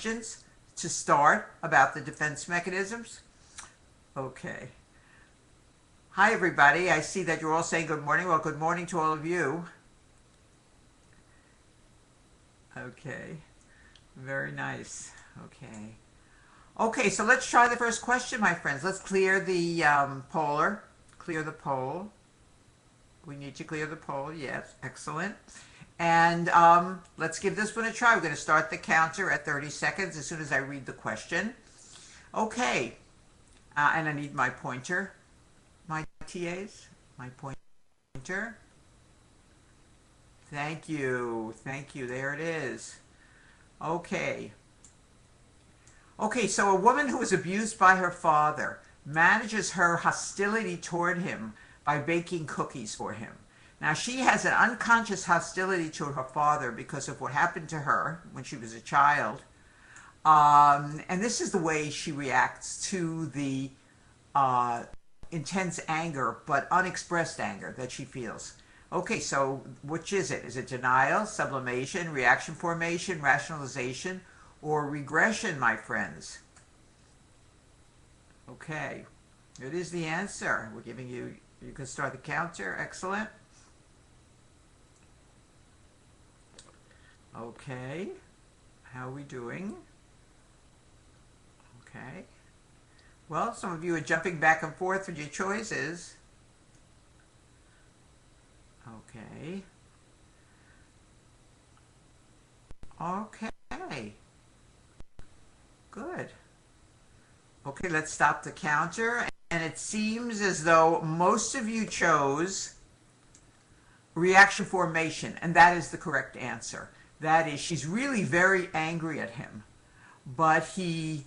questions to start about the defense mechanisms? Okay. Hi, everybody. I see that you're all saying good morning. Well, good morning to all of you. Okay. Very nice. Okay. Okay, so let's try the first question, my friends. Let's clear the poller. Clear the poll. We need to clear the poll. Yes, excellent. And let's give this one a try. We're going to start the counter at 30 seconds as soon as I read the question. Okay. And I need my pointer. My TAs. My pointer. Thank you. Thank you. There it is. Okay. Okay, so a woman who was abused by her father manages her hostility toward him by baking cookies for him. Now, she has an unconscious hostility to her father because of what happened to her when she was a child. And this is the way she reacts to the intense anger, but unexpressed anger that she feels. Okay, so which is it? Is it denial, sublimation, reaction formation, rationalization, or regression, my friends? Okay, it is the answer. We're giving you, you can start the counter. Excellent. Okay, how are we doing? Okay. Well, some of you are jumping back and forth with your choices. Okay. Okay. Good. Okay, let's stop the counter. And it seems as though most of you chose reaction formation, and that is the correct answer. That is, she's really very angry at him, but she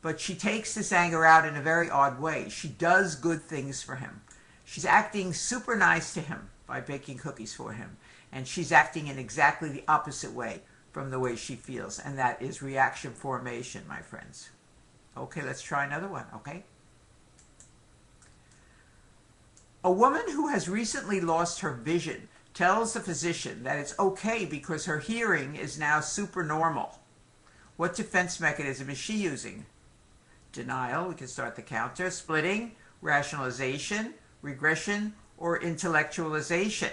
takes this anger out in a very odd way. She does good things for him. She's acting super nice to him by baking cookies for him, and she's acting in exactly the opposite way from the way she feels, and that is reaction formation, my friends. Okay, let's try another one, okay? A woman who has recently lost her vision tells the physician that it's okay because her hearing is now supernormal. What defense mechanism is she using? Denial, we can start the counter. Splitting, rationalization, regression, or intellectualization?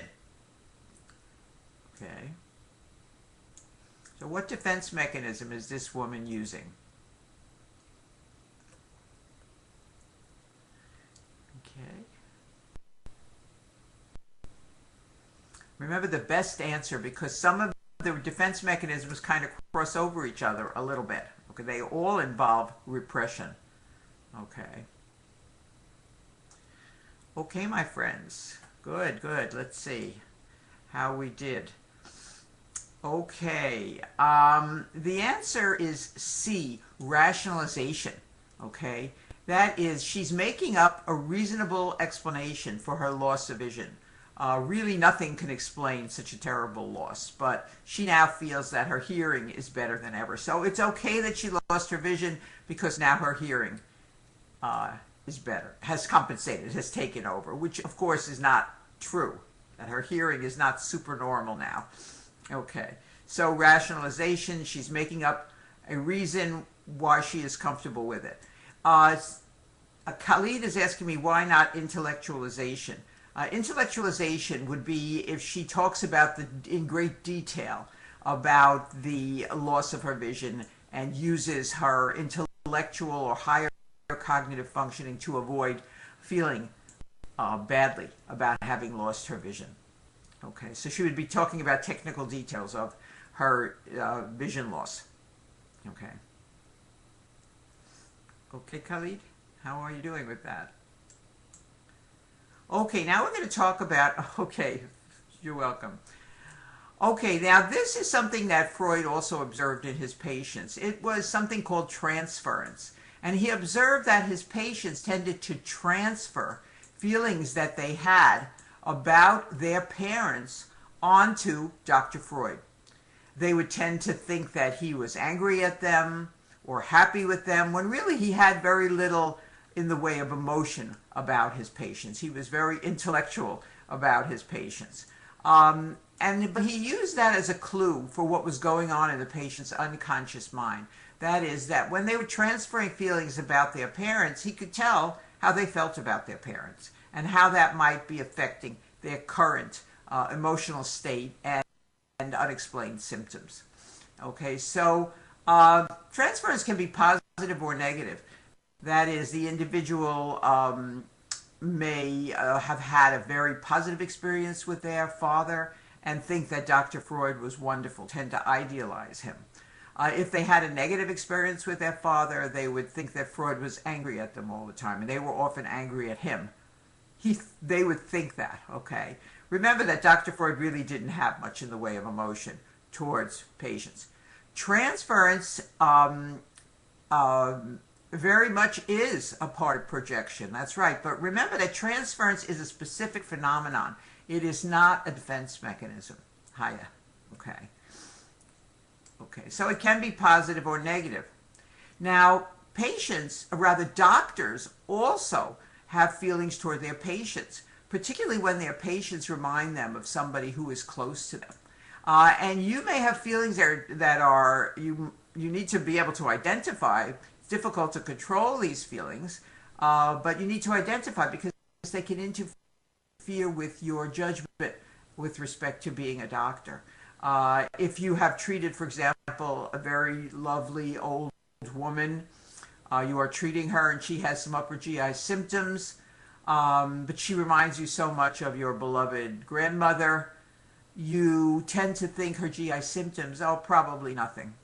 Okay. So what defense mechanism is this woman using? Okay. Remember the best answer, because some of the defense mechanisms kind of cross over each other a little bit. Okay, they all involve repression. Okay. Okay, my friends. Good, good. Let's see how we did. Okay. The answer is C, rationalization. Okay. That is, she's making up a reasonable explanation for her loss of vision. Really nothing can explain such a terrible loss, but she now feels that her hearing is better than ever. So it's okay that she lost her vision because now her hearing is better, has compensated, has taken over, which of course is not true, that her hearing is not super normal now. Okay, so rationalization, she's making up a reason why she is comfortable with it. Khalid is asking me why not intellectualization. Intellectualization would be if she talks about in great detail about the loss of her vision and uses her intellectual or higher cognitive functioning to avoid feeling badly about having lost her vision. Okay, so she would be talking about technical details of her vision loss. Okay. Okay, Khalid, how are you doing with that? Okay, now we're going to talk about, okay, you're welcome. Okay, now this is something that Freud also observed in his patients. It was something called transference. And he observed that his patients tended to transfer feelings that they had about their parents onto Dr. Freud. They would tend to think that he was angry at them or happy with them, when really he had very little in the way of emotion about his patients. He was very intellectual about his patients. But he used that as a clue for what was going on in the patient's unconscious mind. That is, that when they were transferring feelings about their parents, he could tell how they felt about their parents and how that might be affecting their current emotional state and unexplained symptoms. Okay, so transference can be positive or negative. That is, the individual may have had a very positive experience with their father and think that Dr. Freud was wonderful, tend to idealize him. If they had a negative experience with their father, they would think that Freud was angry at them all the time, and they were often angry at him. They would think that, okay? Remember that Dr. Freud really didn't have much in the way of emotion towards patients. Transference very much is a part of projection, that's right. But remember that transference is a specific phenomenon. It is not a defense mechanism. Hiya, okay. Okay, so it can be positive or negative. Now, patients, or rather doctors, also have feelings toward their patients, particularly when their patients remind them of somebody who is close to them. And you may have feelings that are, you need to be able to identify. It's difficult to control these feelings, but you need to identify because they can interfere with your judgment with respect to being a doctor. If you have treated, for example, a very lovely old woman, you are treating her and she has some upper GI symptoms, but she reminds you so much of your beloved grandmother, you tend to think her GI symptoms, oh, probably nothing,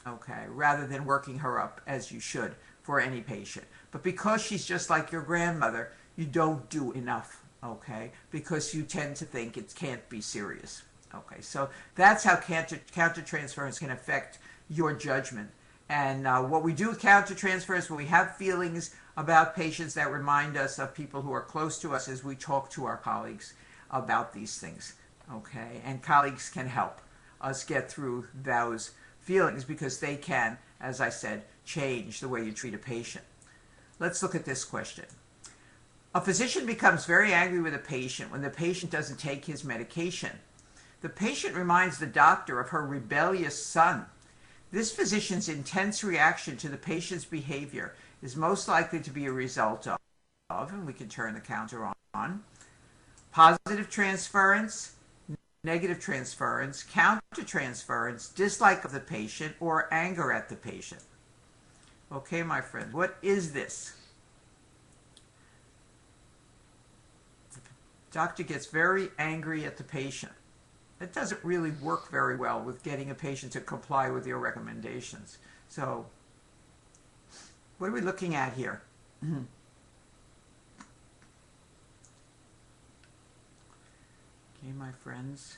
okay, rather than working her up as you should for any patient. But because she's just like your grandmother, you don't do enough, okay, because you tend to think it can't be serious. Okay, so that's how countertransference can affect your judgment. And what we do with countertransference, when we have feelings about patients that remind us of people who are close to us, is we talk to our colleagues about these things. Okay, and colleagues can help us get through those feelings because they can, as I said, change the way you treat a patient. Let's look at this question. A physician becomes very angry with a patient when the patient doesn't take his medication. The patient reminds the doctor of her rebellious son. This physician's intense reaction to the patient's behavior is most likely to be a result of, and we can turn the counter on, positive transference, negative transference, countertransference, dislike of the patient, or anger at the patient. Okay, my friend, what is this? The doctor gets very angry at the patient. That doesn't really work very well with getting a patient to comply with your recommendations. So, what are we looking at here? Okay, my friends.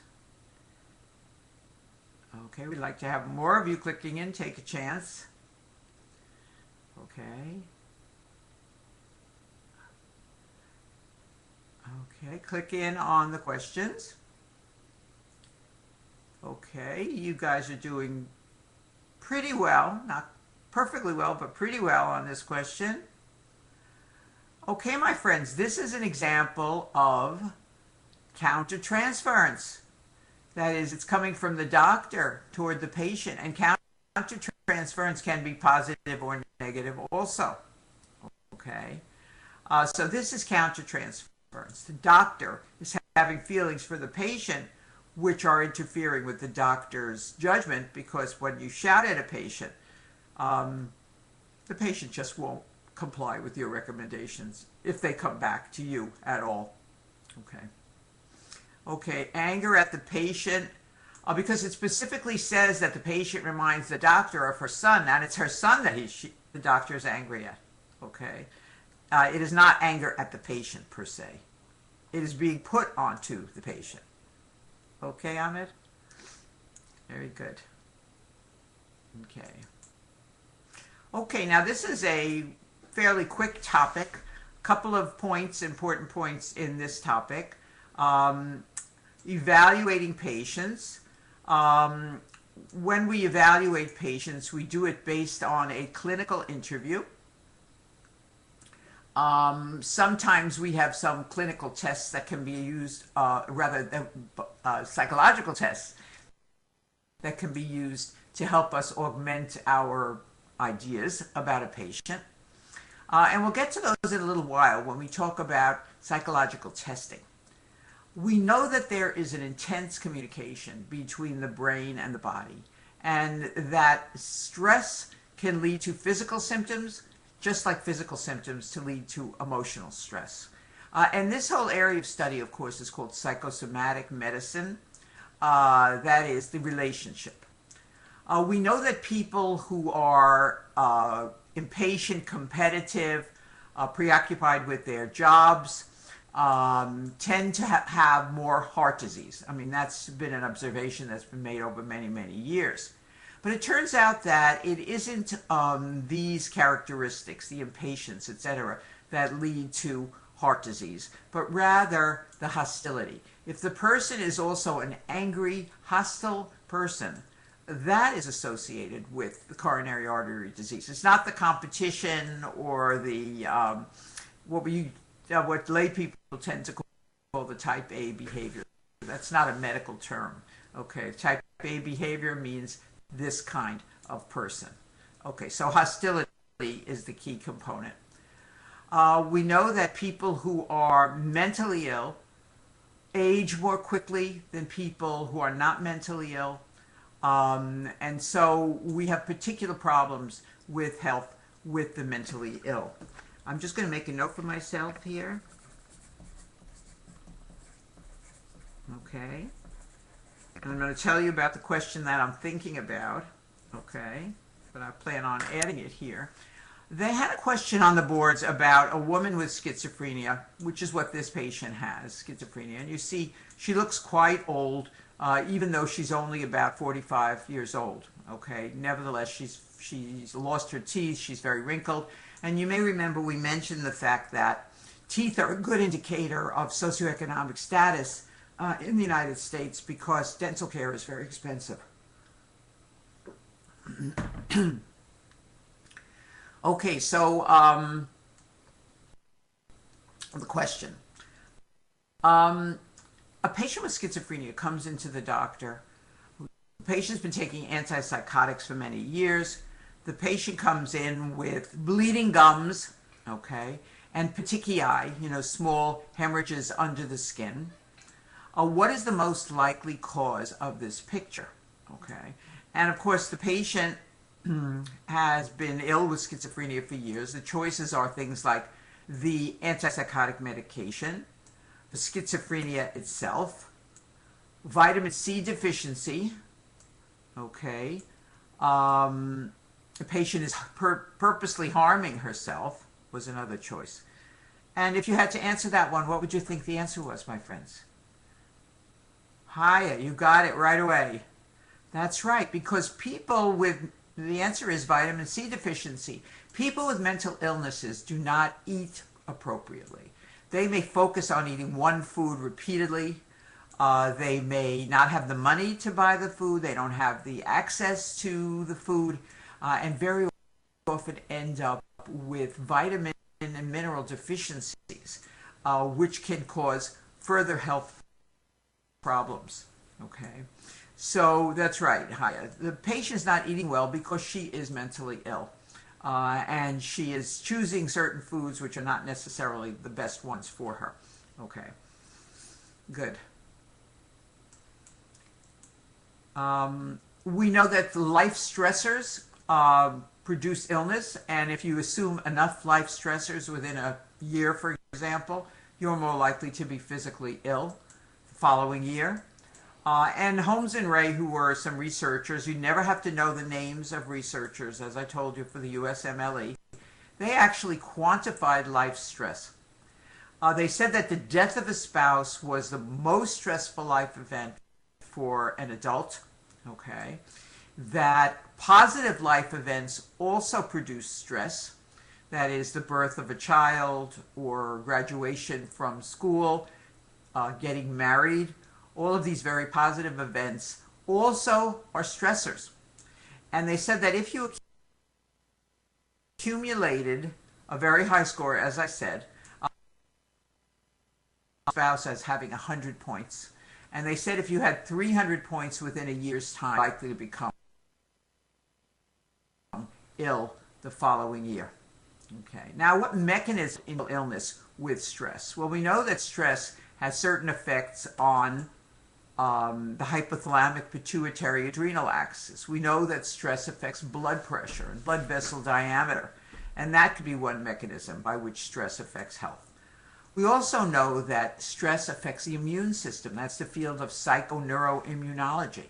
Okay, we'd like to have more of you clicking in. Take a chance. Okay. Okay, click in on the questions. Okay, you guys are doing pretty well. Not perfectly well, but pretty well on this question. Okay, my friends, this is an example of countertransference. That is, it's coming from the doctor toward the patient, and countertransference can be positive or negative also. Okay, so this is countertransference. The doctor is having feelings for the patient which are interfering with the doctor's judgment, because when you shout at a patient, the patient just won't comply with your recommendations if they come back to you at all. Okay. Okay, anger at the patient, because it specifically says that the patient reminds the doctor of her son, and it's her son that the doctor is angry at. Okay, it is not anger at the patient per se. It is being put onto the patient. Okay, Ahmed? Very good. Okay. Okay, now this is a fairly quick topic. Couple of points, important points in this topic. Evaluating patients. When we evaluate patients, we do it based on a clinical interview. Sometimes we have some clinical tests that can be used, psychological tests that can be used to help us augment our ideas about a patient. And we'll get to those in a little while when we talk about psychological testing. We know that there is an intense communication between the brain and the body, and that stress can lead to physical symptoms, just like physical symptoms to lead to emotional stress. And this whole area of study, of course, is called psychosomatic medicine. That is the relationship. We know that people who are impatient, competitive, preoccupied with their jobs, tend to have more heart disease. I mean, that's been an observation that's been made over many, many years. But it turns out that it isn't these characteristics, the impatience, etc., that lead to heart disease, but rather the hostility. If the person is also an angry, hostile person, that is associated with the coronary artery disease. It's not the competition or the what lay people tend to call the type A behavior. That's not a medical term. Okay, type A behavior means this kind of person. Okay, so hostility is the key component. We know that people who are mentally ill age more quickly than people who are not mentally ill. And so we have particular problems with health with the mentally ill. I'm just going to make a note for myself here. Okay. And I'm going to tell you about the question that I'm thinking about. Okay. But I plan on adding it here. They had a question on the boards about a woman with schizophrenia, which is what this patient has, schizophrenia. And you see, she looks quite old, even though she's only about 45 years old. Okay, nevertheless, she's lost her teeth, she's very wrinkled. And you may remember we mentioned the fact that teeth are a good indicator of socioeconomic status in the United States because dental care is very expensive. Okay, so the question. A patient with schizophrenia comes into the doctor. The patient's been taking antipsychotics for many years. The patient comes in with bleeding gums, okay, and petechiae, small hemorrhages under the skin. What is the most likely cause of this picture? Okay, and of course the patient has been ill with schizophrenia for years. The choices are things like the antipsychotic medication, the schizophrenia itself, vitamin C deficiency, okay, the patient is purposely harming herself was another choice. And if you had to answer that one, what would you think the answer was, my friends? Hiya, you got it right away. That's right, because people with the answer is vitamin C deficiency. People with mental illnesses do not eat appropriately. They may focus on eating one food repeatedly. They may not have the money to buy the food. They don't have the access to the food, and very often end up with vitamin and mineral deficiencies, which can cause further health problems. Okay. So that's right, Haya. The patient is not eating well because she is mentally ill. And she is choosing certain foods which are not necessarily the best ones for her. Okay, good. We know that the life stressors produce illness, and if you assume enough life stressors within a year, for example, you're more likely to be physically ill the following year. And Holmes and Ray, who were some researchers, you never have to know the names of researchers, as I told you, for the USMLE, they actually quantified life stress. They said that the death of a spouse was the most stressful life event for an adult, okay? That positive life events also produce stress, that is the birth of a child or graduation from school, getting married. All of these very positive events also are stressors. And they said that if you accumulated a very high score, as I said, spouse as having 100 points, and they said if you had 300 points within a year's time, likely to become ill the following year. Okay. Now, what mechanism in illness with stress? Well, we know that stress has certain effects on the hypothalamic pituitary adrenal axis. We know that stress affects blood pressure and blood vessel diameter, and that could be one mechanism by which stress affects health. We also know that stress affects the immune system. That's the field of psychoneuroimmunology.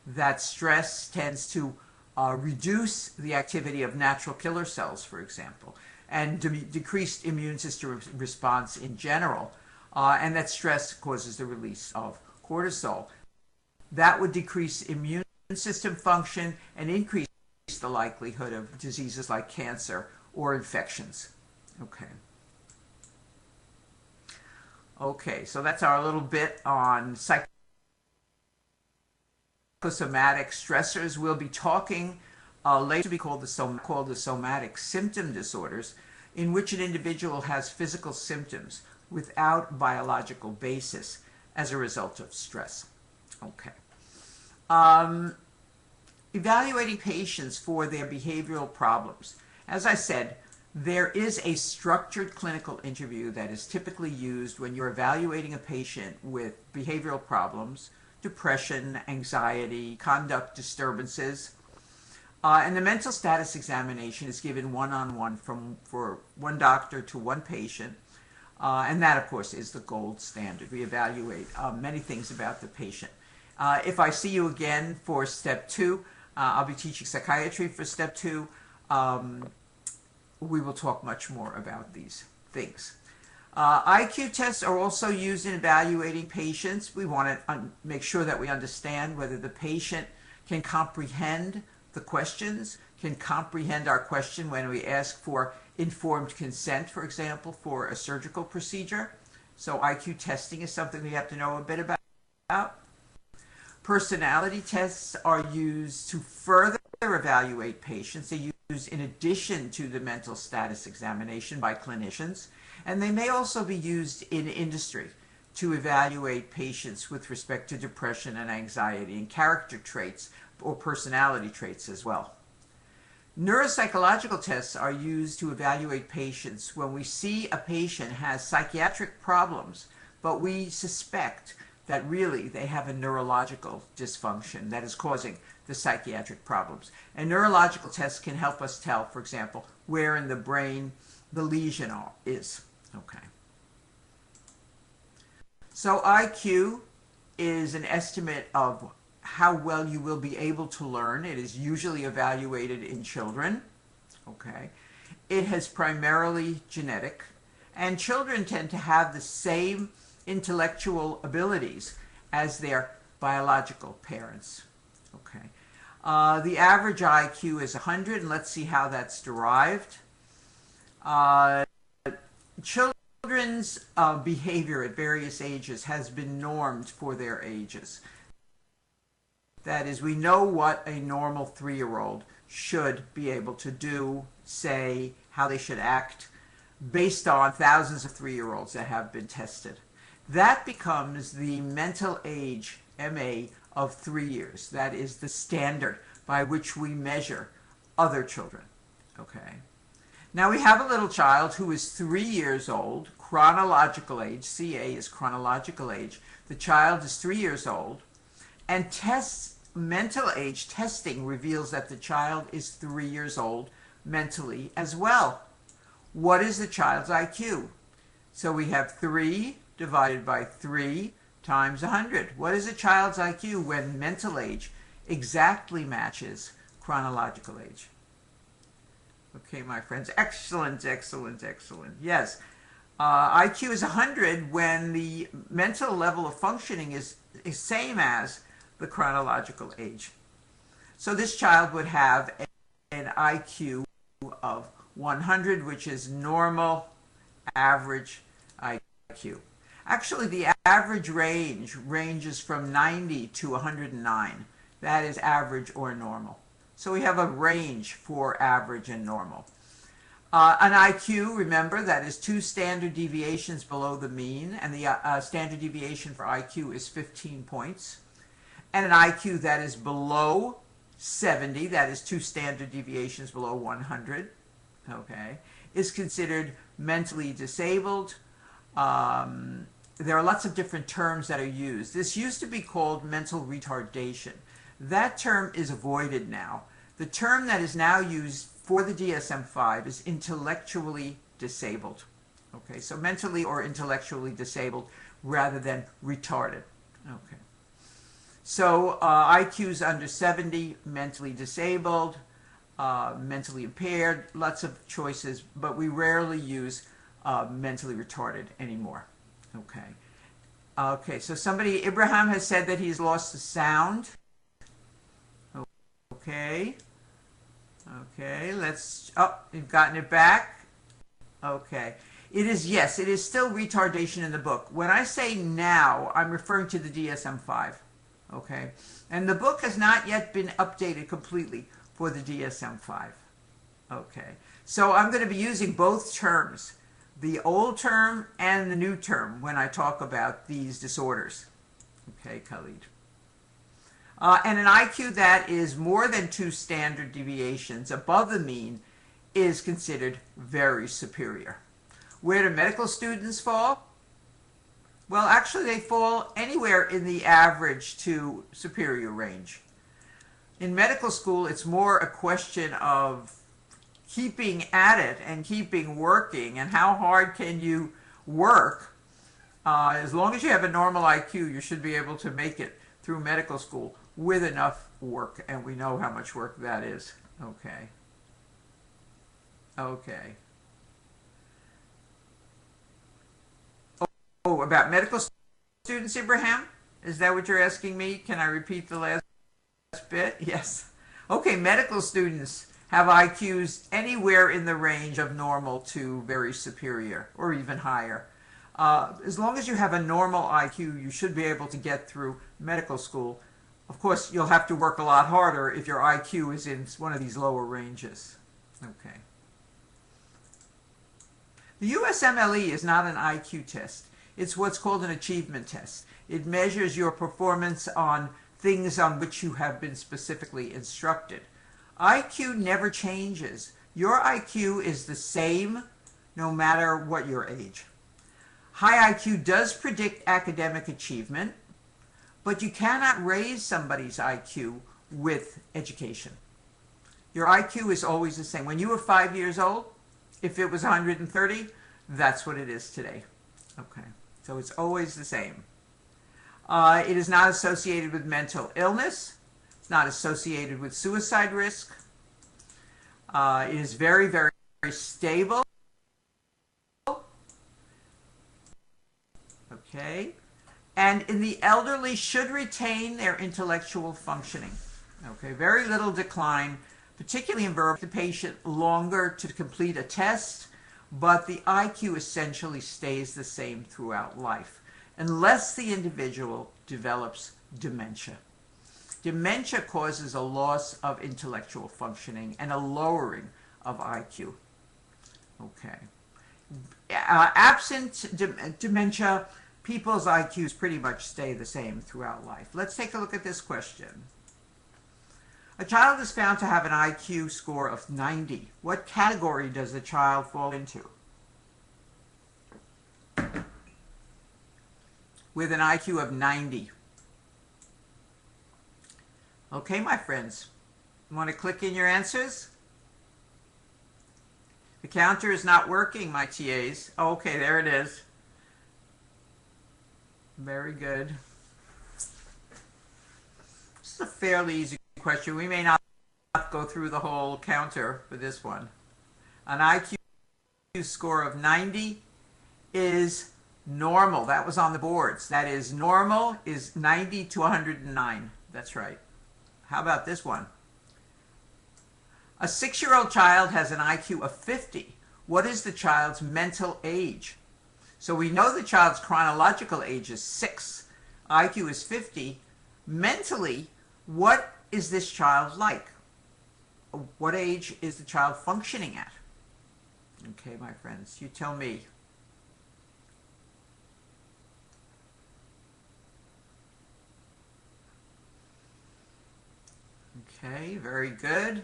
That stress tends to reduce the activity of natural killer cells, for example, and decreased immune system response in general, and that stress causes the release of cortisol. That would decrease immune system function and increase the likelihood of diseases like cancer or infections. Okay, so that's our little bit on psychosomatic stressors. We'll be talking later to be called the somatic symptom disorders, in which an individual has physical symptoms without biological basis as a result of stress. Okay. Evaluating patients for their behavioral problems. As I said, there is a structured clinical interview that is typically used when you're evaluating a patient with behavioral problems, depression, anxiety, conduct disturbances. And the mental status examination is given one-on-one for one doctor to one patient. And that, of course, is the gold standard. We evaluate many things about the patient. If I see you again for step 2, I'll be teaching psychiatry for step 2. We will talk much more about these things. IQ tests are also used in evaluating patients. We want to make sure that we understand whether the patient can comprehend the questions, can comprehend our question when we ask for informed consent, for example, for a surgical procedure. So IQ testing is something we have to know a bit about. Personality tests are used to further evaluate patients. They're used in addition to the mental status examination by clinicians, and they may also be used in industry to evaluate patients with respect to depression and anxiety and character traits or personality traits as well. Neuropsychological tests are used to evaluate patients when we see a patient has psychiatric problems, but we suspect that really they have a neurological dysfunction that is causing the psychiatric problems. And neurological tests can help us tell, for example, where in the brain the lesion is. Okay. So IQ is an estimate of how well you will be able to learn. It is usually evaluated in children. Okay. It is primarily genetic, and children tend to have the same intellectual abilities as their biological parents. Okay. The average IQ is 100, and let's see how that's derived. Children's behavior at various ages has been normed for their ages. That is, we know what a normal 3-year-old should be able to do, say, how they should act, based on thousands of 3-year-olds that have been tested. That becomes the mental age, MA, of 3 years. That is the standard by which we measure other children. Okay. Now we have a little child who is 3 years old, chronological age, CA is chronological age. The child is 3 years old, and mental age testing reveals that the child is 3 years old mentally as well. What is the child's IQ? So we have 3 divided by 3 times 100. What is a child's IQ when mental age exactly matches chronological age? Okay, my friends, excellent, excellent, excellent. Yes, IQ is 100 when the mental level of functioning is same as the chronological age. So this child would have an IQ of 100, which is normal, average IQ. Actually, the average range ranges from 90 to 109. That is average or normal. So we have a range for average and normal. An IQ, remember, that is 2 standard deviations below the mean, and the standard deviation for IQ is 15 points. And an IQ that is below 70, that is 2 standard deviations below 100, okay, is considered mentally disabled. There are lots of different terms that are used. This used to be called mental retardation. That term is avoided now. The term that is now used for the DSM-5 is intellectually disabled. Okay, so mentally or intellectually disabled rather than retarded. Okay. So IQs under 70, mentally disabled, mentally impaired, lots of choices, but we rarely use mentally retarded anymore. Okay. Okay, so somebody, Ibrahim has said that he's lost the sound. Okay. Okay, let's, oh, you've gotten it back. Okay. It is, yes, it is still retardation in the book. When I say now, I'm referring to the DSM-5. Okay. And the book has not yet been updated completely for the DSM-5. Okay. So I'm going to be using both terms, the old term and the new term, when I talk about these disorders. Okay, Khalid. And an IQ that is more than 2 standard deviations above the mean is considered very superior. Where do medical students fall? Well, actually they fall anywhere in the average to superior range. In medical school, it's more a question of keeping at it and keeping working, and how hard can you work. As long as you have a normal IQ, you should be able to make it through medical school with enough work, and we know how much work that is. Okay. Okay. Oh, about medical students, Ibrahim? Is that what you're asking me? Can I repeat the last bit? Yes. Okay, medical students have IQs anywhere in the range of normal to very superior, or even higher. As long as you have a normal IQ, you should be able to get through medical school. Of course, you'll have to work a lot harder if your IQ is in one of these lower ranges. Okay. The USMLE is not an IQ test. It's what's called an achievement test. It measures your performance on things on which you have been specifically instructed. IQ never changes. Your IQ is the same no matter what your age. High IQ does predict academic achievement, but you cannot raise somebody's IQ with education. Your IQ is always the same. When you were 5 years old, if it was 130, that's what it is today. Okay, so it's always the same. It is not associated with mental illness. It's not associated with suicide risk. It is very, very, very stable. Okay. And in the elderly should retain their intellectual functioning. Okay, very little decline, particularly in verbal. The patient longer to complete a test, but the IQ essentially stays the same throughout life, unless the individual develops dementia. Dementia causes a loss of intellectual functioning and a lowering of IQ. Okay. Absent dementia, people's IQs pretty much stay the same throughout life. Let's take a look at this question. A child is found to have an IQ score of 90. What category does the child fall into? With an IQ of 90. Okay, my friends. You want to click in your answers? The counter is not working, my TAs. Okay, there it is. Very good. This is a fairly easy question. We may not go through the whole counter for this one. An IQ score of 90 is normal. That was on the boards. That is normal is 90 to 109. That's right. How about this one? A 6-year-old child has an IQ of 50. What is the child's mental age? So we know the child's chronological age is 6. IQ is 50. Mentally, what is this child like? What age is the child functioning at? Okay, my friends, you tell me. Okay, very good.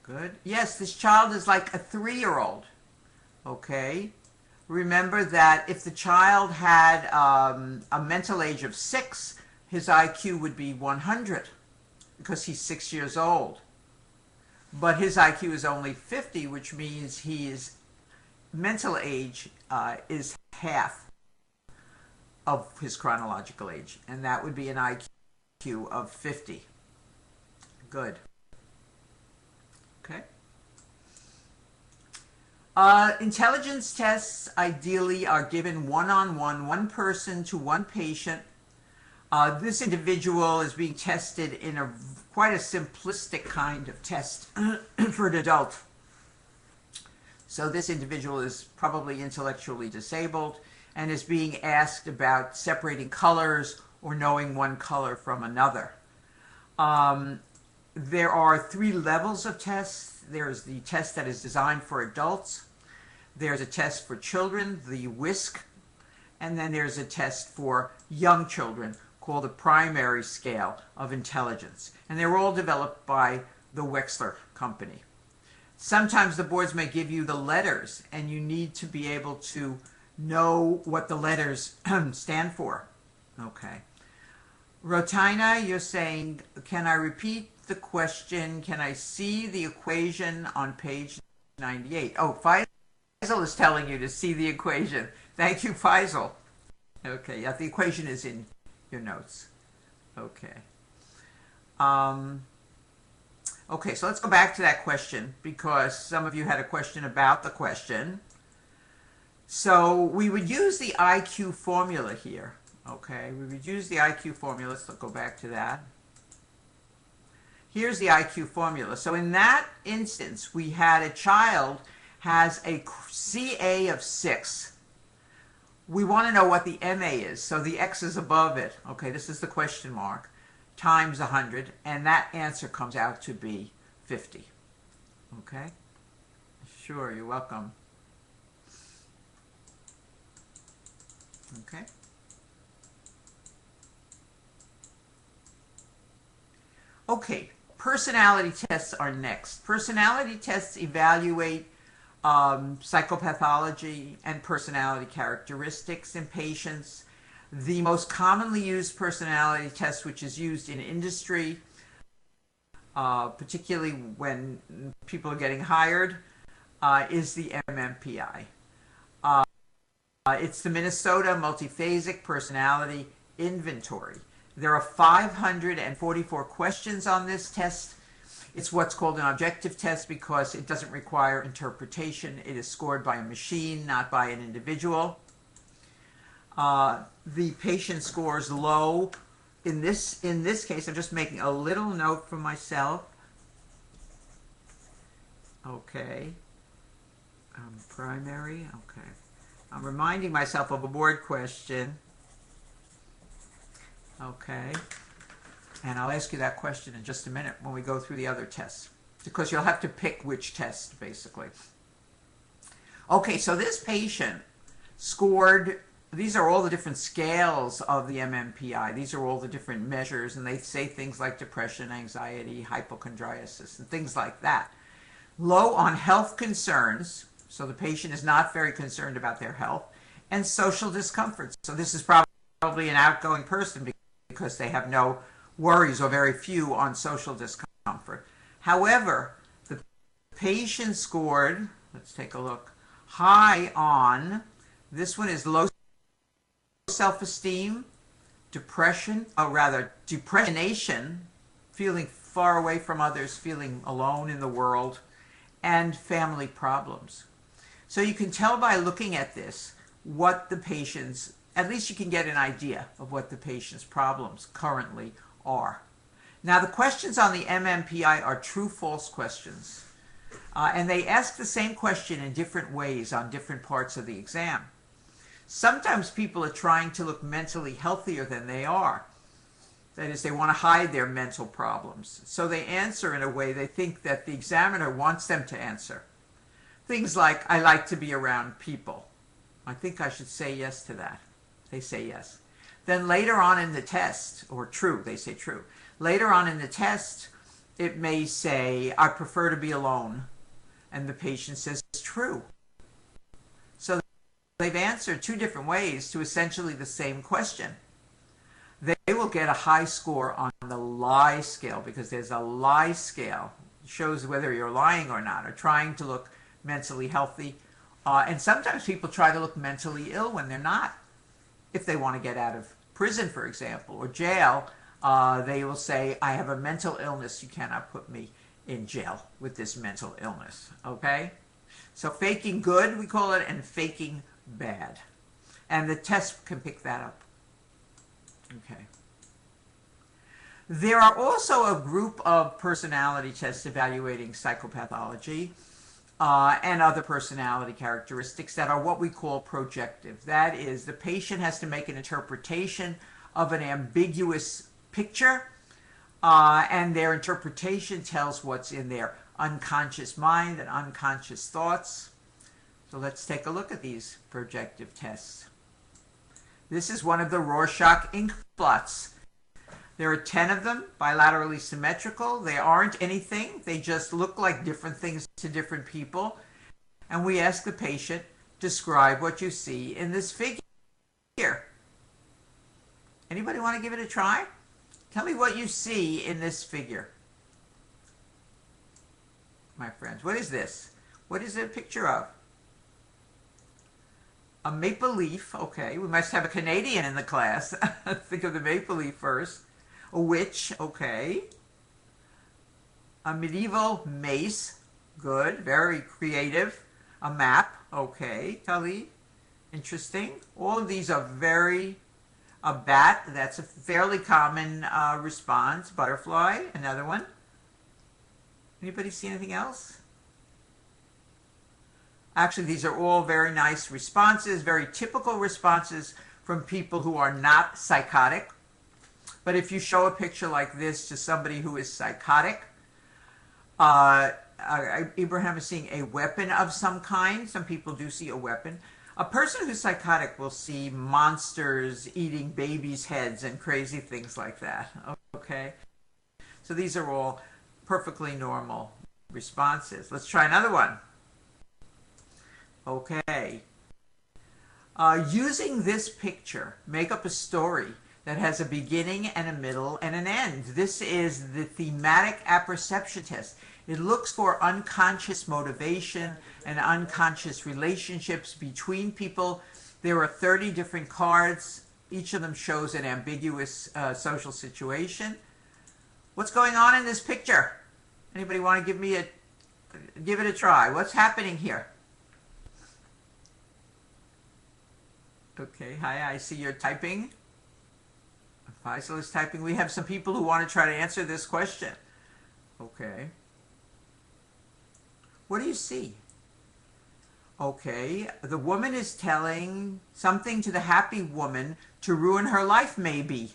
Good. Yes, this child is like a 3-year-old. Okay. Remember that if the child had a mental age of 6, his IQ would be 100 because he's 6 years old. But his IQ is only 50, which means his mental age is half of his chronological age, and that would be an IQ of 50. Good. Okay. Intelligence tests ideally are given one-on-one, one person to one patient. This individual is being tested in quite a simplistic kind of test for an adult. So this individual is probably intellectually disabled and is being asked about separating colors or knowing one color from another. There are 3 levels of tests. There's the test that is designed for adults. There's a test for children, the WISC, and then there's a test for young children called the primary scale of intelligence. And they're all developed by the Wechsler company. Sometimes the boards may give you the letters, and you need to be able to know what the letters stand for. Okay. Rotina, you're saying, can I repeat the question? Can I see the equation on page 98? Oh, Faisal is telling you to see the equation. Thank you, Faisal. Okay, yeah, the equation is in your notes. Okay. Okay, so let's go back to that question because some of you had a question about the question. So we would use the IQ formula here. Okay, we would use the IQ formula. Let's go back to that. Here's the IQ formula. So in that instance, we had a child has a CA of 6. We want to know what the MA is. So the X is above it. Okay, this is the question mark, times 100. And that answer comes out to be 50. Okay? Sure, you're welcome. Okay. Okay, personality tests are next. Personality tests evaluate psychopathology and personality characteristics in patients. The most commonly used personality test, which is used in industry, particularly when people are getting hired, is the MMPI. It's the Minnesota Multiphasic Personality Inventory. There are 544 questions on this test. It's what's called an objective test because it doesn't require interpretation. It is scored by a machine, not by an individual. The patient scores low. In this case, I'm just making a little note for myself. Okay. Primary. Okay. I'm reminding myself of a board question. Okay. And I'll ask you that question in just a minute when we go through the other tests, because you'll have to pick which test, basically. Okay, so this patient scored, these are all the different scales of the MMPI. These are all the different measures, and they say things like depression, anxiety, hypochondriasis, and things like that. Low on health concerns, so the patient is not very concerned about their health, and social discomfort. So this is probably an outgoing person because they have no worries or very few on social discomfort. However, the patient scored, let's take a look, high on, this one is low self-esteem, depression, or rather depressionation, feeling far away from others, feeling alone in the world, and family problems. So you can tell by looking at this what the patient's, at least you can get an idea of what the patient's problems currently are. Now the questions on the MMPI are true-false questions. And they ask the same question in different ways on different parts of the exam. Sometimes people are trying to look mentally healthier than they are. That is, they want to hide their mental problems. So they answer in a way they think that the examiner wants them to answer. Things like, I like to be around people. I think I should say yes to that. They say yes. Then later on in the test, or true, they say true. Later on in the test, it may say, I prefer to be alone. And the patient says, true. So they've answered two different ways to essentially the same question. They will get a high score on the lie scale, because there's a lie scale. It shows whether you're lying or not, or trying to look mentally healthy. And sometimes people try to look mentally ill when they're not. If they want to get out of prison, for example, or jail, they will say, I have a mental illness. You cannot put me in jail with this mental illness. Okay? So faking good, we call it, and faking bad. And the test can pick that up. Okay. There are also a group of personality tests evaluating psychopathology and other personality characteristics that are what we call projective. That is, the patient has to make an interpretation of an ambiguous picture, and their interpretation tells what's in their unconscious mind and unconscious thoughts. So let's take a look at these projective tests. This is one of the Rorschach ink blots. There are 10 of them, bilaterally symmetrical. They aren't anything. They just look like different things to different people. And we ask the patient, describe what you see in this figure. Anybody want to give it a try? Tell me what you see in this figure. My friends, what is this? What is it a picture of? A maple leaf. Okay, we must have a Canadian in the class. Think of the maple leaf first. A witch. Okay. A medieval mace. Good. Very creative. A map. Okay. Khalid. Interesting. All of these are very... A bat. That's a fairly common response. Butterfly. Another one. Anybody see anything else? Actually, these are all very nice responses, very typical responses from people who are not psychotic. But if you show a picture like this to somebody who is psychotic, Ibrahim is seeing a weapon of some kind. Some people do see a weapon. A person who's psychotic will see monsters eating babies' heads and crazy things like that. Okay? So these are all perfectly normal responses. Let's try another one. Okay. Using this picture, make up a story that has a beginning and a middle and an end. This is the thematic apperception test. It looks for unconscious motivation and unconscious relationships between people. There are 30 different cards. Each of them shows an ambiguous social situation. What's going on in this picture? Anybody want to give it a try? What's happening here? Okay, hi, I see you're typing. Faisal is typing. We have some people who want to try to answer this question. Okay. What do you see? Okay, the woman is telling something to the happy woman to ruin her life, maybe.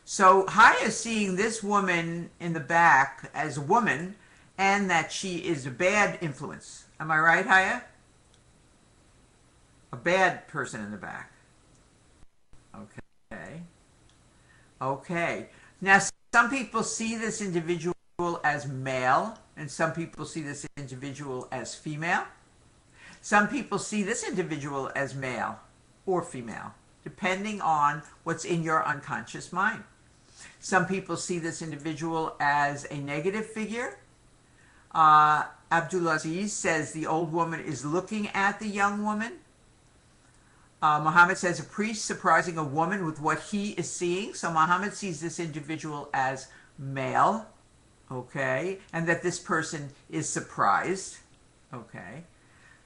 So Haya is seeing this woman in the back as a woman, and that she is a bad influence. Am I right, Haya? A bad person in the back. Okay. Okay. Now, some people see this individual as male, and some people see this individual as female. Some people see this individual as male or female, depending on what's in your unconscious mind. Some people see this individual as a negative figure. Abdulaziz says the old woman is looking at the young woman. Muhammad says a priest surprising a woman with what he is seeing. So Muhammad sees this individual as male, okay, and that this person is surprised, okay.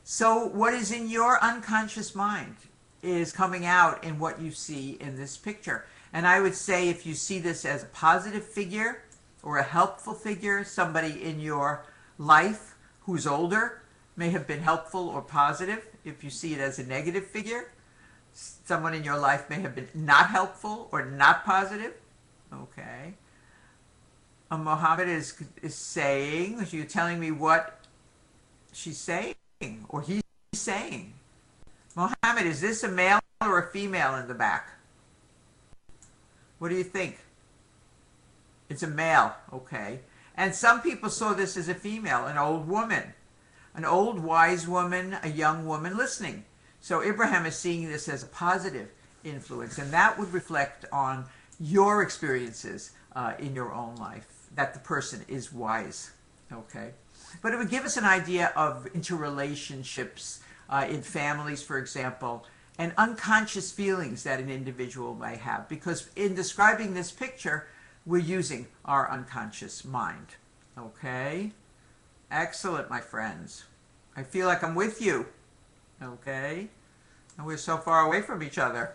So what is in your unconscious mind is coming out in what you see in this picture. And I would say if you see this as a positive figure or a helpful figure, somebody in your life who's older may have been helpful or positive. If you see it as a negative figure, someone in your life may have been not helpful or not positive. Okay. Mohammed is saying, you're telling me what she's saying or he's saying. Mohammed, is this a male or a female in the back? What do you think? It's a male, okay. And some people saw this as a female, an old woman, an old wise woman, a young woman listening. So Abraham is seeing this as a positive influence, and that would reflect on your experiences in your own life, that the person is wise, okay. But it would give us an idea of interrelationships in families, for example, and unconscious feelings that an individual may have, because in describing this picture, we're using our unconscious mind. Okay? Excellent, my friends. I feel like I'm with you. Okay? And we're so far away from each other.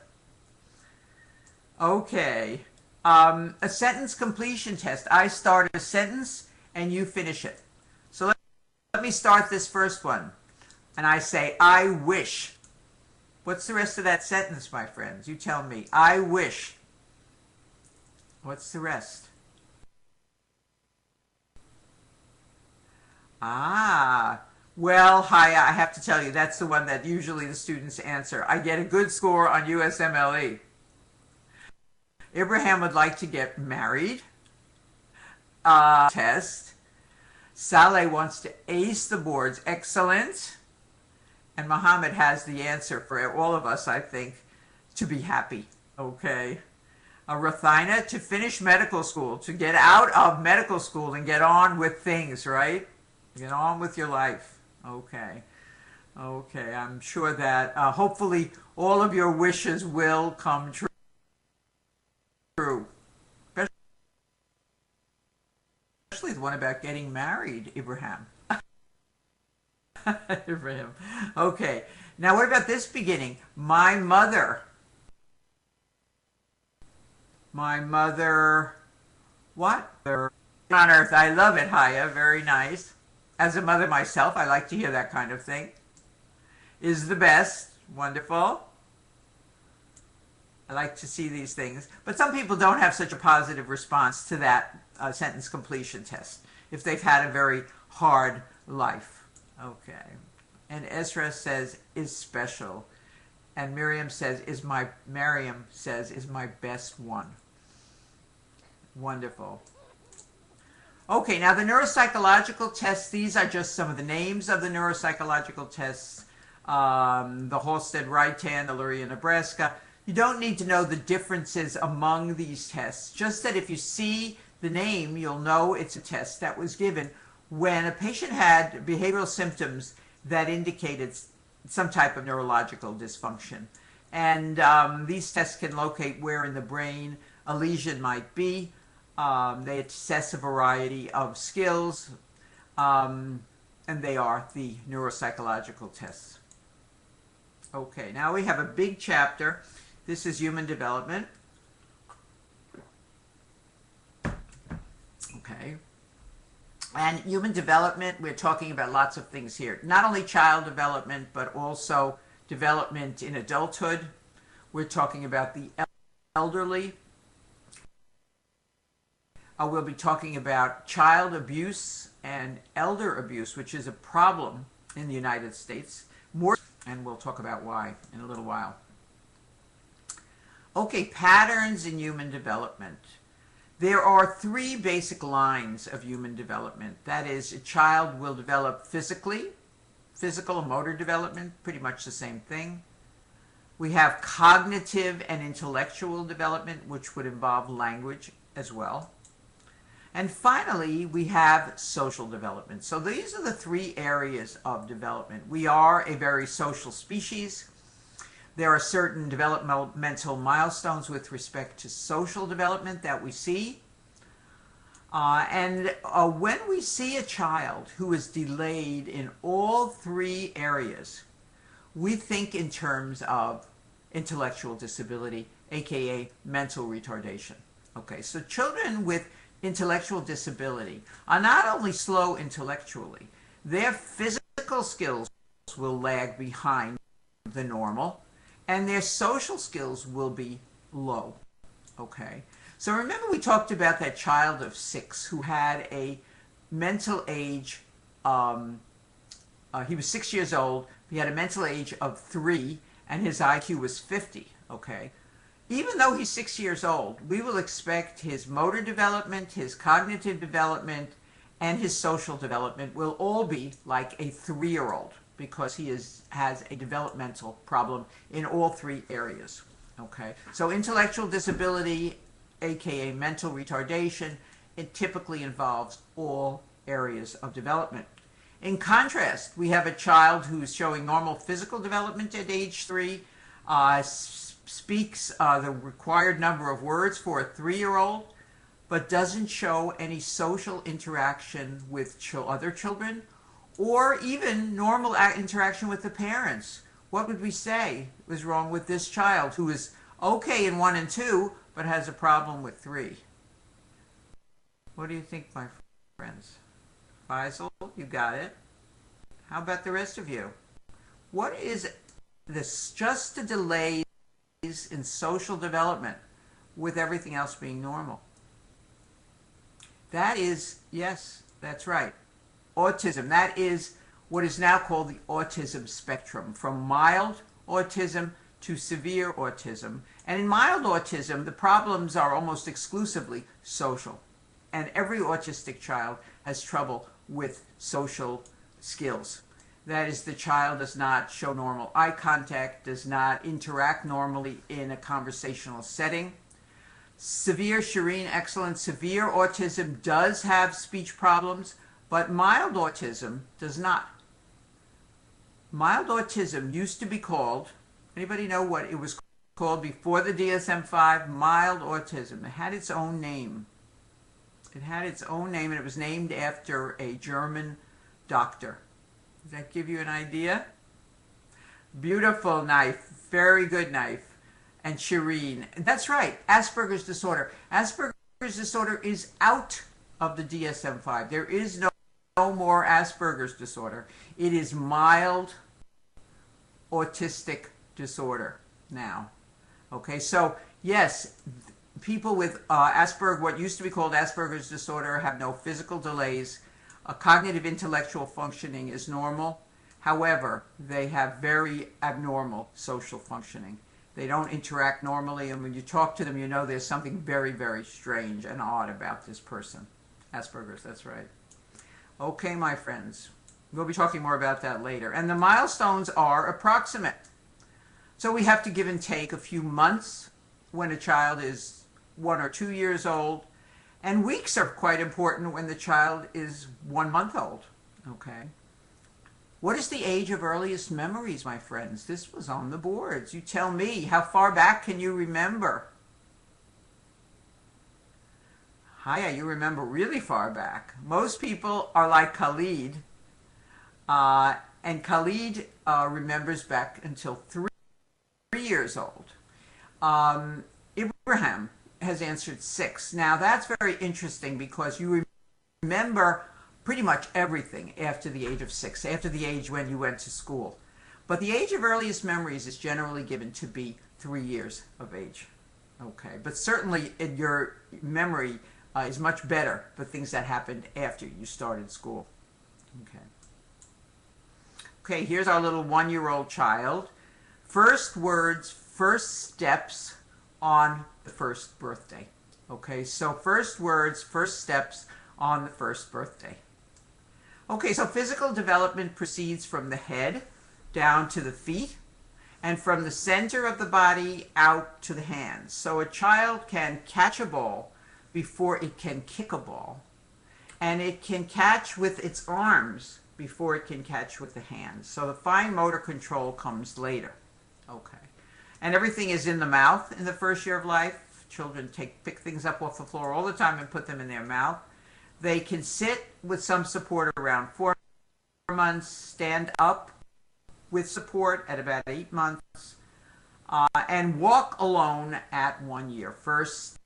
Okay. A sentence completion test. I start a sentence and you finish it. So let me start this first one. And I say, I wish. What's the rest of that sentence, my friends? You tell me. I wish. What's the rest? Well, Haya, I have to tell you, that's the one that usually the students answer. I get a good score on USMLE. Abraham would like to get married. Test. Saleh wants to ace the boards. Excellent. And Muhammad has the answer for all of us, I think, to be happy. Okay. Rathina, to finish medical school, to get out of medical school and get on with things, right? Get on with your life. Okay. Okay, I'm sure that hopefully all of your wishes will come true. Especially the one about getting married, Ibrahim. Ibrahim. Okay. Now what about this beginning? My mother. My mother. What? On earth. I love it, Haya. Very nice. As a mother myself, I like to hear that kind of thing. Is the best. Wonderful. I like to see these things. But some people don't have such a positive response to that sentence completion test if they've had a very hard life. Okay. And Ezra says, is special. And Miriam says, is my best one. Wonderful. Okay, now the neuropsychological tests, these are just some of the names of the neuropsychological tests. The Halstead-Reitan, the Lurie, Nebraska. You don't need to know the differences among these tests. Just that if you see the name, you'll know it's a test that was given when a patient had behavioral symptoms that indicated some type of neurological dysfunction. And these tests can locate where in the brain a lesion might be. They assess a variety of skills, and they are the neuropsychological tests. Okay, now we have a big chapter. This is human development. Okay. And human development, we're talking about lots of things here. Not only child development, but also development in adulthood. We're talking about the elderly. We'll be talking about child abuse and elder abuse, which is a problem in the United States. And we'll talk about why in a little while. Okay, patterns in human development. There are three basic lines of human development. That is, a child will develop physically, physical and motor development, pretty much the same thing. We have cognitive and intellectual development, which would involve language as well. And finally, we have social development. So these are the three areas of development. We are a very social species. There are certain developmental milestones with respect to social development that we see. When we see a child who is delayed in all three areas, we think in terms of intellectual disability, aka mental retardation. Okay, so children with intellectual disability are not only slow intellectually, their physical skills will lag behind the normal, and their social skills will be low. Okay, so remember we talked about that child of 6 who had a mental age, he was 6 years old, he had a mental age of 3, and his IQ was 50, okay? even though he's 6 years old, we will expect his motor development, his cognitive development, and his social development will all be like a 3-year-old because he has a developmental problem in all 3 areas. Okay, so intellectual disability, aka mental retardation, it typically involves all areas of development. In contrast, we have a child who's showing normal physical development at age 3, speaks the required number of words for a 3-year-old, but doesn't show any social interaction with other children, or even normal interaction with the parents. What would we say was wrong with this child who is okay in 1 and 2, but has a problem with 3? What do you think, my friends? Faisal, you got it. How about the rest of you? What is this? Just the delays in social development with everything else being normal. That is, yes, that's right. Autism. That is what is now called the autism spectrum, from mild autism to severe autism. And in mild autism, the problems are almost exclusively social. And every autistic child has trouble with social skills. That is, the child does not show normal eye contact, does not interact normally in a conversational setting. Severe, Shireen, excellent. Severe autism does have speech problems, but mild autism does not. Mild autism used to be called, anybody know what it was called before the DSM-5? Mild autism. It had its own name. It had its own name, and it was named after a German doctor. Does that give you an idea? Beautiful knife. Very good knife. And Shireen. That's right. Asperger's disorder. Asperger's disorder is out of the DSM-5. There is no more Asperger's disorder. It is mild autistic disorder now. Okay, so yes, people with what used to be called Asperger's disorder, have no physical delays. Cognitive intellectual functioning is normal. However, they have very abnormal social functioning. They don't interact normally, and when you talk to them, you know there's something very, very strange and odd about this person. Asperger's, that's right. Okay, my friends. We'll be talking more about that later. And the milestones are approximate. So we have to give and take a few months when a child is 1 or 2 years old. And weeks are quite important when the child is 1 month old. Okay. What is the age of earliest memories, my friends? This was on the boards. You tell me, how far back can you remember? Hiya, you remember really far back. Most people are like Khalid, and Khalid remembers back until 3 years old. Ibrahim has answered 6. Now that's very interesting because you remember pretty much everything after the age of 6, after the age when you went to school. But the age of earliest memories is generally given to be 3 years of age. Okay, but certainly your memory is much better for things that happened after you started school. Okay. Okay, here's our little 1-year-old child. First words, first steps on the first birthday. Okay, so first words, first steps on the first birthday. Okay, so physical development proceeds from the head down to the feet and from the center of the body out to the hands. So a child can catch a ball before it can kick a ball, and it can catch with its arms before it can catch with the hands. So the fine motor control comes later. Okay. And everything is in the mouth in the first year of life. Children pick things up off the floor all the time and put them in their mouth. They can sit with some support around 4 months, stand up with support at about 8 months, and walk alone at 1 year. First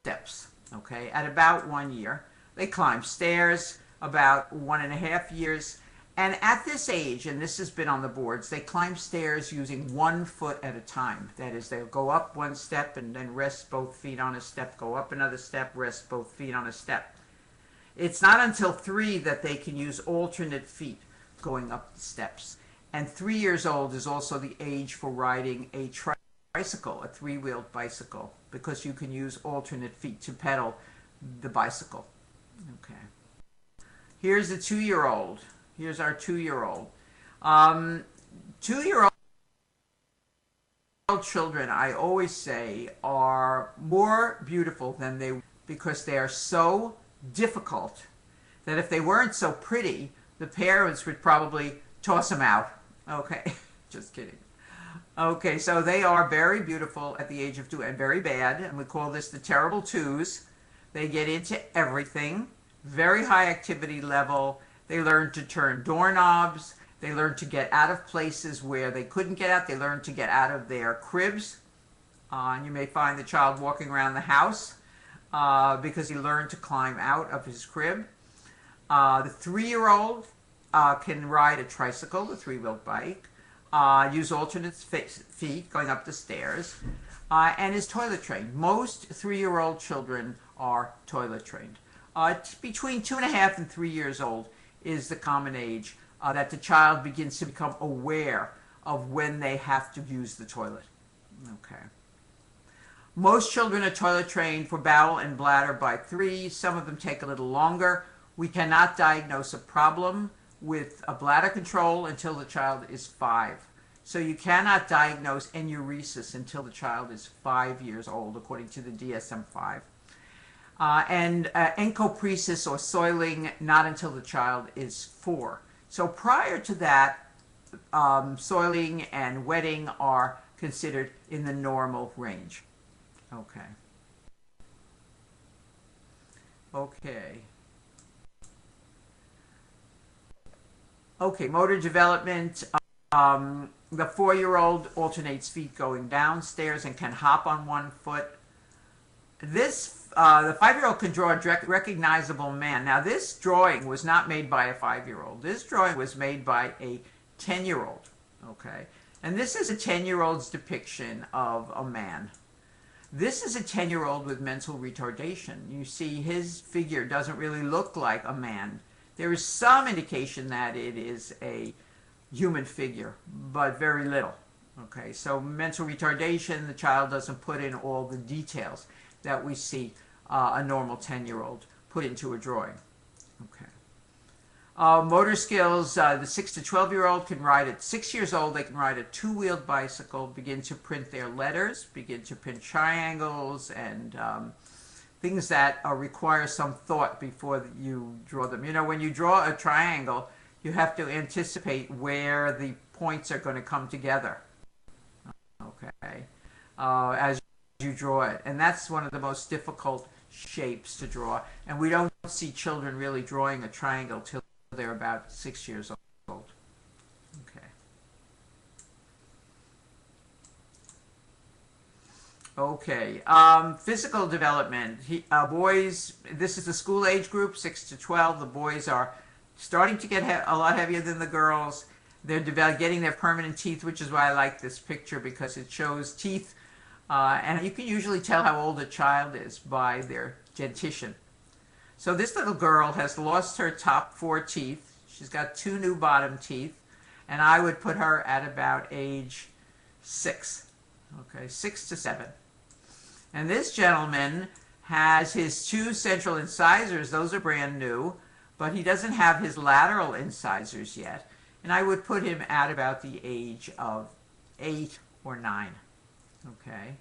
steps, okay, at about 1 year. They climb stairs about 1.5 years. And at this age, and this has been on the boards, they climb stairs using 1 foot at a time. That is, they'll go up 1 step and then rest both feet on a step, go up another step, rest both feet on a step. It's not until 3 that they can use alternate feet going up the steps. And 3 years old is also the age for riding a bicycle, a three-wheeled bicycle, because you can use alternate feet to pedal the bicycle. Okay. Here's the 2-year-old. Here's our 2-year-old. 2-year-old children, I always say, are more beautiful than they, because they are so difficult that if they weren't so pretty, the parents would probably toss them out. Okay, just kidding. Okay, so they are very beautiful at the age of 2 and very bad, and we call this the terrible twos. They get into everything, very high activity level. They learn to turn doorknobs. They learn to get out of places where they couldn't get out. They learn to get out of their cribs. And you may find the child walking around the house because he learned to climb out of his crib. The 3-year-old can ride a tricycle, the three-wheeled bike, use alternate feet going up the stairs, and is toilet trained. Most 3-year-old children are toilet trained. Between 2.5 and 3 years old is the common age that the child begins to become aware of when they have to use the toilet. Okay. Most children are toilet trained for bowel and bladder by 3. Some of them take a little longer. We cannot diagnose a problem with a bladder control until the child is 5. So you cannot diagnose enuresis until the child is 5 years old, according to the DSM-5. And encopresis or soiling, not until the child is 4. So prior to that, soiling and wetting are considered in the normal range. Okay. Okay. Okay, motor development. The 4-year-old alternates feet going downstairs and can hop on one foot. The 5-year-old can draw a recognizable man. Now, this drawing was not made by a 5-year-old. This drawing was made by a 10-year-old. Okay, and this is a 10-year-old's depiction of a man. This is a 10-year-old with mental retardation. You see, his figure doesn't really look like a man. There is some indication that it is a human figure, but very little. Okay, so mental retardation, the child doesn't put in all the details that we see a normal 10-year-old put into a drawing. Okay. Motor skills, the 6 to 12-year-old can ride at 6 years old. They can ride a 2-wheeled bicycle, begin to print their letters, begin to print triangles, and things that require some thought before you draw them. You know, when you draw a triangle, you have to anticipate where the points are going to come together. Okay, as you draw it, and that's one of the most difficult shapes to draw. And we don't see children really drawing a triangle till they're about 6 years old. Okay. Okay. Physical development. Boys. This is the school age group, 6 to 12. The boys are starting to get a lot heavier than the girls. They're getting their permanent teeth, which is why I like this picture, because it shows teeth. And you can usually tell how old a child is by their dentition. So this little girl has lost her top 4 teeth. She's got 2 new bottom teeth. And I would put her at about age 6. Okay, 6 to 7. And this gentleman has his 2 central incisors. Those are brand new. But he doesn't have his lateral incisors yet. And I would put him at about the age of 8 or 9. Okay.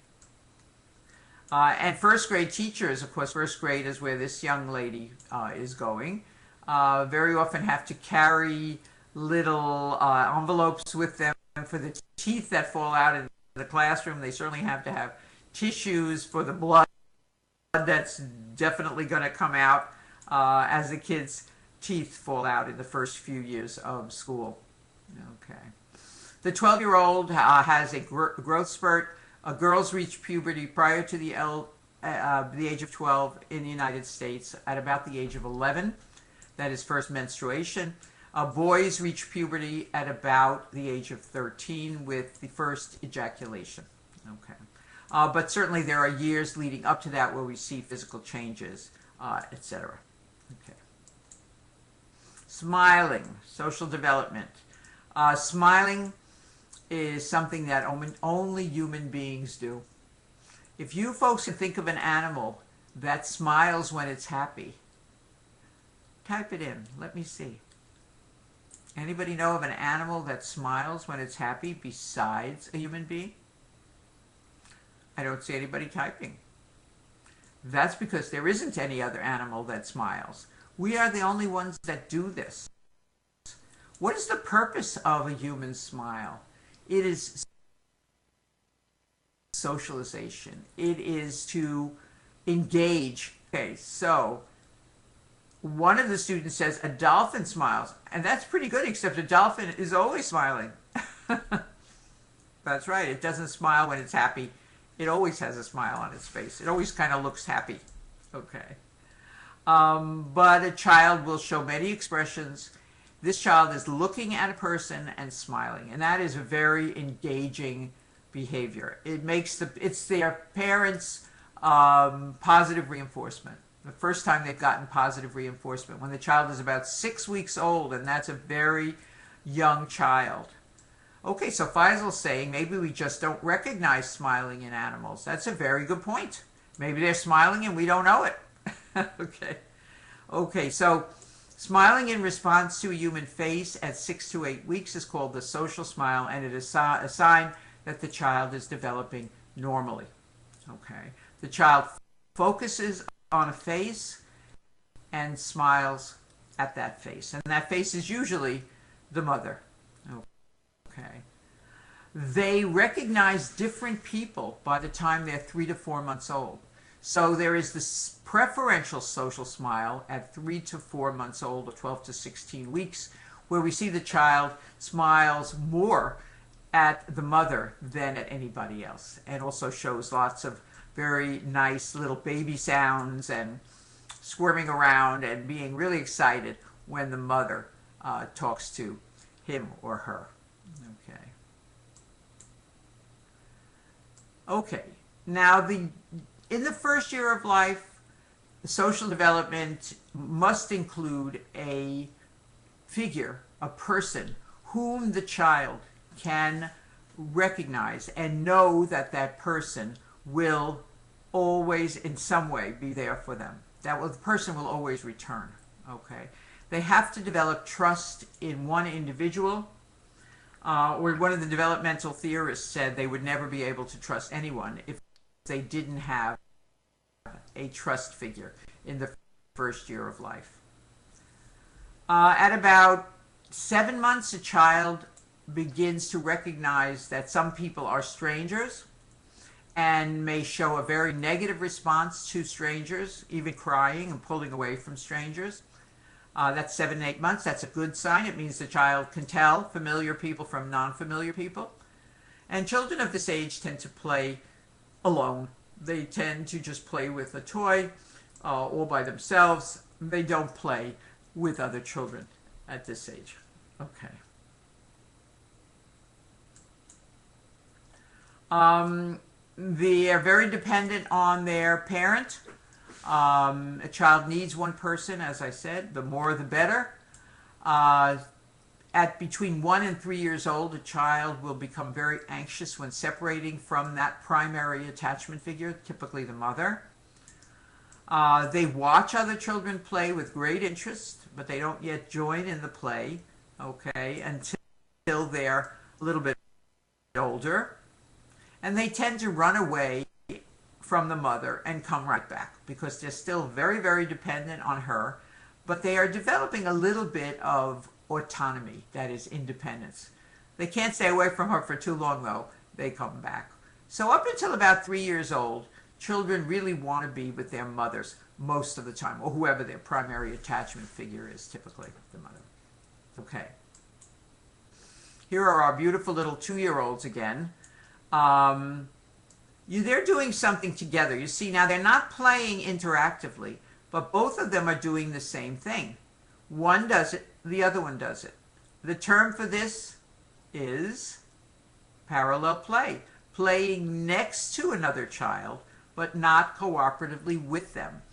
And first grade teachers, of course, first grade is where this young lady is going, very often have to carry little envelopes with them for the teeth that fall out in the classroom. They certainly have to have tissues for the blood that's definitely going to come out as the kids' teeth fall out in the first few years of school. Okay. The 12-year-old has a growth spurt. Girls reach puberty prior to the age of 12 in the United States at about the age of 11. That is first menstruation. Boys reach puberty at about the age of 13 with the first ejaculation. Okay. But certainly there are years leading up to that where we see physical changes, etc. Okay. Smiling, social development. Smiling is something that only human beings do. If you folks can think of an animal that smiles when it's happy, type it in. Let me see. Anybody know of an animal that smiles when it's happy besides a human being? I don't see anybody typing. That's because there isn't any other animal that smiles. We are the only ones that do this. What is the purpose of a human smile? It is socialization. It is to engage. Okay, so one of the students says a dolphin smiles, and that's pretty good, except a dolphin is always smiling. That's right, it doesn't smile when it's happy. It always has a smile on its face. It always kind of looks happy. Okay. But a child will show many expressions. This child is looking at a person and smiling, and that is a very engaging behavior. It's their parents' positive reinforcement. The first time they've gotten positive reinforcement, when the child is about 6 weeks old, and that's a very young child. Okay, so Faisal's saying maybe we just don't recognize smiling in animals. That's a very good point. Maybe they're smiling and we don't know it. Okay, so smiling in response to a human face at 6 to 8 weeks is called the social smile, and it is a sign that the child is developing normally. Okay, the child focuses on a face and smiles at that face, and that face is usually the mother. Okay. They recognize different people by the time they're 3 to 4 months old. So there is this preferential social smile at 3 to 4 months old, or 12 to 16 weeks, where we see the child smiles more at the mother than at anybody else, and also shows lots of very nice little baby sounds and squirming around and being really excited when the mother talks to him or her. Okay, now in the first year of life, social development must include a figure, a person, whom the child can recognize and know that that person will always in some way be there for them. The person will always return. Okay, they have to develop trust in one individual. Or one of the developmental theorists said they would never be able to trust anyone if they didn't have a trust figure in the first year of life. At about 7 months, a child begins to recognize that some people are strangers and may show a very negative response to strangers, even crying and pulling away from strangers. That's 7 and 8 months. That's a good sign. It means the child can tell familiar people from non-familiar people. And children of this age tend to play alone. They tend to just play with a toy all by themselves. They don't play with other children at this age. Okay. They are very dependent on their parent. A child needs one person, as I said, the more the better. At between 1 and 3 years old, a child will become very anxious when separating from that primary attachment figure, typically the mother. They watch other children play with great interest, but they don't yet join in the play, okay, until they're a little bit older. And they tend to run away from the mother and come right back because they're still very, very dependent on her, but they are developing a little bit of autonomy, that is independence. They can't stay away from her for too long though. They come back. So up until about 3 years old, children really want to be with their mothers most of the time, or whoever their primary attachment figure is, typically the mother. Okay. Here are our beautiful little 2-year-olds again. They're doing something together. You see, now they're not playing interactively, but both of them are doing the same thing. One does it, the other one does it. The term for this is parallel play. Playing next to another child, but not cooperatively with them.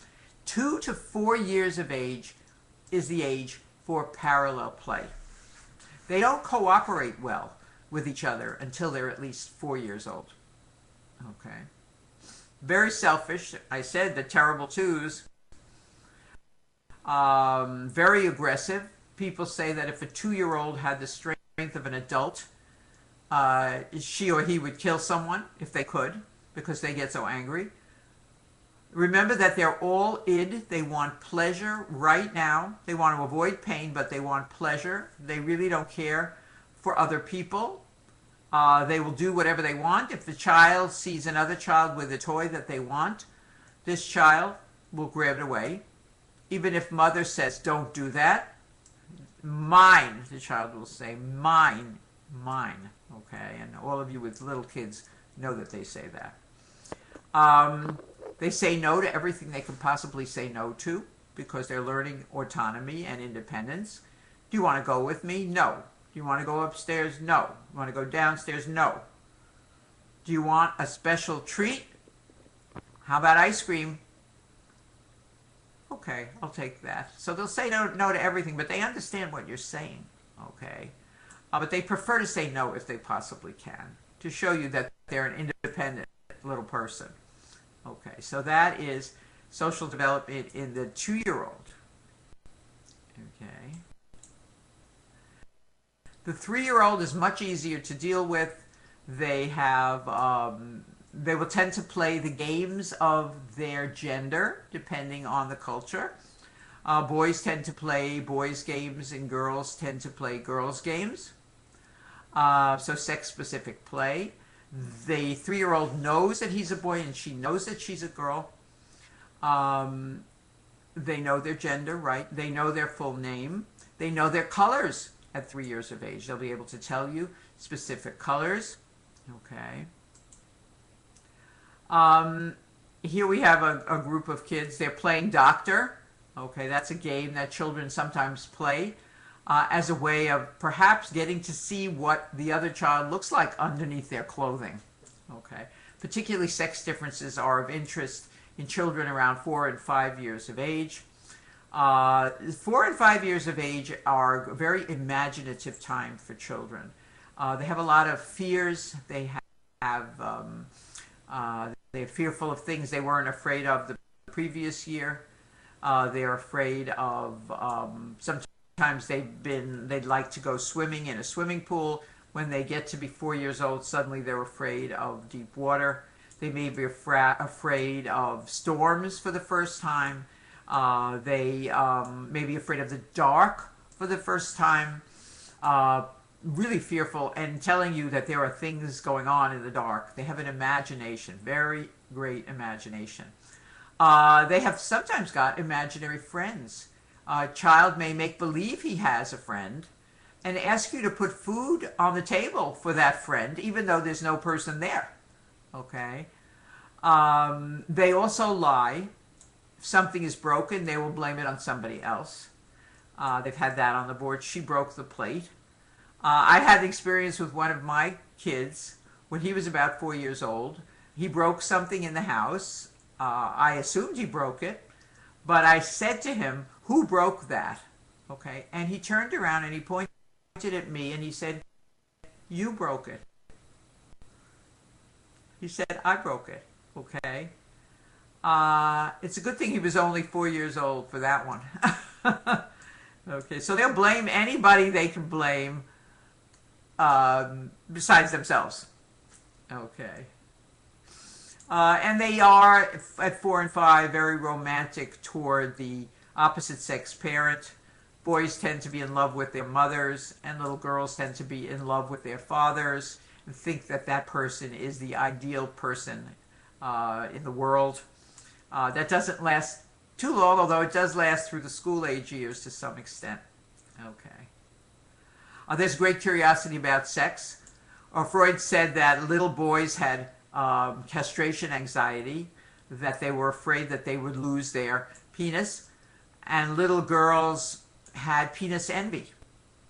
2 to 4 years of age is the age for parallel play. They don't cooperate well. with each other until they're at least 4 years old. Okay. Very selfish. I said the terrible twos. Very aggressive. People say that if a 2-year-old had the strength of an adult, she or he would kill someone if they could, because they get so angry. Remember that they're all id. They want pleasure right now. They want to avoid pain, but they want pleasure. They really don't care for other people. They will do whatever they want. If the child sees another child with a toy that they want, this child will grab it away. Even if mother says, don't do that. Mine, the child will say, mine, mine. Okay, and all of you with little kids know that they say that. They say no to everything they can possibly say no to because they're learning autonomy and independence. Do you want to go with me? No. Do you want to go upstairs? No. You want to go downstairs? No. Do you want a special treat? How about ice cream? Okay, I'll take that. So they'll say no to everything, but they understand what you're saying. Okay. But they prefer to say no if they possibly can, to show you that they're an independent little person. Okay, so that is social development in the 2-year-old. Okay. The 3-year-old is much easier to deal with. They have, they will tend to play the games of their gender, depending on the culture. Boys tend to play boys' games and girls tend to play girls' games. So sex-specific play. The 3-year-old knows that he's a boy and she knows that she's a girl. They know their gender, right? They know their full name. They know their colors at 3 years of age. They'll be able to tell you specific colors. Okay. Here we have a group of kids. They're playing doctor. Okay, that's a game that children sometimes play as a way of perhaps getting to see what the other child looks like underneath their clothing. Okay, particularly sex differences are of interest in children around 4 and 5 years of age. 4 and 5 years of age are a very imaginative time for children. They have a lot of fears. They're fearful of things they weren't afraid of the previous year. They're afraid of sometimes they'd like to go swimming in a swimming pool. When they get to be 4 years old, suddenly they're afraid of deep water. They may be afraid of storms for the first time. They may be afraid of the dark for the first time. Really fearful and telling you that there are things going on in the dark. They have an imagination, very great imagination. They have sometimes got imaginary friends. A child may make believe he has a friend and ask you to put food on the table for that friend, even though there's no person there. Okay? They also lie. If something is broken, they will blame it on somebody else. They've had that on the board. She broke the plate. I had the experience with one of my kids when he was about 4 years old. He broke something in the house. I assumed he broke it, but I said to him, "Who broke that?" Okay, and he turned around and he pointed at me and he said, "You broke it." He said, "I broke it." Okay. It's a good thing he was only 4 years old for that one. Okay, so they'll blame anybody they can blame besides themselves. Okay. And they are, at 4 and 5, very romantic toward the opposite sex parent. Boys tend to be in love with their mothers, and little girls tend to be in love with their fathers and think that that person is the ideal person in the world. That doesn't last too long, although it does last through the school age years to some extent. Okay. There's great curiosity about sex. Freud said that little boys had castration anxiety, that they were afraid that they would lose their penis, and little girls had penis envy.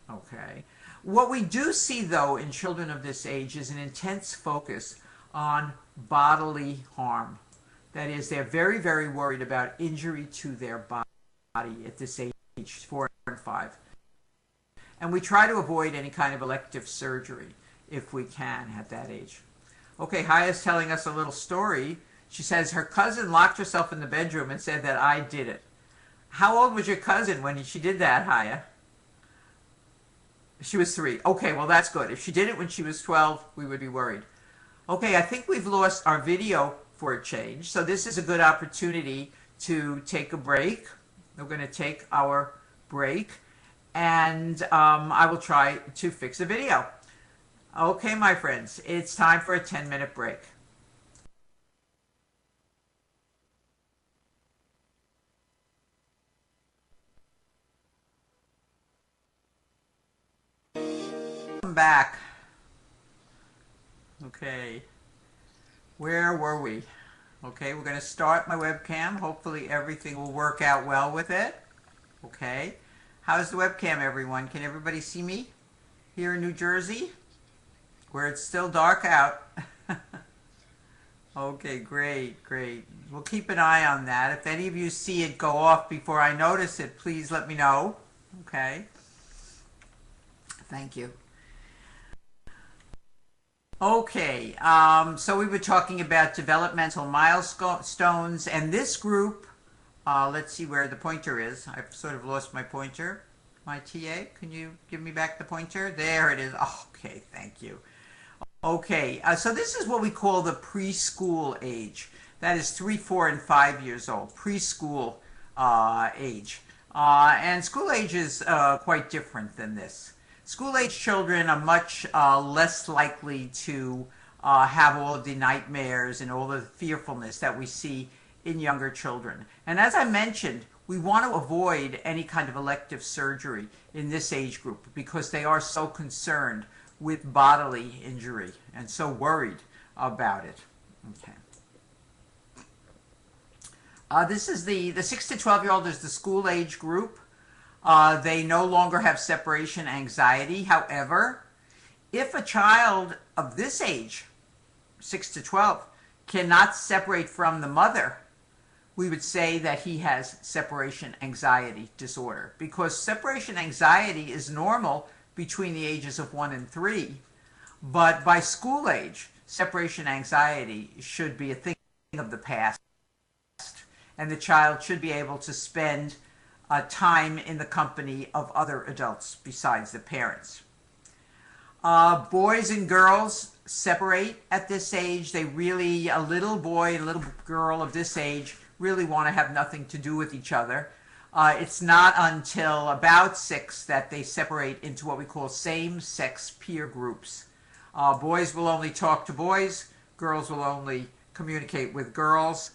Okay. What we do see, though, in children of this age is an intense focus on bodily harm. That is, they're very, very worried about injury to their body at this age, 4 and 5. And we try to avoid any kind of elective surgery. if we can at that age. Okay, Haya's telling us a little story. She says her cousin locked herself in the bedroom and said that I did it. How old was your cousin when she did that, Haya? She was 3. Okay, well that's good. If she did it when she was 12, we would be worried. Okay, I think we've lost our video for a change. So this is a good opportunity to take a break. We're going to take our break and I will try to fix the video. Okay, my friends, it's time for a 10-minute break. Welcome back. Okay, where were we? Okay, we're going to start my webcam. Hopefully everything will work out well with it. Okay, how's the webcam, everyone? Can everybody see me here in New Jersey, where it's still dark out? Okay, great, great. We'll keep an eye on that. If any of you see it go off before I notice it, please let me know. Okay, thank you. Okay, so we were talking about developmental milestones, and this group, let's see where the pointer is. I've sort of lost my pointer. My TA, can you give me back the pointer? There it is. Oh, okay, thank you. Okay, so this is what we call the preschool age. That is 3, 4, and 5 years old, preschool age. And school age is quite different than this. School-age children are much less likely to have all of the nightmares and all the fearfulness that we see in younger children. And as I mentioned, we want to avoid any kind of elective surgery in this age group because they are so concerned with bodily injury and so worried about it. Okay. This is the 6 to 12-year-old is the school-age group. They no longer have separation anxiety. However, if a child of this age, 6 to 12, cannot separate from the mother, we would say that he has separation anxiety disorder, because separation anxiety is normal between the ages of 1 and 3, but by school age, separation anxiety should be a thing of the past, and the child should be able to spend time in the company of other adults besides the parents. Boys and girls separate at this age. They really, a little boy and a little girl of this age really want to have nothing to do with each other. It's not until about 6 that they separate into what we call same-sex peer groups. Boys will only talk to boys, girls will only communicate with girls.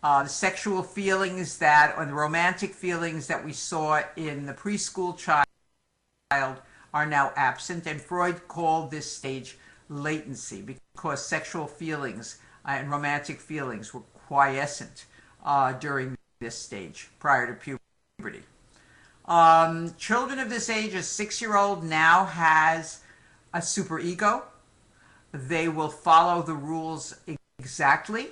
The sexual feelings and the romantic feelings that we saw in the preschool child are now absent, and Freud called this stage latency because sexual feelings and romantic feelings were quiescent during this stage prior to puberty. Children of this age, a 6-year-old now has a superego. They will follow the rules exactly,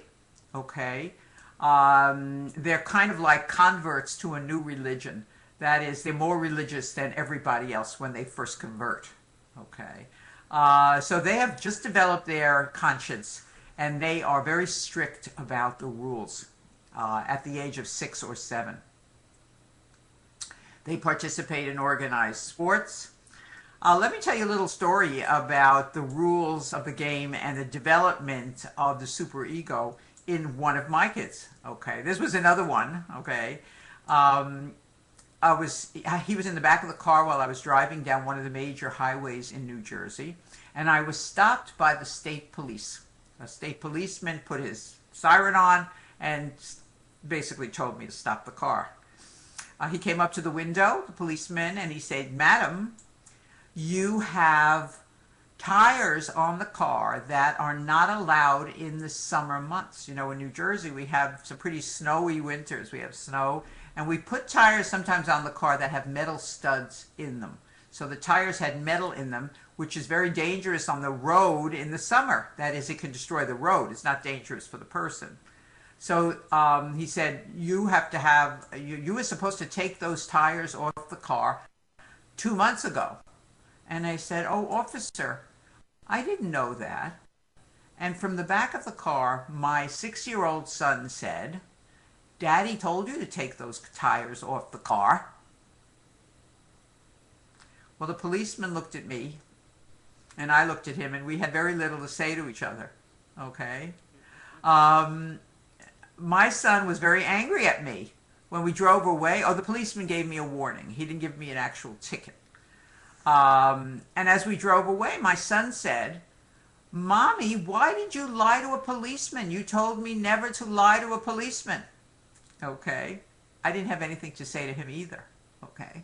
okay? They're kind of like converts to a new religion. That is, they're more religious than everybody else when they first convert. Okay, so they have just developed their conscience, and they are very strict about the rules at the age of 6 or 7. They participate in organized sports. Let me tell you a little story about the rules of the game and the development of the superego in one of my kids. Okay, this was another one. Okay, he was in the back of the car while I was driving down one of the major highways in New Jersey, and I was stopped by the state police. A state policeman put his siren on and basically told me to stop the car. He came up to the window, the policeman, and he said, "Madam, you have tires on the car that are not allowed in the summer months." You know, in New Jersey, we have some pretty snowy winters. We have snow, and we put tires sometimes on the car that have metal studs in them. So the tires had metal in them, which is very dangerous on the road in the summer. That is, it can destroy the road. It's not dangerous for the person. So he said, you have to have, you were supposed to take those tires off the car 2 months ago. And I said, "Oh, officer, I didn't know that. And from the back of the car, my 6-year-old son said, "Daddy told you to take those tires off the car." Well, the policeman looked at me, and I looked at him, and we had very little to say to each other. Okay? My son was very angry at me when we drove away. Oh, the policeman gave me a warning. He didn't give me an actual ticket. And as we drove away, my son said, "Mommy, why did you lie to a policeman? You told me never to lie to a policeman." Okay? I didn't have anything to say to him either. Okay?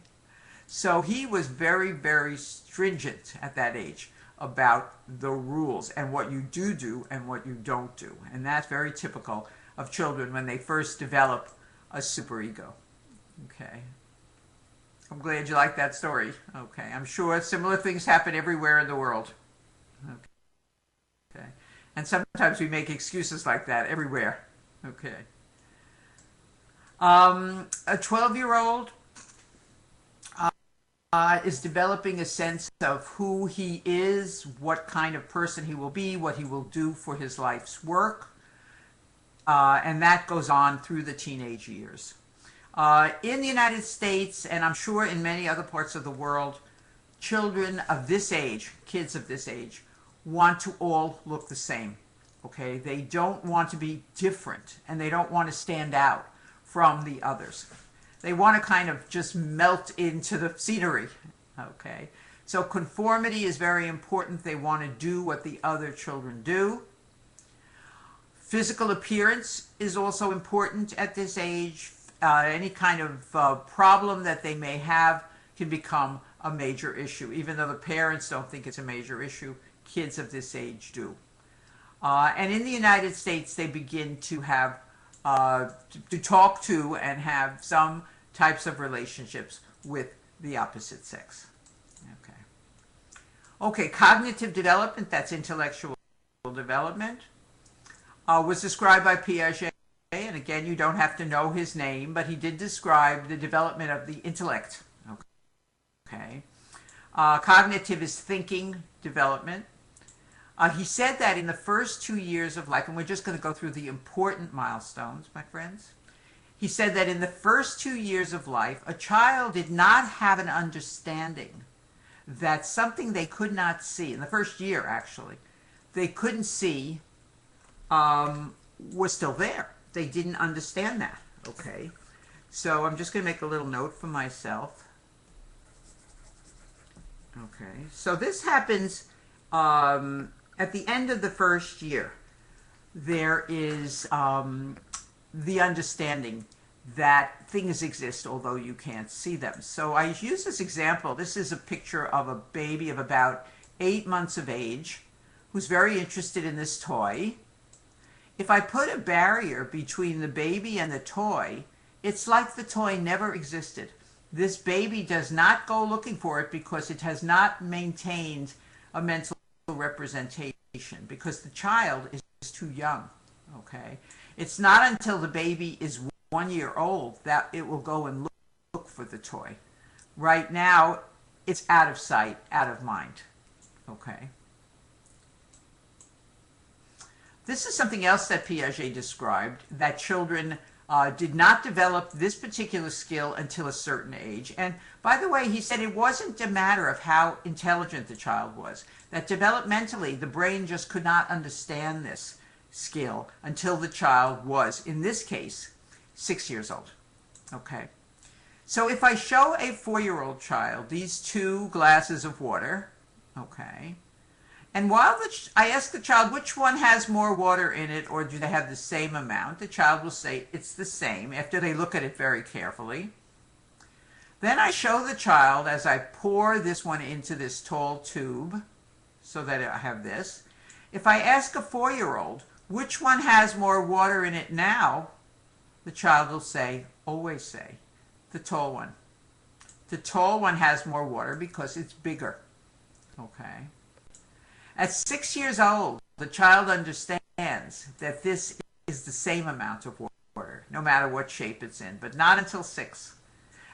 So he was very, very stringent at that age about the rules and what you do and what you don't do. And that's very typical of children when they first develop a superego. Okay. I'm glad you like that story. Okay. I'm sure similar things happen everywhere in the world. Okay. And sometimes we make excuses like that everywhere. Okay. A 12-year-old is developing a sense of who he is, what kind of person he will be, what he will do for his life's work. And that goes on through the teenage years. In the United States, and I'm sure in many other parts of the world, children of this age, kids of this age, want to all look the same. Okay? They don't want to be different, and they don't want to stand out from the others. They want to kind of just melt into the scenery. Okay? So conformity is very important. They want to do what the other children do. Physical appearance is also important at this age. Any kind of problem that they may have can become a major issue. Even though the parents don't think it's a major issue, kids of this age do. And in the United States, they begin to have to talk to and have some types of relationships with the opposite sex. Okay. Okay, cognitive development, that's intellectual development, was described by Piaget. And again, you don't have to know his name, but he did describe the development of the intellect. Okay. Cognitive is thinking development. He said that in the first 2 years of life, and we're just going to go through the important milestones, my friends. He said that in the first 2 years of life, a child did not have an understanding that something they could not see, in the first year actually, they couldn't see was still there. They didn't understand that. Okay. So I'm just going to make a little note for myself. Okay. So this happens at the end of the first year. There is the understanding that things exist, although you can't see them. So I use this example. This is a picture of a baby of about 8 months of age who's very interested in this toy. If I put a barrier between the baby and the toy, it's like the toy never existed. This baby does not go looking for it because it has not maintained a mental representation, because the child is too young. Okay? It's not until the baby is 1 year old that it will go and look for the toy. Right now, it's out of sight, out of mind. Okay? This is something else that Piaget described, that children did not develop this particular skill until a certain age. And by the way, he said it wasn't a matter of how intelligent the child was, that developmentally the brain just could not understand this skill until the child was, in this case, 6 years old. Okay. So if I show a 4-year-old child these 2 glasses of water, okay, and while I ask the child which one has more water in it, or do they have the same amount, the child will say it's the same after they look at it very carefully. Then I show the child as I pour this one into this tall tube, so that I have this. If I ask a 4-year-old which one has more water in it now, the child will say, always say, the tall one. The tall one has more water because it's bigger. Okay. At 6 years old, the child understands that this is the same amount of water, no matter what shape it's in, but not until 6.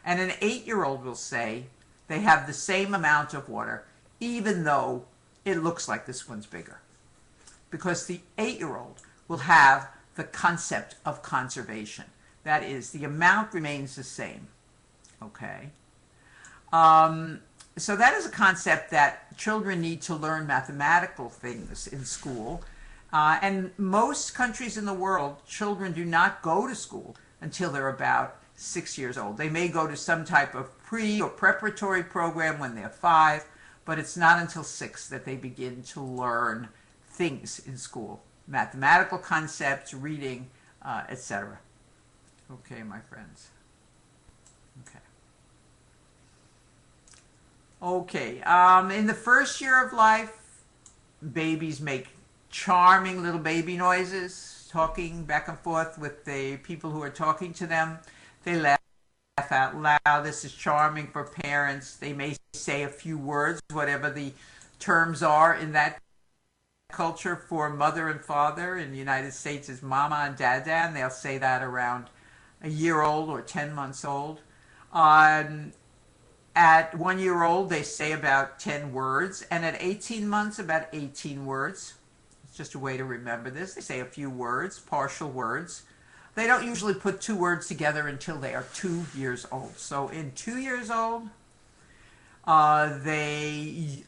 And an 8-year-old will say they have the same amount of water, even though it looks like this one's bigger. Because the 8-year-old will have the concept of conservation. That is, the amount remains the same. Okay? So that is a concept that children need to learn mathematical things in school. And most countries in the world, children do not go to school until they're about 6 years old. They may go to some type of pre or preparatory program when they're 5, but it's not until 6 that they begin to learn things in school. Mathematical concepts, reading, etc. Okay, my friends. Okay, in the first year of life, babies make charming little baby noises, talking back and forth with the people who are talking to them. They laugh out loud. This is charming for parents. They may say a few words, whatever the terms are in that culture for mother and father. In the United States is mama and dada, and they'll say that around a year old or 10 months old. At 1 year old, they say about 10 words, and at 18 months, about 18 words. It's just a way to remember this. They say a few words, partial words. They don't usually put 2 words together until they are 2 years old. So in 2 years old, they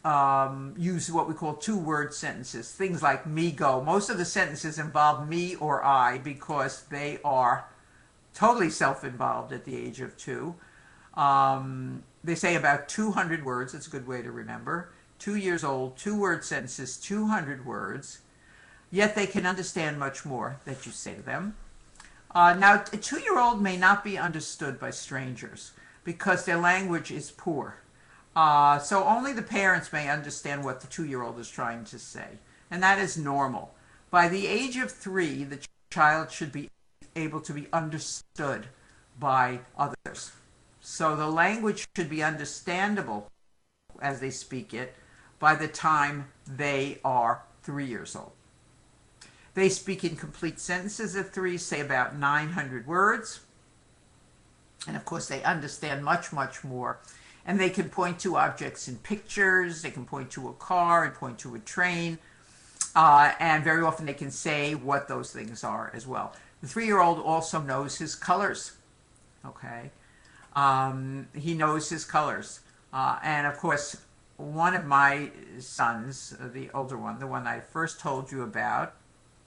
use what we call 2-word sentences, things like me go. Most of the sentences involve me or I because they are totally self-involved at the age of 2. They say about 200 words. It's a good way to remember. 2 years old, 2-word sentences, 200 words. Yet they can understand much more that you say to them. Now, a 2-year-old may not be understood by strangers because their language is poor. So only the parents may understand what the 2-year-old is trying to say. And that is normal. By the age of 3, the child should be able to be understood by others. So the language should be understandable as they speak it by the time they are 3 years old. They speak in complete sentences at 3, say about 900 words. And of course they understand much, much more. And they can point to objects in pictures, they can point to a car and point to a train. And very often they can say what those things are as well. The 3-year-old also knows his colors. Okay? He knows his colors. And of course, one of my sons, the older one, the one I first told you about,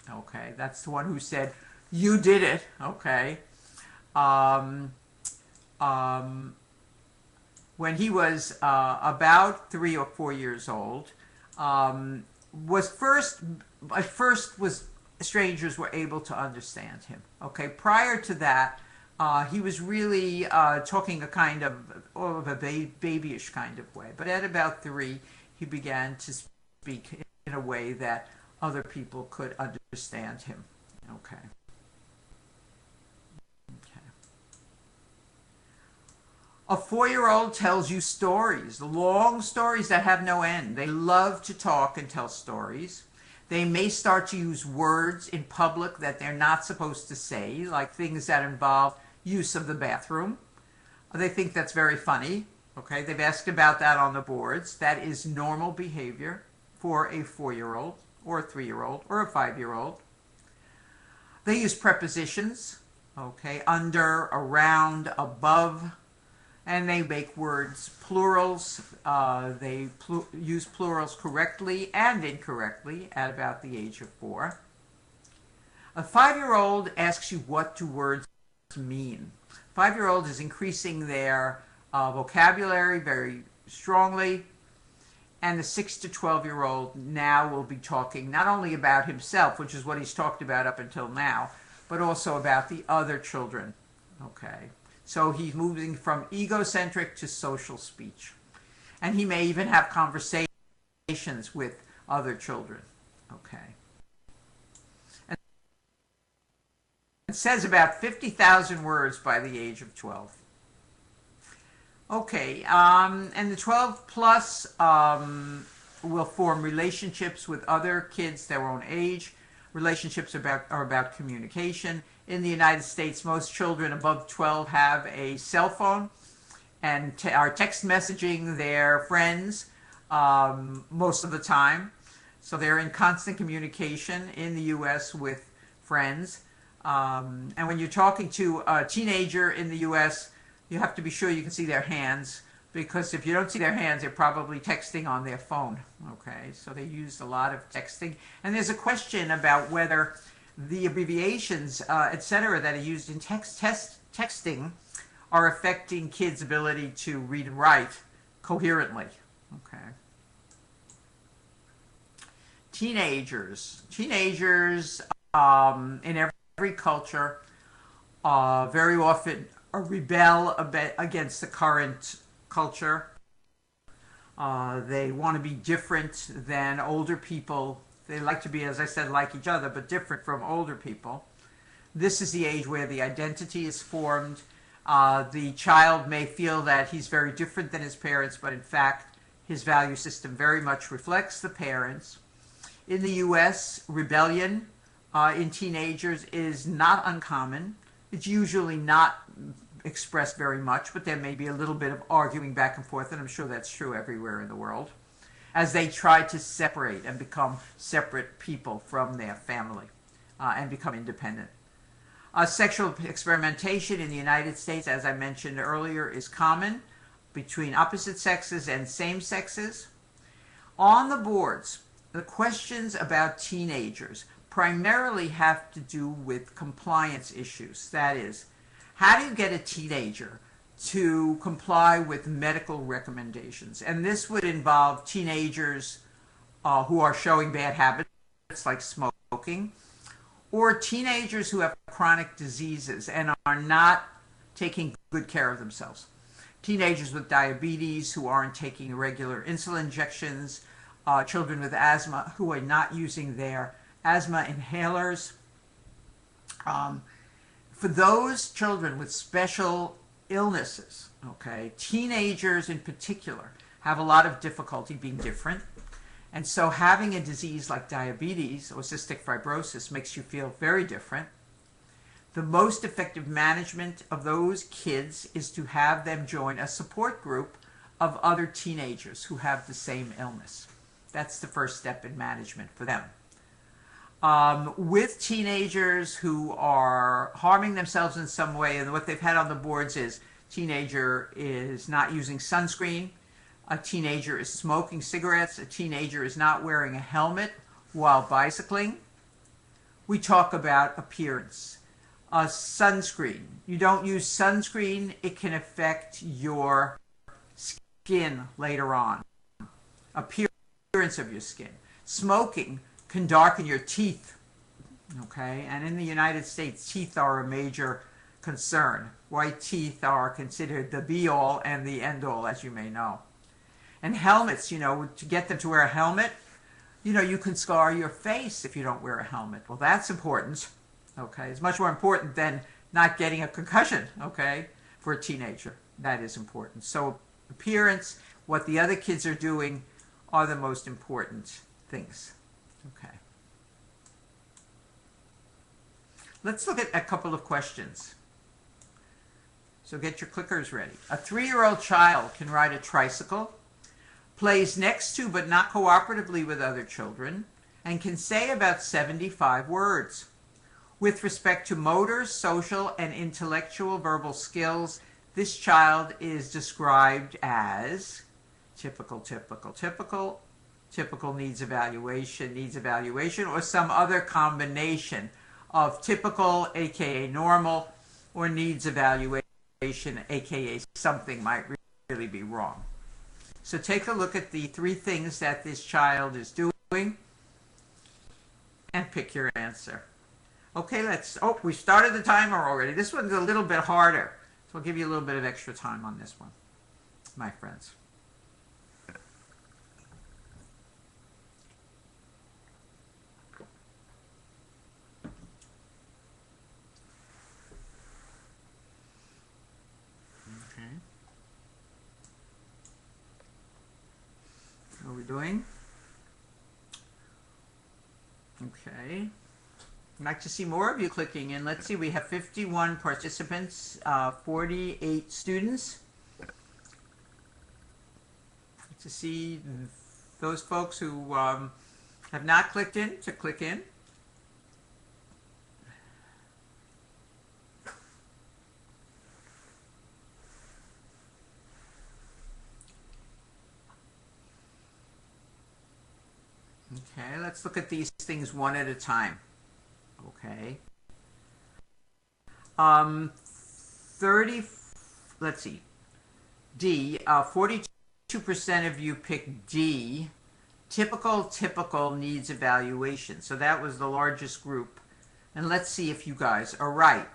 okay, that's the one who said, "You did it," okay. When he was about 3 or 4 years old, strangers were able to understand him. Okay, prior to that, he was really talking a kind of a babyish kind of way. But at about 3, he began to speak in a way that other people could understand him. Okay. A 4-year-old tells you stories, long stories that have no end. They love to talk and tell stories. They may start to use words in public that they're not supposed to say, like things that involve use of the bathroom. They think that's very funny. Okay, they've asked about that on the boards. That is normal behavior for a 4-year-old or a 3-year-old or a 5-year-old. They use prepositions, okay, under, around, above, and they make words plurals. They use plurals correctly and incorrectly at about the age of 4. A 5-year-old asks you what do words mean. 5-year-old is increasing their vocabulary very strongly, and the 6 to 12-year-old now will be talking not only about himself, which is what he's talked about up until now, but also about the other children. Okay, so he's moving from egocentric to social speech, and he may even have conversations with other children. Okay. It says about 50,000 words by the age of 12. Okay, and the 12 plus will form relationships with other kids their own age. Relationships are about communication. In the United States, most children above 12 have a cell phone and are text messaging their friends. most of the time. So they're in constant communication in the U.S. with friends. And when you're talking to a teenager in the U.S., you have to be sure you can see their hands, because if you don't see their hands, they're probably texting on their phone. Okay, so they use a lot of texting. And there's a question about whether the abbreviations, etc., that are used in texting are affecting kids' ability to read and write coherently. Okay. Teenagers in every culture very often rebel against the current culture. They want to be different than older people. They like to be, as I said, like each other, but different from older people. This is the age where the identity is formed. The child may feel that he's very different than his parents, but in fact, his value system very much reflects the parents. In the U.S., rebellion in teenagers is not uncommon. It's usually not expressed very much, but there may be a little bit of arguing back and forth, and I'm sure that's true everywhere in the world, as they try to separate and become separate people from their family and become independent. Sexual experimentation in the United States, as I mentioned earlier, is common between opposite sexes and same sexes. On the boards, the questions about teenagers primarily have to do with compliance issues. That is, how do you get a teenager to comply with medical recommendations? And this would involve teenagers who are showing bad habits like smoking, or teenagers who have chronic diseases and are not taking good care of themselves. Teenagers with diabetes who aren't taking regular insulin injections, children with asthma who are not using their asthma inhalers. For those children with special illnesses, okay, teenagers in particular have a lot of difficulty being different. And so having a disease like diabetes or cystic fibrosis makes you feel very different. The most effective management of those kids is to have them join a support group of other teenagers who have the same illness. That's the first step in management for them. With teenagers who are harming themselves in some way, and what they've had on the boards is teenager is not using sunscreen, a teenager is smoking cigarettes, a teenager is not wearing a helmet while bicycling. We talk about appearance. Sunscreen. You don't use sunscreen, it can affect your skin later on. Appearance of your skin. Smoking can darken your teeth, okay? And in the United States, teeth are a major concern. White teeth are considered the be-all and the end-all, as you may know. And helmets, you know, to get them to wear a helmet, you know, you can scar your face if you don't wear a helmet. Well, that's important, okay? It's much more important than not getting a concussion, okay, for a teenager. That is important. So appearance, what the other kids are doing are the most important things. Okay. Let's look at a couple of questions. So get your clickers ready. A 3-year-old child can ride a tricycle, plays next to but not cooperatively with other children, and can say about 75 words. With respect to motor, social, and intellectual verbal skills, this child is described as typical, needs evaluation, or some other combination of typical, aka normal, or needs evaluation, aka something might really be wrong. So take a look at the 3 things that this child is doing and pick your answer. Okay, we started the timer already. This one's a little bit harder, so I'll give you a little bit of extra time on this one, my friends. How are we doing? Okay. I'd like to see more of you clicking in. Let's see, we have 51 participants, 48 students. to see those folks who have not clicked in to click in. Okay, let's look at these things one at a time. Okay. 30, let's see. D, 42% of you picked D. Typical needs evaluation. So that was the largest group. And let's see if you guys are right.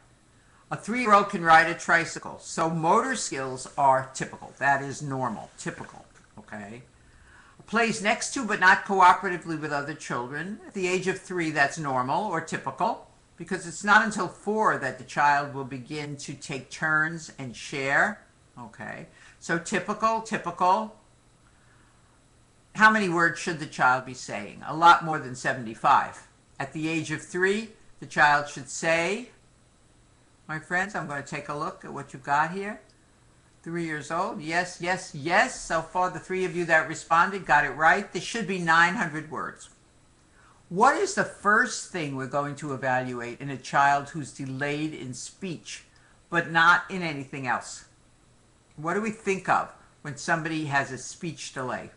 A 3-year-old can ride a tricycle. So motor skills are typical. That is normal, typical. Okay. Plays next to but not cooperatively with other children. At the age of 3, that's normal or typical, because it's not until 4 that the child will begin to take turns and share. Okay, so typical. How many words should the child be saying? A lot more than 75. At the age of 3, the child should say, my friends, I'm going to take a look at what you've got here. 3 years old. Yes. So far, the 3 of you that responded got it right. This should be 900 words. What is the first thing we're going to evaluate in a child who's delayed in speech, but not in anything else? What do we think of when somebody has a speech delay?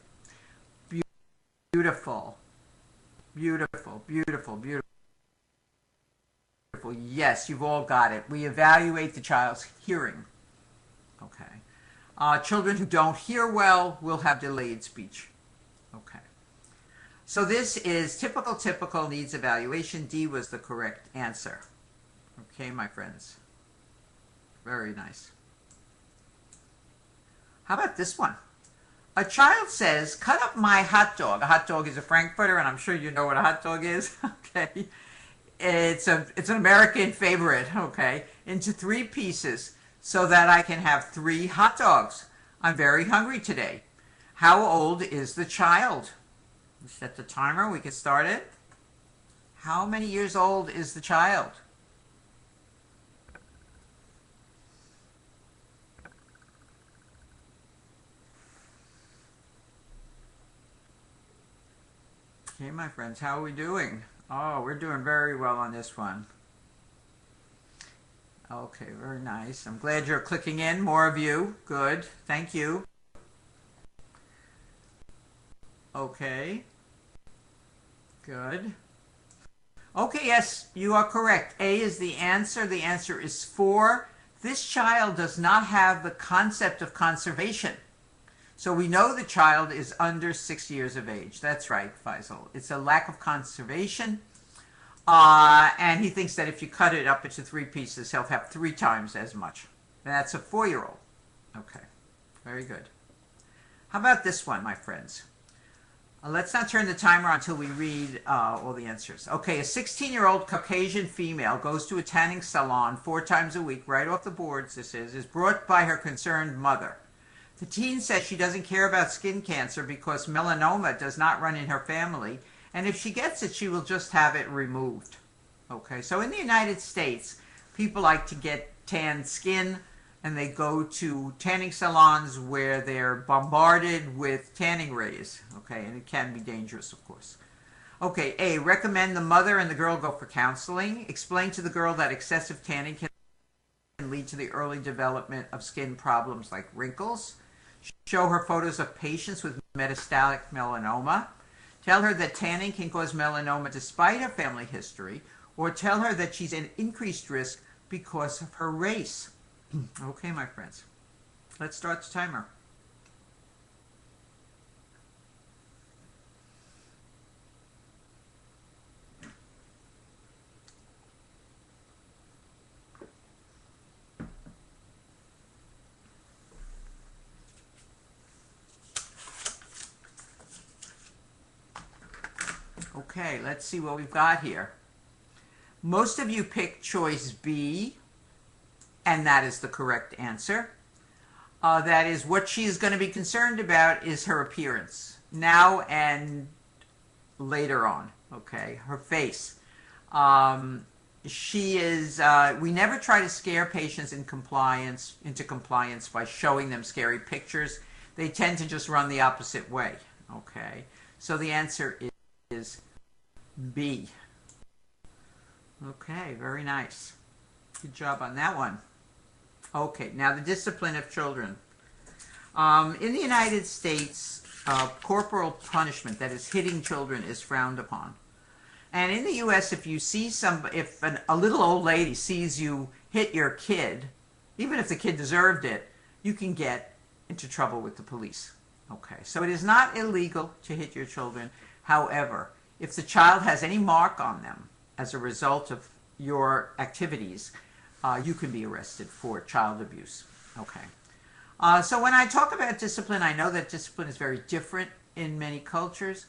Beautiful. Yes, you've all got it. We evaluate the child's hearing. Okay. Children who don't hear well will have delayed speech. Okay. So this is typical needs evaluation. D was the correct answer. Okay, my friends. Very nice. How about this one? A child says, cut up my hot dog. A hot dog is a Frankfurter, and I'm sure you know what a hot dog is. Okay. It's an American favorite, okay, into 3 pieces, so that I can have 3 hot dogs. I'm very hungry today. How old is the child? We set the timer. We can start it. How many years old is the child? Okay, my friends, how are we doing? Oh, we're doing very well on this one. Okay, very nice. I'm glad you're clicking in. More of you. Good. Thank you. Okay. Good. Okay, yes, you are correct. A is the answer. The answer is 4. This child does not have the concept of conservation. So we know the child is under 6 years of age. That's right, Faisal. It's a lack of conservation. And he thinks that if you cut it up into 3 pieces, he'll have 3 times as much. And that's a 4-year-old. Okay, very good. How about this one, my friends? Let's not turn the timer on until we read all the answers. Okay, a 16-year-old Caucasian female goes to a tanning salon 4 times a week, right off the boards this is brought by her concerned mother. The teen says she doesn't care about skin cancer because melanoma does not run in her family, and if she gets it, she will just have it removed. Okay, so in the United States, people like to get tanned skin, and they go to tanning salons where they're bombarded with tanning rays. Okay, and it can be dangerous, of course. Okay, A, recommend the mother and the girl go for counseling. Explain to the girl that excessive tanning can lead to the early development of skin problems like wrinkles. Show her photos of patients with metastatic melanoma. Tell her that tanning can cause melanoma despite her family history, or tell her that she's at increased risk because of her race. Okay, my friends, let's start the timer. Okay, let's see what we've got here. Most of you picked choice B, and that is the correct answer. That is, what she is going to be concerned about is her appearance, now and later on, okay, her face. She is, we never try to scare patients into compliance by showing them scary pictures. they tend to just run the opposite way. Okay, so the answer is B. Okay, very nice. Good job on that one. Okay, now the discipline of children. In the United States, corporal punishment, that is hitting children, is frowned upon. And in the U.S., if you see a little old lady sees you hit your kid, even if the kid deserved it, you can get into trouble with the police. Okay, so it is not illegal to hit your children. However, if the child has any mark on them as a result of your activities, you can be arrested for child abuse. Okay. So when I talk about discipline, I know that discipline is very different in many cultures.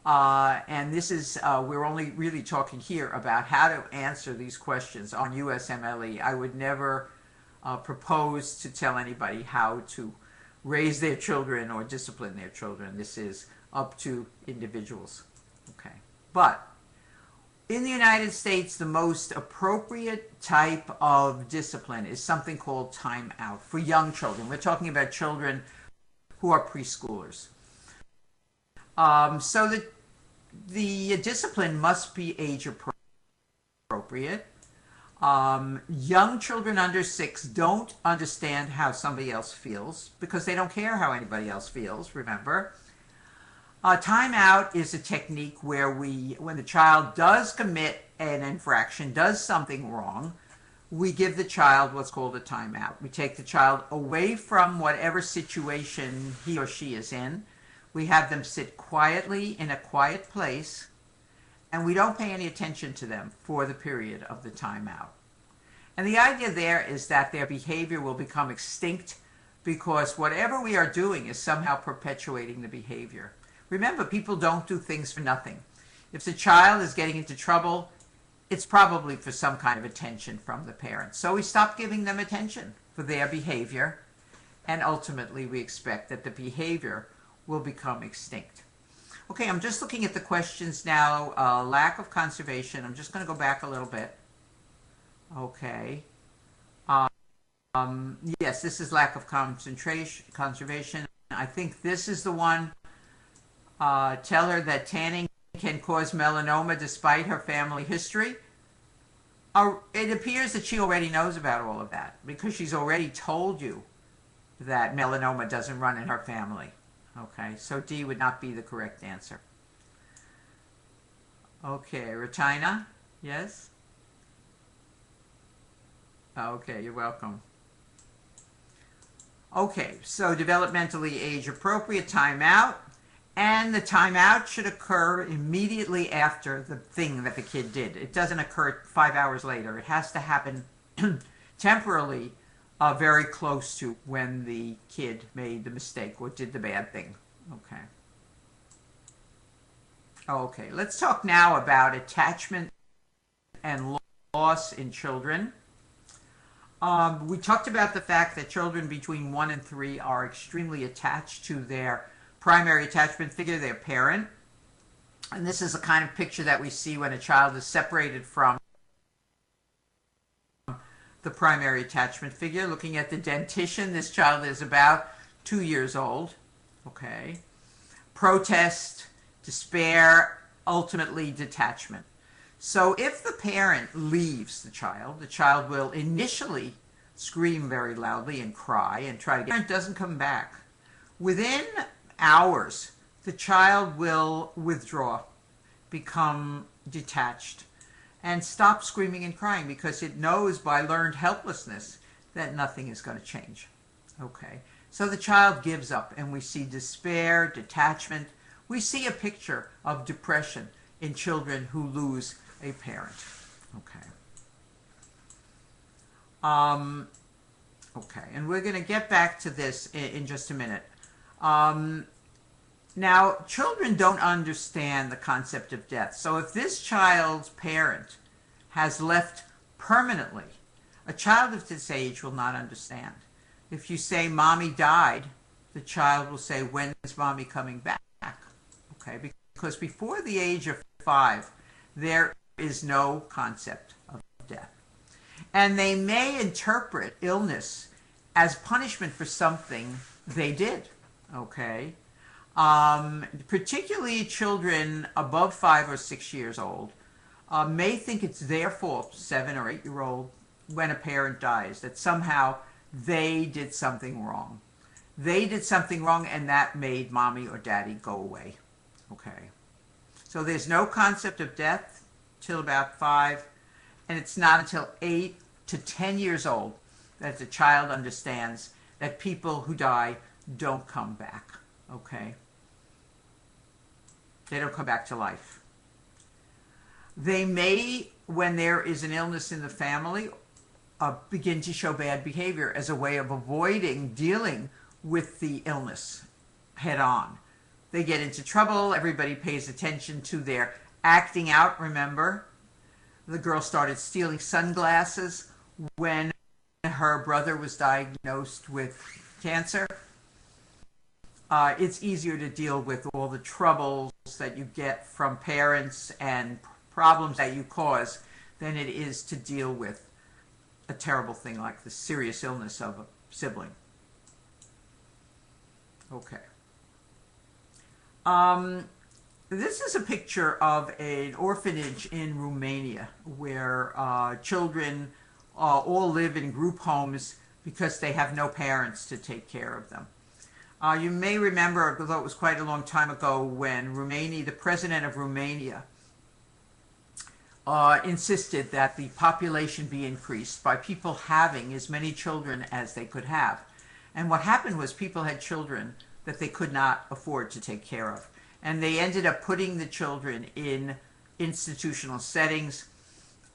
And this is, we're only really talking here about how to answer these questions on USMLE. I would never propose to tell anybody how to raise their children or discipline their children. This is up to individuals. Okay. But in the United States, the most appropriate type of discipline is something called time out for young children. We're talking about children who are preschoolers. So the discipline must be age appropriate. Young children under 6 don't understand how somebody else feels because they don't care how anybody else feels, remember. Time out is a technique where when the child does commit an infraction, does something wrong, we give the child what's called a timeout. We take the child away from whatever situation he or she is in. We have them sit quietly in a quiet place, and we don't pay any attention to them for the period of the timeout. And the idea there is that their behavior will become extinct because whatever we are doing is somehow perpetuating the behavior. Remember, people don't do things for nothing. If the child is getting into trouble, it's probably for some kind of attention from the parents. So we stop giving them attention for their behavior, and ultimately we expect that the behavior will become extinct. Okay, I'm just looking at the questions now. Lack of conservation. I'm just going to go back a little bit. Okay. Yes, this is lack of conservation. I think this is the one. Tell her that tanning can cause melanoma despite her family history. It appears that she already knows about all of that because she's already told you that melanoma doesn't run in her family. Okay, so D would not be the correct answer. Okay, Retina, yes? Okay, you're welcome. Okay, so developmentally age appropriate timeout. And the timeout should occur immediately after the thing that the kid did. It doesn't occur 5 hours later. It has to happen temporarily, very close to when the kid made the mistake or did the bad thing. Okay. Okay, let's talk now about attachment and loss in children. We talked about the fact that children between 1 and 3 are extremely attached to their primary attachment figure, their parent. And this is the kind of picture that we see when a child is separated from the primary attachment figure. Looking at the dentition, this child is about 2 years old. Okay. Protest, despair, ultimately detachment. So if the parent leaves the child will initially scream very loudly and cry and try to get. The parent doesn't come back. Within hours, the child will withdraw, become detached, and stop screaming and crying because it knows by learned helplessness that nothing is going to change. Okay, so the child gives up, and we see despair, detachment. We see a picture of depression in children who lose a parent. Okay. Okay, and we're going to get back to this in just a minute. Now, children don't understand the concept of death. So if this child's parent has left permanently, a child of this age will not understand. If you say, Mommy died, the child will say, when is Mommy coming back? Okay, because before the age of 5, there is no concept of death. And they may interpret illness as punishment for something they did. Okay. Particularly children above 5 or 6 years old may think it's their fault, 7 or 8-year-old, when a parent dies, that somehow they did something wrong. They did something wrong and that made mommy or daddy go away. Okay. So there's no concept of death till about 5, and it's not until 8 to 10 years old that the child understands that people who die don't come back. Okay? They don't come back to life. They may, when there is an illness in the family, begin to show bad behavior as a way of avoiding dealing with the illness head on. They get into trouble. Everybody pays attention to their acting out. Remember, the girl started stealing sunglasses when her brother was diagnosed with cancer. It's easier to deal with all the troubles that you get from parents and problems that you cause than it is to deal with a terrible thing like the serious illness of a sibling. Okay. This is a picture of an orphanage in Romania where children all live in group homes because they have no parents to take care of them. You may remember, although it was quite a long time ago, when the president of Romania, insisted that the population be increased by people having as many children as they could have. And what happened was people had children that they could not afford to take care of. And they ended up putting the children in institutional settings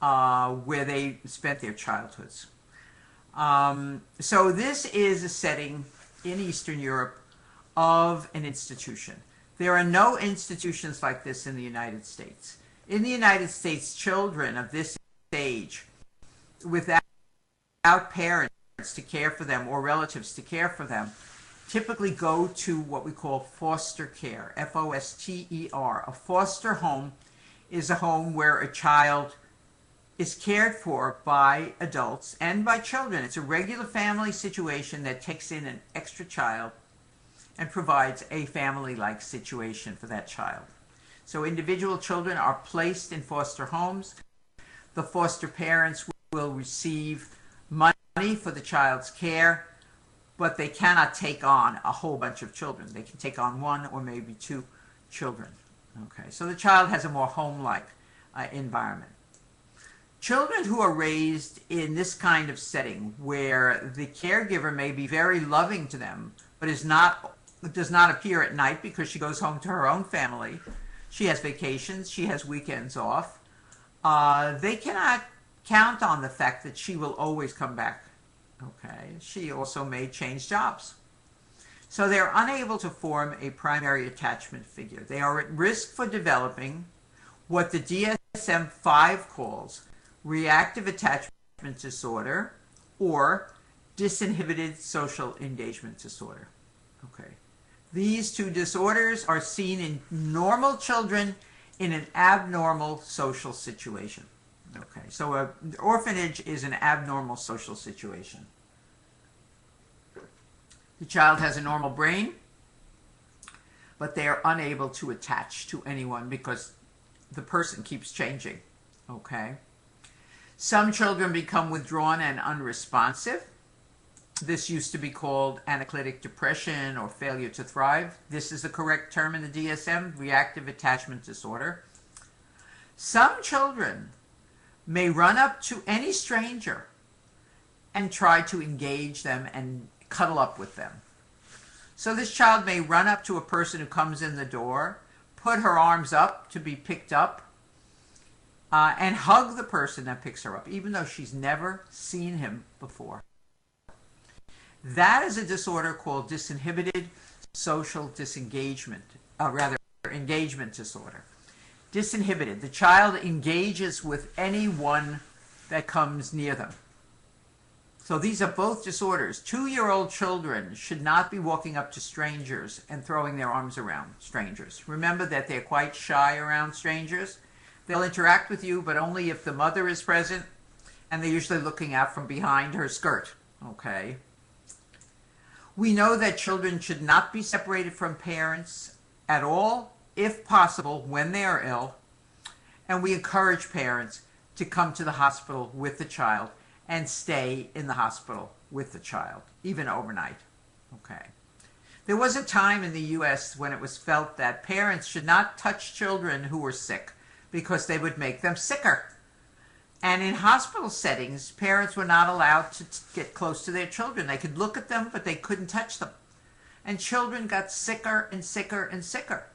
where they spent their childhoods. So this is a setting in Eastern Europe of an institution. There are no institutions like this in the United States. In the United States, children of this age, without parents to care for them or relatives to care for them, typically go to what we call foster care, F-O-S-T-E-R. A foster home is a home where a child is cared for by adults and by children. It's a regular family situation that takes in an extra child and provides a family-like situation for that child. So individual children are placed in foster homes. The foster parents will receive money for the child's care, but they cannot take on a whole bunch of children. They can take on 1 or maybe 2 children. Okay, so the child has a more home-like environment. Children who are raised in this kind of setting, where the caregiver may be very loving to them, but does not appear at night because she goes home to her own family, she has vacations, she has weekends off, they cannot count on the fact that she will always come back. Okay, she also may change jobs. So they're unable to form a primary attachment figure. They are at risk for developing what the DSM-5 calls reactive attachment disorder or disinhibited social engagement disorder. Okay. These 2 disorders are seen in normal children in an abnormal social situation. Okay, so an orphanage is an abnormal social situation. The child has a normal brain, but they are unable to attach to anyone because the person keeps changing. Okay. Some children become withdrawn and unresponsive. This used to be called anaclitic depression or failure to thrive. This is the correct term in the DSM, reactive attachment disorder. Some children may run up to any stranger and try to engage them and cuddle up with them. So this child may run up to a person who comes in the door, put her arms up to be picked up, and hug the person that picks her up, even though she's never seen him before. That is a disorder called disinhibited social disengagement, engagement disorder. Disinhibited. The child engages with anyone that comes near them. So these are both disorders. 2-year-old children should not be walking up to strangers and throwing their arms around strangers. Remember that they're quite shy around strangers. They'll interact with you, but only if the mother is present, and they're usually looking out from behind her skirt. Okay. We know that children should not be separated from parents at all, if possible, when they are ill. And we encourage parents to come to the hospital with the child and stay in the hospital with the child, even overnight. Okay. There was a time in the U.S. when it was felt that parents should not touch children who were sick because they would make them sicker. And in hospital settings, parents were not allowed to get close to their children. They could look at them, but they couldn't touch them. And children got sicker and sicker and sicker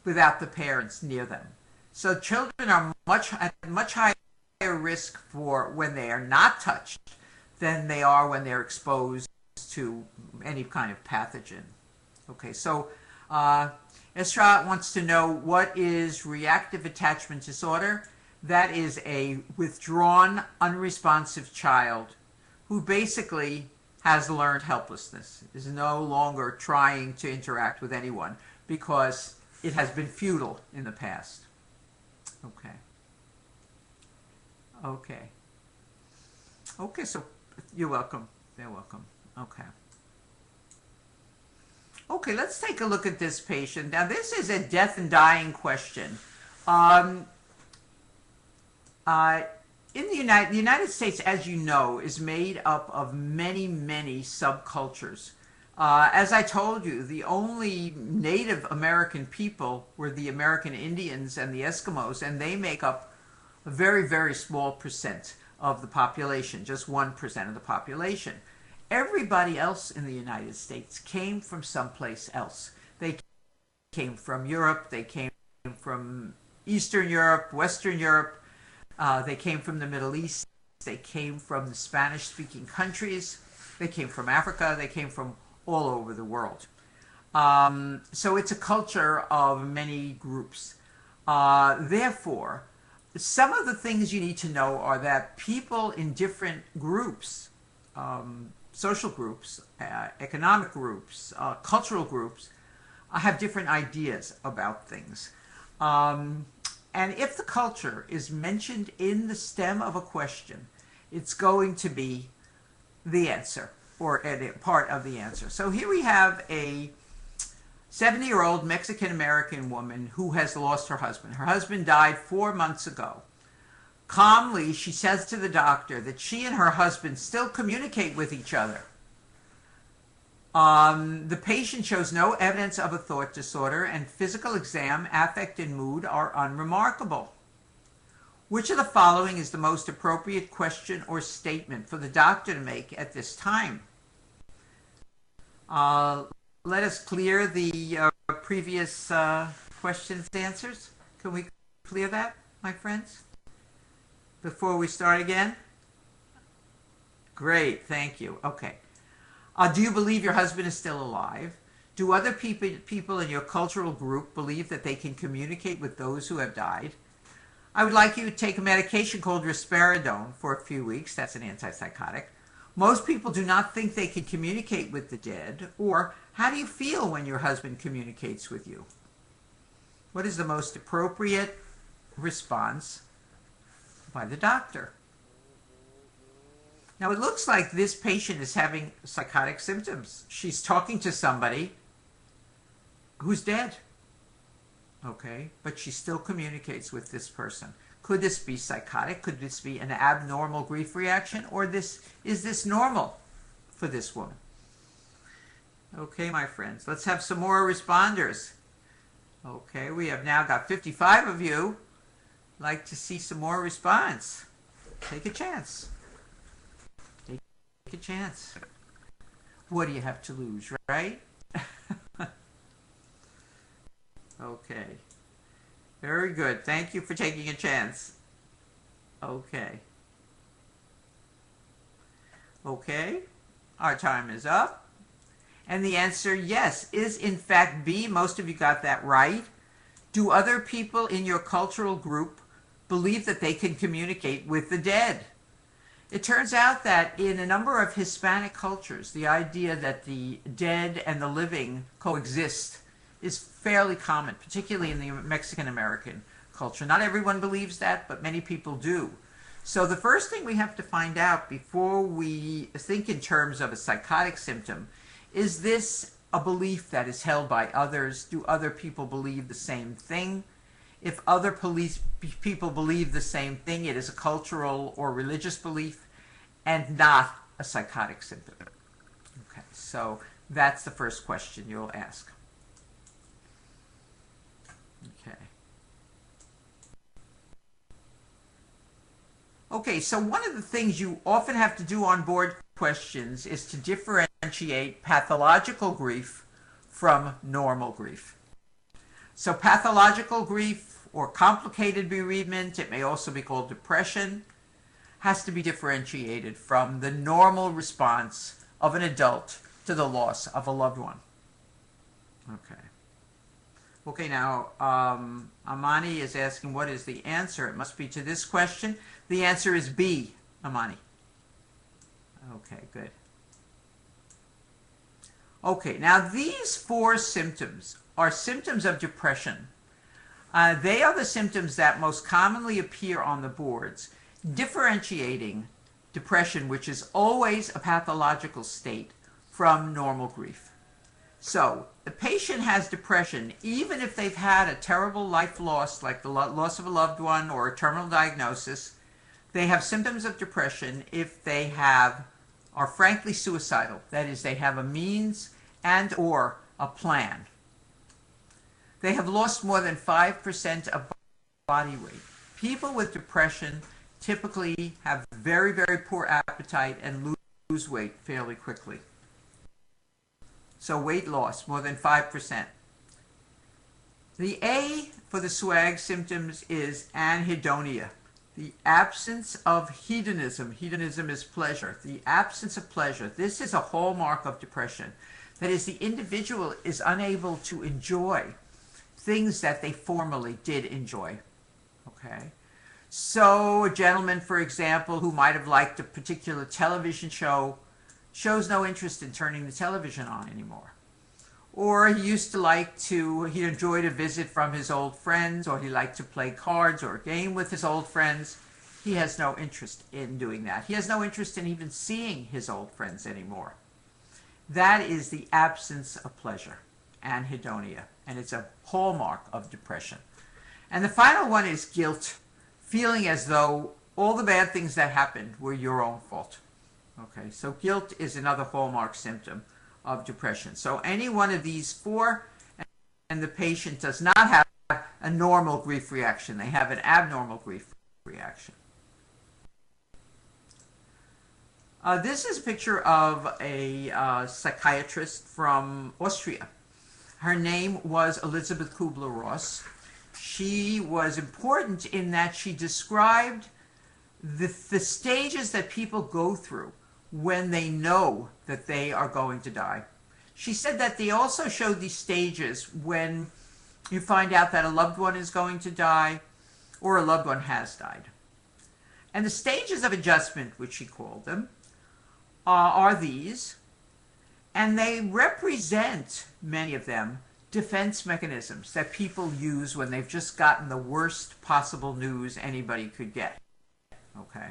without the parents near them. So children are at much higher risk for when they are not touched than they are when they're exposed to any kind of pathogen. Okay, so Esra wants to know, what is reactive attachment disorder? That is a withdrawn, unresponsive child who basically has learned helplessness, is no longer trying to interact with anyone because it has been futile in the past. Okay. Okay. Okay, so you're welcome. They're welcome. Okay. Okay, let's take a look at this patient. Now, this is a death and dying question. In the United States, as you know, is made up of many, many subcultures. As I told you, the only Native American people were the American Indians and the Eskimos, and they make up a very, very small percent of the population, just 1% of the population. Everybody else in the United States came from someplace else. They came from Europe, they came from Eastern Europe, Western Europe, they came from the Middle East, they came from the Spanish-speaking countries, they came from Africa, they came from all over the world. So it's a culture of many groups. Therefore, some of the things you need to know are that people in different groups, social groups, economic groups, cultural groups, have different ideas about things. And if the culture is mentioned in the stem of a question, it's going to be the answer, or a part of the answer. So here we have a 70-year-old Mexican-American woman who has lost her husband. Her husband died 4 months ago. Calmly, she says to the doctor that she and her husband still communicate with each other. The patient shows no evidence of a thought disorder, and physical exam, affect, and mood are unremarkable. Which of the following is the most appropriate question or statement for the doctor to make at this time? Let us clear the previous questions and answers. Can we clear that, my friends, before we start again? Great, thank you. Okay. Do you believe your husband is still alive? Do other people in your cultural group believe that they can communicate with those who have died? I would like you to take a medication called risperidone for a few weeks. That's an antipsychotic. Most people do not think they can communicate with the dead. Or, how do you feel when your husband communicates with you? What is the most appropriate response by the doctor? Now, it looks like this patient is having psychotic symptoms. She's talking to somebody who's dead. Okay, but she still communicates with this person. Could this be psychotic? Could this be an abnormal grief reaction? Or is this normal for this woman? Okay, my friends, let's have some more responders. Okay, we have now got 55 of you. I'd like to see some more response. Take a chance. Take a chance. What do you have to lose, right? Okay. Very good. Thank you for taking a chance. Okay. Okay. Our time is up. And the answer, yes, is in fact B. Most of you got that right. Do other people in your cultural group believe that they can communicate with the dead? It turns out that in a number of Hispanic cultures, the idea that the dead and the living coexist is fairly common, particularly in the Mexican-American culture. Not everyone believes that, but many people do. So the first thing we have to find out before we think in terms of a psychotic symptom Is this a belief that is held by others? Do other people believe the same thing? If other people believe the same thing, it is a cultural or religious belief and not a psychotic symptom. Okay, so that's the first question you'll ask. Okay. Okay, so one of the things you often have to do on board questions is to differentiate pathological grief from normal grief. So pathological grief or complicated bereavement, it may also be called depression, has to be differentiated from the normal response of an adult to the loss of a loved one. Okay. Okay, now Amani is asking what is the answer. It must be to this question. The answer is B, Amani. Okay, good. Okay, now these 4 symptoms are symptoms of depression. They are the symptoms that most commonly appear on the boards, differentiating depression, which is always a pathological state, from normal grief. So, the patient has depression even if they've had a terrible life loss, like the loss of a loved one or a terminal diagnosis. They have symptoms of depression if they are frankly suicidal. That is, they have a means and or a plan. They have lost more than 5% of body weight. People with depression typically have very, very poor appetite and lose weight fairly quickly. So weight loss, more than 5%. The A for the SWAG symptoms is anhedonia, the absence of hedonism. Hedonism is pleasure. The absence of pleasure. This is a hallmark of depression. That is, the individual is unable to enjoy things that they formerly did enjoy. Okay? So a gentleman, for example, who might have liked a particular television show, shows no interest in turning the television on anymore. Or he enjoyed a visit from his old friends, or he liked to play cards or a game with his old friends. He has no interest in doing that. He has no interest in even seeing his old friends anymore. That is the absence of pleasure, anhedonia, and it's a hallmark of depression. And the final one is guilt, feeling as though all the bad things that happened were your own fault. Okay, so guilt is another hallmark symptom of depression. So any one of these 4, and the patient does not have a normal grief reaction. They have an abnormal grief reaction. This is a picture of a psychiatrist from Austria. Her name was Elizabeth Kubler-Ross. She was important in that she described the stages that people go through when they know that they are going to die. She said that they also showed these stages when you find out that a loved one is going to die or a loved one has died. And the stages of adjustment, which she called them, are these, and they represent, many of them, defense mechanisms that people use when they've just gotten the worst possible news anybody could get. Okay.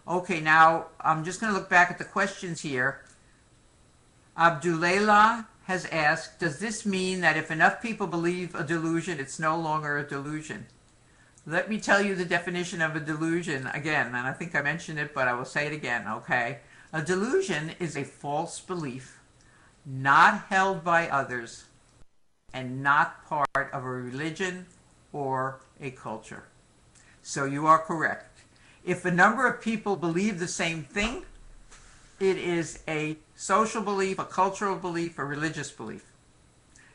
Okay, now I'm just going to look back at the questions here. Abdulayla has asked, does this mean that if enough people believe a delusion, it's no longer a delusion? Let me tell you the definition of a delusion again, and I think I mentioned it, but I will say it again, okay? A delusion is a false belief, not held by others, and not part of a religion or a culture. So you are correct. If a number of people believe the same thing, it is a social belief, a cultural belief, a religious belief.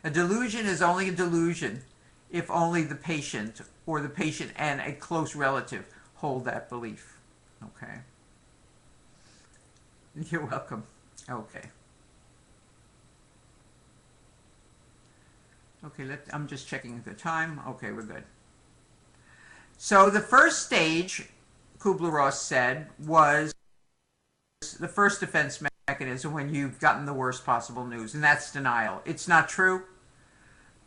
A delusion is only a delusion if only the patient or the patient and a close relative hold that belief. Okay? You're welcome. Okay. Okay, I'm just checking the time. Okay, we're good. So the first stage, Kubler-Ross said, was the first defense mechanism when you've gotten the worst possible news, and that's denial. It's not true.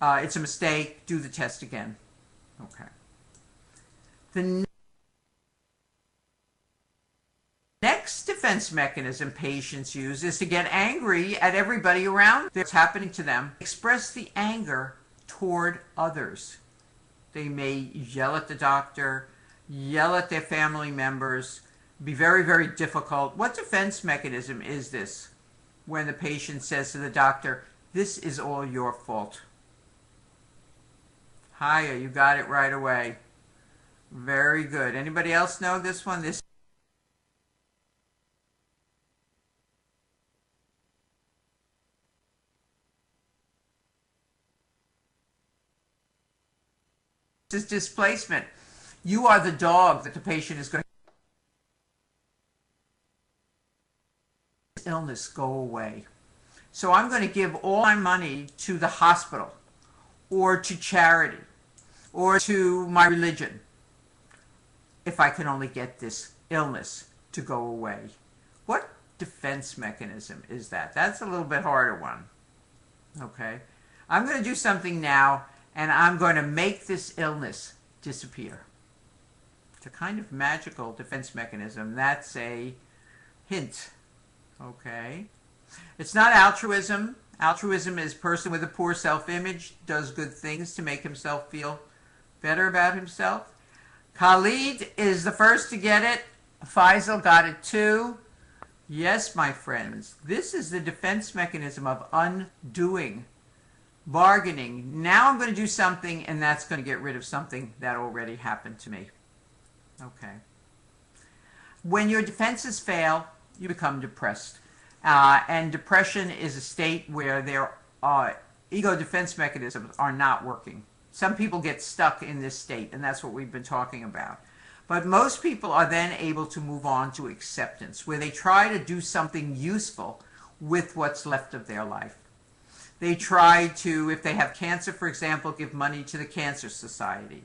It's a mistake. Do the test again. Okay. The next defense mechanism patients use is to get angry at everybody around that's happening to them, express the anger toward others. They may yell at the doctor, yell at their family members, be very, very difficult. What defense mechanism is this when the patient says to the doctor, "This is all your fault"? Hiya, you got it right away. Very good. Anybody else know this one? This is displacement. You are the dog that the patient is going to illness go away. So I'm going to give all my money to the hospital or to charity or to my religion if I can only get this illness to go away. What defense mechanism is that? That's a little bit harder one. Okay. I'm going to do something now, and I'm going to make this illness disappear. It's a kind of magical defense mechanism. That's a hint. Okay. It's not altruism. Altruism is a person with a poor self-image, does good things to make himself feel better about himself. Khalid is the first to get it. Faisal got it too. Yes, my friends, this is the defense mechanism of undoing, bargaining. Now I'm going to do something, and that's going to get rid of something that already happened to me. Okay. When your defenses fail, you become depressed. And depression is a state where their ego defense mechanisms are not working. Some people get stuck in this state, and that's what we've been talking about. But most people are then able to move on to acceptance, where they try to do something useful with what's left of their life. They try to, if they have cancer, for example, give money to the Cancer Society.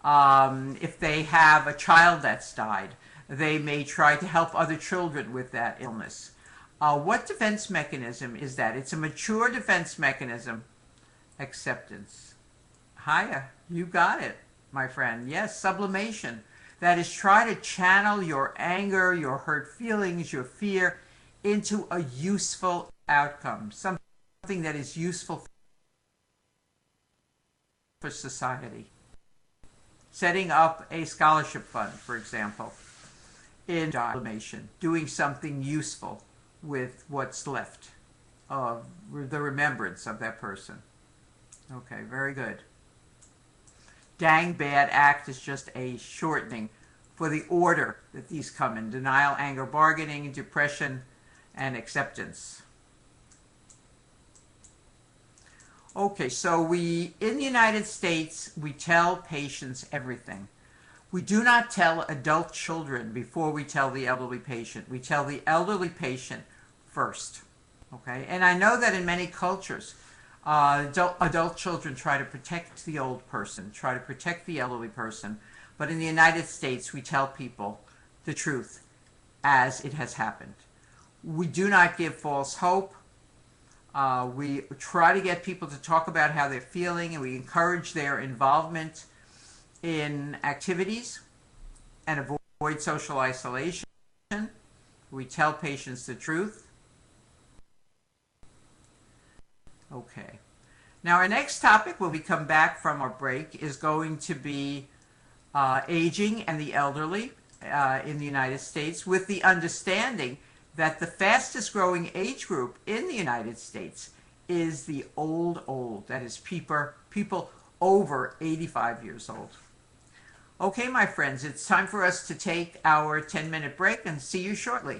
If they have a child that's died, they may try to help other children with that illness. What defense mechanism is that? It's a mature defense mechanism. Acceptance. Hiya, you got it, my friend. Yes, sublimation. That is, try to channel your anger, your hurt feelings, your fear into a useful outcome. Something that is useful for society. Setting up a scholarship fund, for example, in sublimation. Doing something useful with what's left of the remembrance of that person. Okay, very good. Dang bad act is just a shortening for the order that these come in: denial, anger, bargaining, depression, and acceptance. Okay, so in the United States, we tell patients everything. We do not tell adult children before we tell the elderly patient. We tell the elderly patient first. Okay, and I know that in many cultures, adult children try to protect the old person, try to protect the elderly person. But in the United States, we tell people the truth as it has happened. We do not give false hope. We try to get people to talk about how they're feeling, and we encourage their involvement in activities and avoid social isolation. We tell patients the truth. Okay. Now our next topic when we come back from our break is going to be aging and the elderly in the United States, with the understanding that the fastest growing age group in the United States is the old. That is people over 85 years old. Okay, my friends, it's time for us to take our 10-minute break and see you shortly.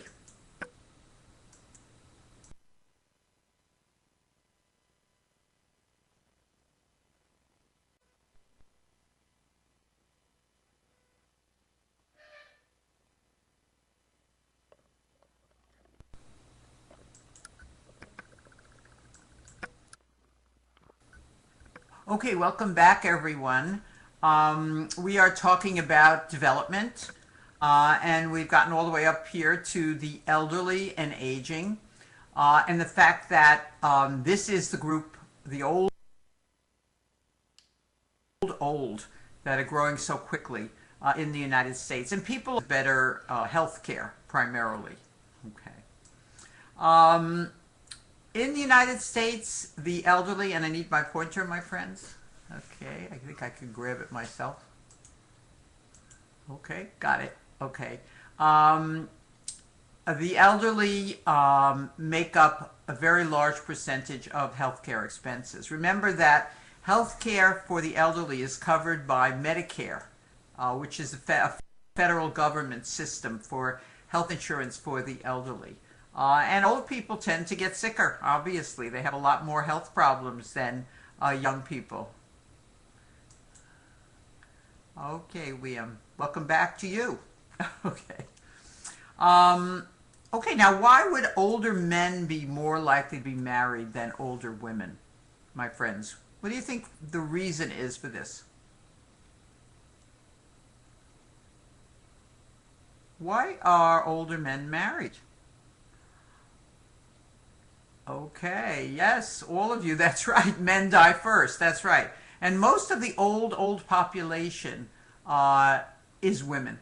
Okay, welcome back, everyone. We are talking about development, and we've gotten all the way up here to the elderly and aging, and the fact that this is the group, the old, that are growing so quickly in the United States, and people with better health care primarily. Okay. Um, in the United States, the elderly, and I need my pointer, my friends. Okay, I think I can grab it myself. Okay, got it. Okay. The elderly make up a very large percentage of healthcare expenses. Remember that healthcare for the elderly is covered by Medicare, which is a federal government system for health insurance for the elderly. And old people tend to get sicker, obviously. They have a lot more health problems than young people. Okay, Liam. Welcome back to you. Okay. Okay, now why would older men be more likely to be married than older women, my friends? What do you think the reason is for this? Why are older men married? Okay, yes, all of you, that's right. Men die first, that's right. And most of the old population is women.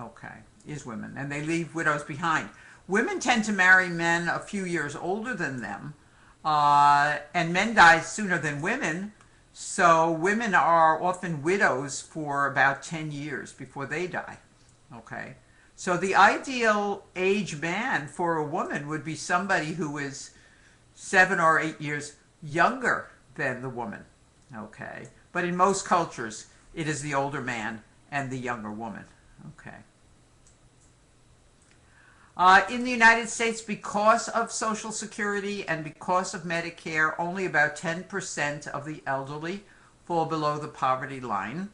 Okay, is women. And they leave widows behind. Women tend to marry men a few years older than them. And men die sooner than women. So women are often widows for about 10 years before they die. Okay. So the ideal age man for a woman would be somebody who is 7 or 8 years younger than the woman. Okay. But in most cultures, it is the older man and the younger woman. Okay. In the United States, because of Social Security and because of Medicare, only about 10% of the elderly fall below the poverty line.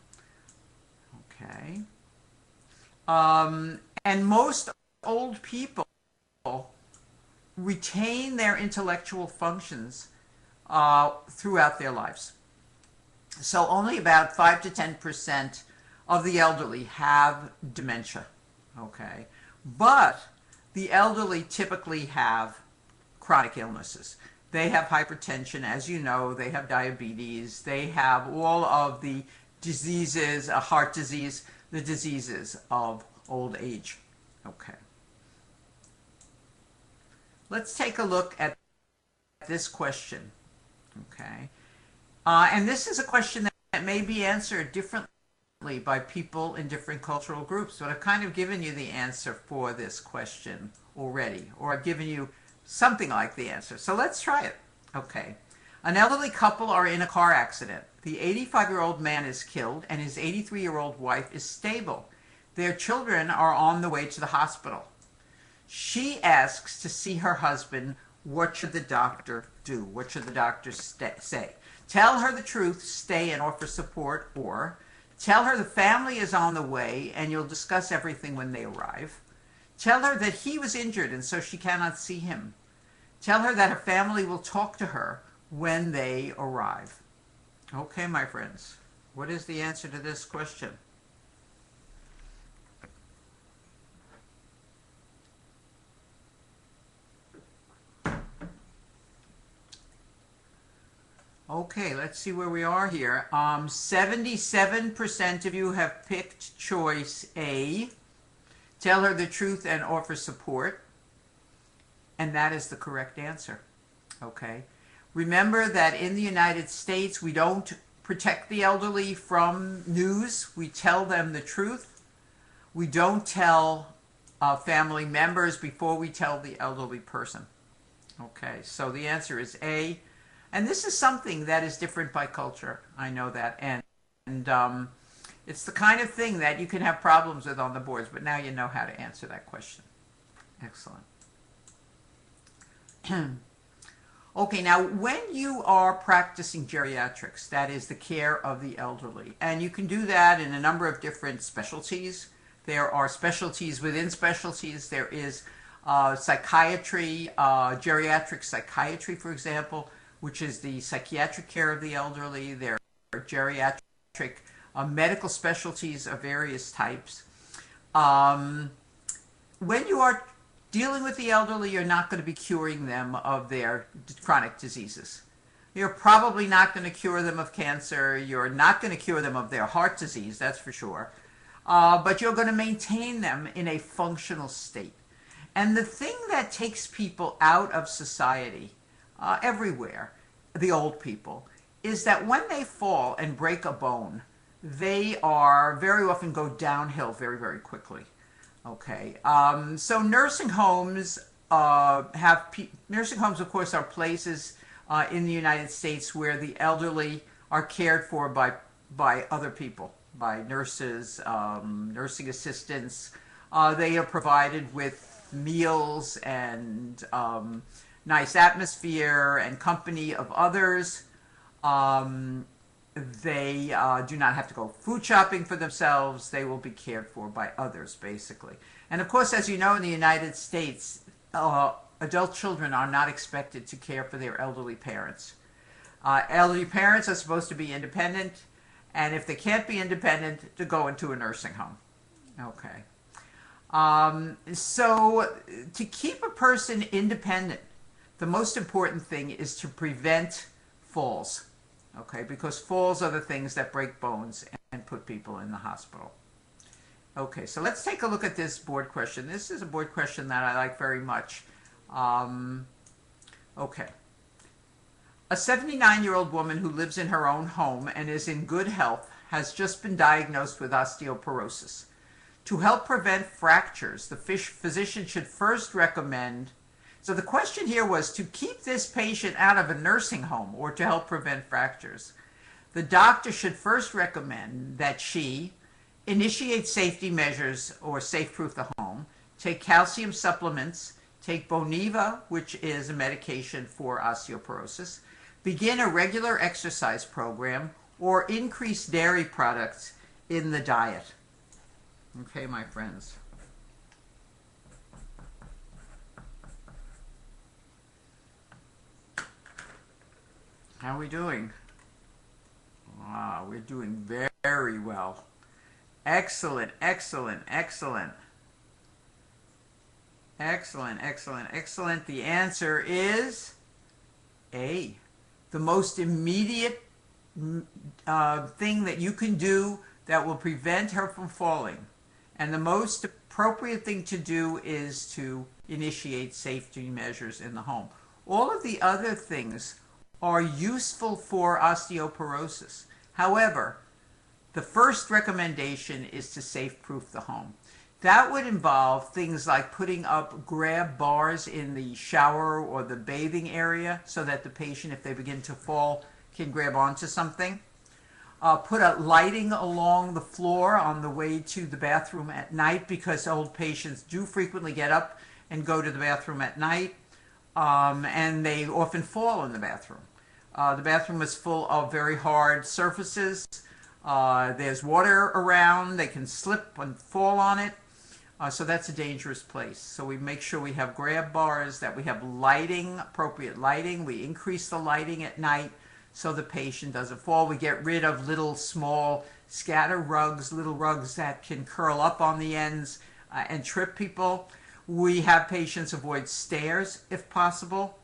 Okay. And most old people retain their intellectual functions throughout their lives. So only about 5 to 10% of the elderly have dementia. Okay. But the elderly typically have chronic illnesses. They have hypertension, as you know, they have diabetes, they have all of the diseases, heart disease, the diseases of old age. Okay. Let's take a look at this question. Okay. And this is a question that may be answered differently by people in different cultural groups, but I've kind of given you the answer for this question already, or I've given you something like the answer. So let's try it. Okay. An elderly couple are in a car accident. The 85-year-old man is killed and his 83-year-old wife is stable. Their children are on the way to the hospital. She asks to see her husband. What should the doctor do? What should the doctor say? Tell her the truth, stay and offer support, or tell her the family is on the way and you'll discuss everything when they arrive. Tell her that he was injured and so she cannot see him. Tell her that her family will talk to her when they arrive. Okay, my friends, what is the answer to this question? Okay, let's see where we are here. 77% of you have picked choice A. Tell her the truth and offer support. And that is the correct answer. Okay. Remember that in the United States, we don't protect the elderly from news. We tell them the truth. We don't tell family members before we tell the elderly person. Okay, so the answer is A. And this is something that is different by culture. I know that. And it's the kind of thing that you can have problems with on the boards, but now you know how to answer that question. Excellent. Okay, now when you are practicing geriatrics, that is the care of the elderly, and you can do that in a number of different specialties. There are specialties within specialties. There is psychiatry, geriatric psychiatry, for example, which is the psychiatric care of the elderly. There are geriatric medical specialties of various types. When you are dealing with the elderly, you're not going to be curing them of their chronic diseases. You're probably not going to cure them of cancer. You're not going to cure them of their heart disease, that's for sure. But you're going to maintain them in a functional state. And the thing that takes people out of society everywhere, the old people, is that when they fall and break a bone, they are very often go downhill very, very quickly. Okay, so nursing homes nursing homes, of course, are places in the United States where the elderly are cared for by other people, by nurses, nursing assistants. They are provided with meals and nice atmosphere and company of others. They do not have to go food shopping for themselves. They will be cared for by others, basically. And of course, as you know, in the United States, adult children are not expected to care for their elderly parents. Elderly parents are supposed to be independent, and if they can't be independent, to go into a nursing home. Okay. So to keep a person independent, the most important thing is to prevent falls. Okay, because falls are the things that break bones and put people in the hospital. Okay, so let's take a look at this board question. This is a board question that I like very much. Okay. A 79-year-old woman who lives in her own home and is in good health has just been diagnosed with osteoporosis. To help prevent fractures, the physician should first recommend. So the question here was to keep this patient out of a nursing home or to help prevent fractures. The doctor should first recommend that she initiate safety measures or safe-proof the home, take calcium supplements, take Boniva, which is a medication for osteoporosis, begin a regular exercise program, or increase dairy products in the diet. Okay, my friends. How are we doing? We're doing very well. Excellent, excellent, excellent. Excellent, excellent, excellent. The answer is A. The most immediate thing that you can do that will prevent her from falling. And the most appropriate thing to do is to initiate safety measures in the home. All of the other things are useful for osteoporosis. However, the first recommendation is to safe-proof the home. That would involve things like putting up grab bars in the shower or the bathing area so that the patient, if they begin to fall, can grab onto something. Put up lighting along the floor on the way to the bathroom at night, because old patients do frequently get up and go to the bathroom at night, and they often fall in the bathroom. The bathroom is full of very hard surfaces. There's water around. They can slip and fall on it. So that's a dangerous place. So we make sure we have grab bars, that we have lighting, appropriate lighting. We increase the lighting at night so the patient doesn't fall. We get rid of little small scatter rugs, little rugs that can curl up on the ends and trip people. We have patients avoid stairs if possible.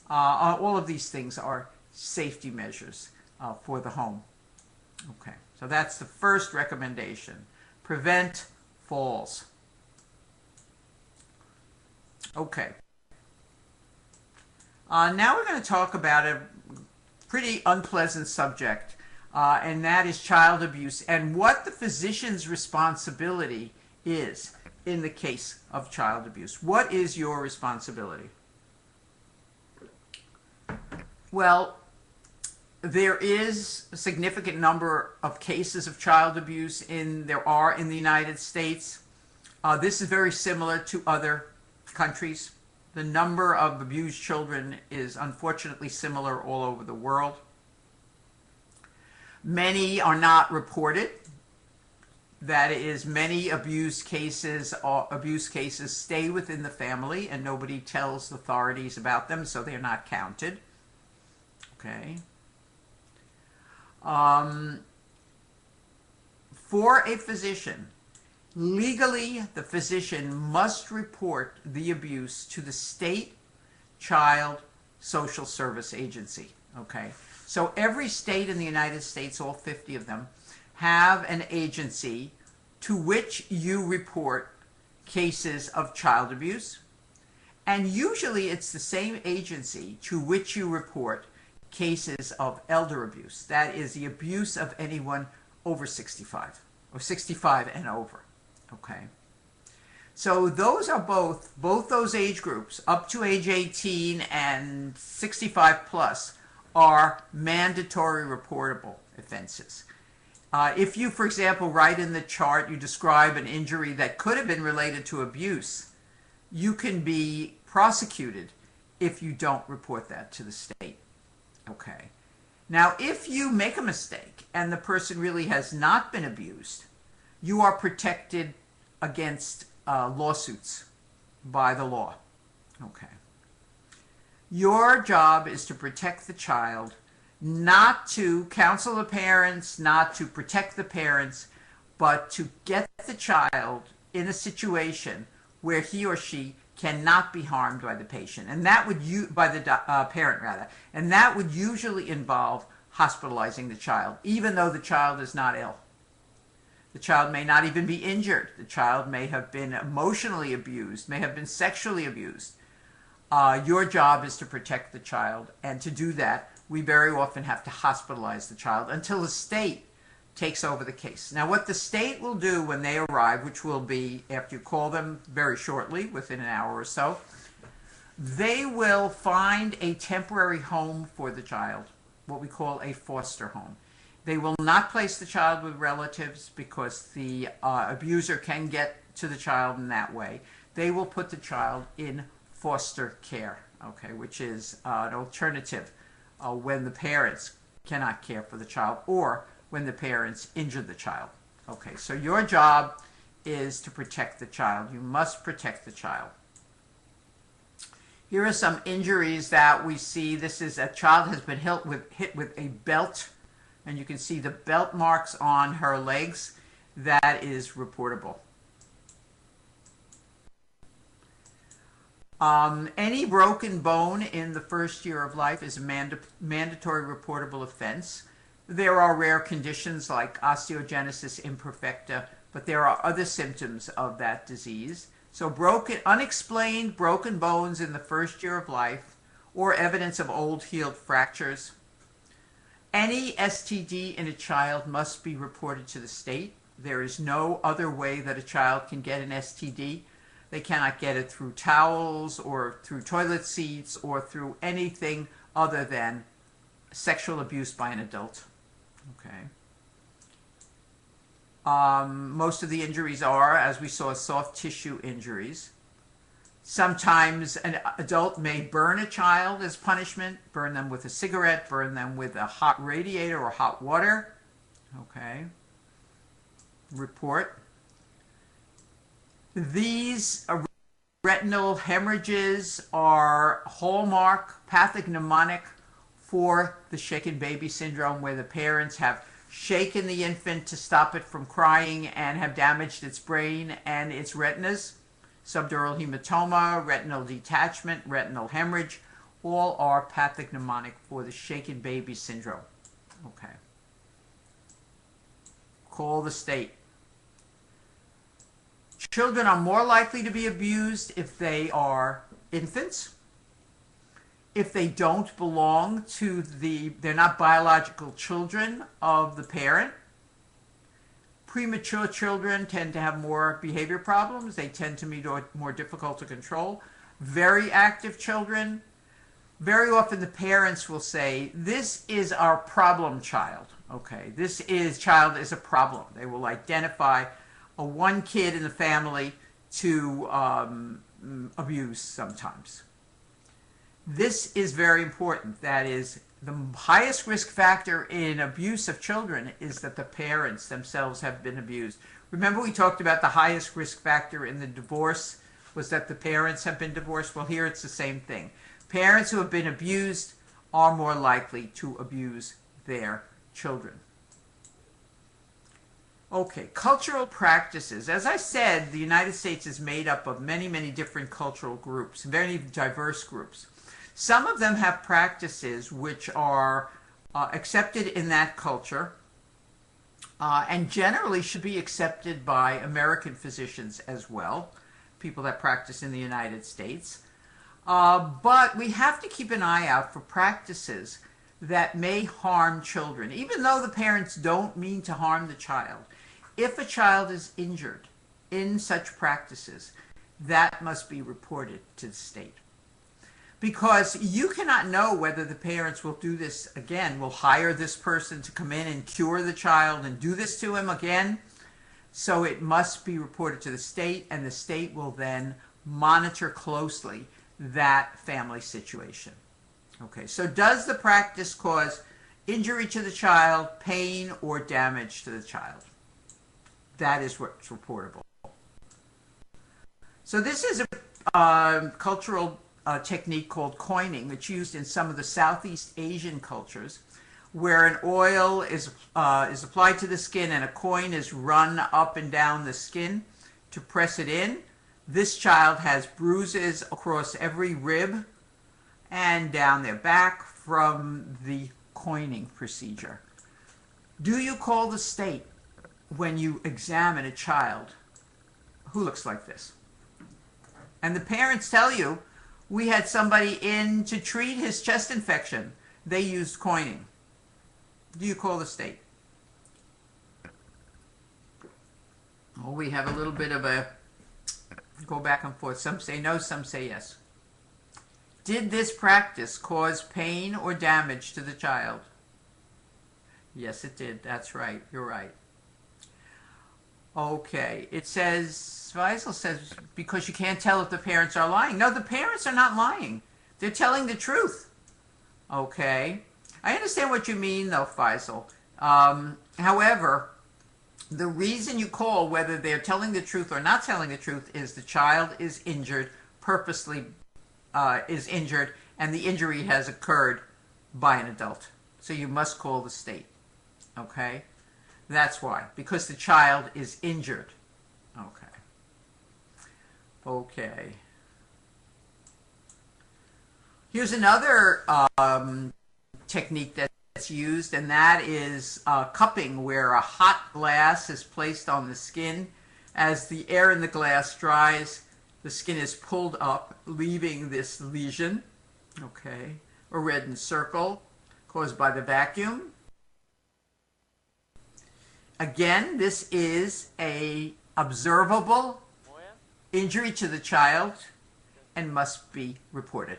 All of these things are safety measures for the home. Okay, so that's the first recommendation. Prevent falls. Okay. Now we're going to talk about a pretty unpleasant subject, and that is child abuse and what the physician's responsibility is in the case of child abuse. What is your responsibility? Well, there is a significant number of cases of child abuse there are in the United States. This is very similar to other countries. The number of abused children is unfortunately similar all over the world. Many are not reported. That is, many abuse cases stay within the family and nobody tells the authorities about them, so they're not counted. Okay. For a physician, legally, the physician must report the abuse to the state child social service agency. Okay, so every state in the United States, all 50 of them, have an agency to which you report cases of child abuse. And usually it's the same agency to which you report cases of elder abuse. That is the abuse of anyone over 65 or 65 and over. Okay. So those are both those age groups, up to age 18 and 65 plus, are mandatory reportable offenses. If you, for example, write in the chart, you describe an injury that could have been related to abuse, you can be prosecuted if you don't report that to the state. Okay. Now, if you make a mistake and the person really has not been abused, you are protected against lawsuits by the law. Okay. Your job is to protect the child, not to counsel the parents, not to protect the parents, but to get the child in a situation where he or she cannot be harmed by the patient, and that would by the parent rather, and that would usually involve hospitalizing the child, even though the child is not ill. The child may not even be injured. The child may have been emotionally abused, may have been sexually abused. Your job is to protect the child, and to do that, we very often have to hospitalize the child until the state takes over the case. Now, what the state will do when they arrive, which will be after you call them very shortly, within an hour or so, they will find a temporary home for the child, what we call a foster home. They will not place the child with relatives because the abuser can get to the child in that way. They will put the child in foster care, okay, which is an alternative when the parents cannot care for the child or when the parents injure the child. Okay, so your job is to protect the child. You must protect the child. Here are some injuries that we see. This is a child has been hit with a belt, and you can see the belt marks on her legs. That is reportable. Any broken bone in the first year of life is a mandatory reportable offense. There are rare conditions like osteogenesis imperfecta, but there are other symptoms of that disease. So unexplained broken bones in the first year of life, or evidence of old healed fractures. Any STD in a child must be reported to the state. There is no other way that a child can get an STD. They cannot get it through towels or through toilet seats or through anything other than sexual abuse by an adult. Okay. Most of the injuries are, as we saw, soft tissue injuries. Sometimes an adult may burn a child as punishment, burn them with a cigarette, burn them with a hot radiator or hot water. Okay. Report. These retinal hemorrhages are hallmark pathognomonic for the shaken baby syndrome, where the parents have shaken the infant to stop it from crying and have damaged its brain and its retinas. Subdural hematoma, retinal detachment, retinal hemorrhage, all are pathognomonic for the shaken baby syndrome. Okay. Call the state. Children are more likely to be abused if they are infants, if they don't belong to they're not biological children of the parent. Premature children tend to have more behavior problems. They tend to be more difficult to control. Very active children, very often the parents will say, this is our problem child. Okay, this child is a problem. They will identify one kid in the family to abuse sometimes. This is very important. That is, the highest risk factor in abuse of children is that the parents themselves have been abused. Remember we talked about the highest risk factor in the divorce was that the parents have been divorced? Well, here it's the same thing. Parents who have been abused are more likely to abuse their children. Okay, cultural practices. As I said, the United States is made up of many, many different cultural groups, very diverse groups. Some of them have practices which are accepted in that culture and generally should be accepted by American physicians as well, people that practice in the United States. But we have to keep an eye out for practices that may harm children, even though the parents don't mean to harm the child. If a child is injured in such practices, that must be reported to the state. Because you cannot know whether the parents will do this again, will hire this person to come in and cure the child and do this to him again. So it must be reported to the state, and the state will then monitor closely that family situation. Okay, so does the practice cause injury to the child, pain, or damage to the child? That is what's reportable. So this is a cultural technique called coining that's used in some of the Southeast Asian cultures, where an oil is applied to the skin and a coin is run up and down the skin to press it in. This child has bruises across every rib and down their back from the coining procedure. Do you call the state when you examine a child who looks like this? And the parents tell you, we had somebody in to treat his chest infection. They used coining. Do you call the state? Oh, we have a little bit of a go back and forth. Some say no, some say yes. Did this practice cause pain or damage to the child? Yes, it did. That's right. You're right. Okay. It says, Faisal says, because you can't tell if the parents are lying. No, the parents are not lying. They're telling the truth. Okay. I understand what you mean, though, Faisal. However, the reason you call whether they're telling the truth or not telling the truth is the child is injured, purposely is injured, and the injury has occurred by an adult. So you must call the state. Okay? That's why. Because the child is injured. Okay. Okay. Here's another technique that's used, and that is cupping, where a hot glass is placed on the skin. As the air in the glass dries, the skin is pulled up, leaving this lesion, okay, a reddened circle caused by the vacuum. Again, this is a observable injury to the child and must be reported.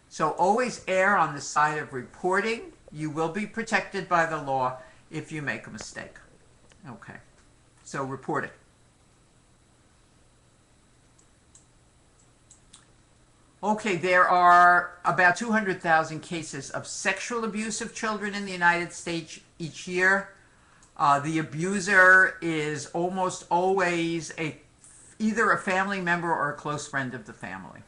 So always err on the side of reporting. You will be protected by the law if you make a mistake. Okay, so report it. Okay, there are about 200,000 cases of sexual abuse of children in the United States each year. The abuser is almost always either a family member or a close friend of the family.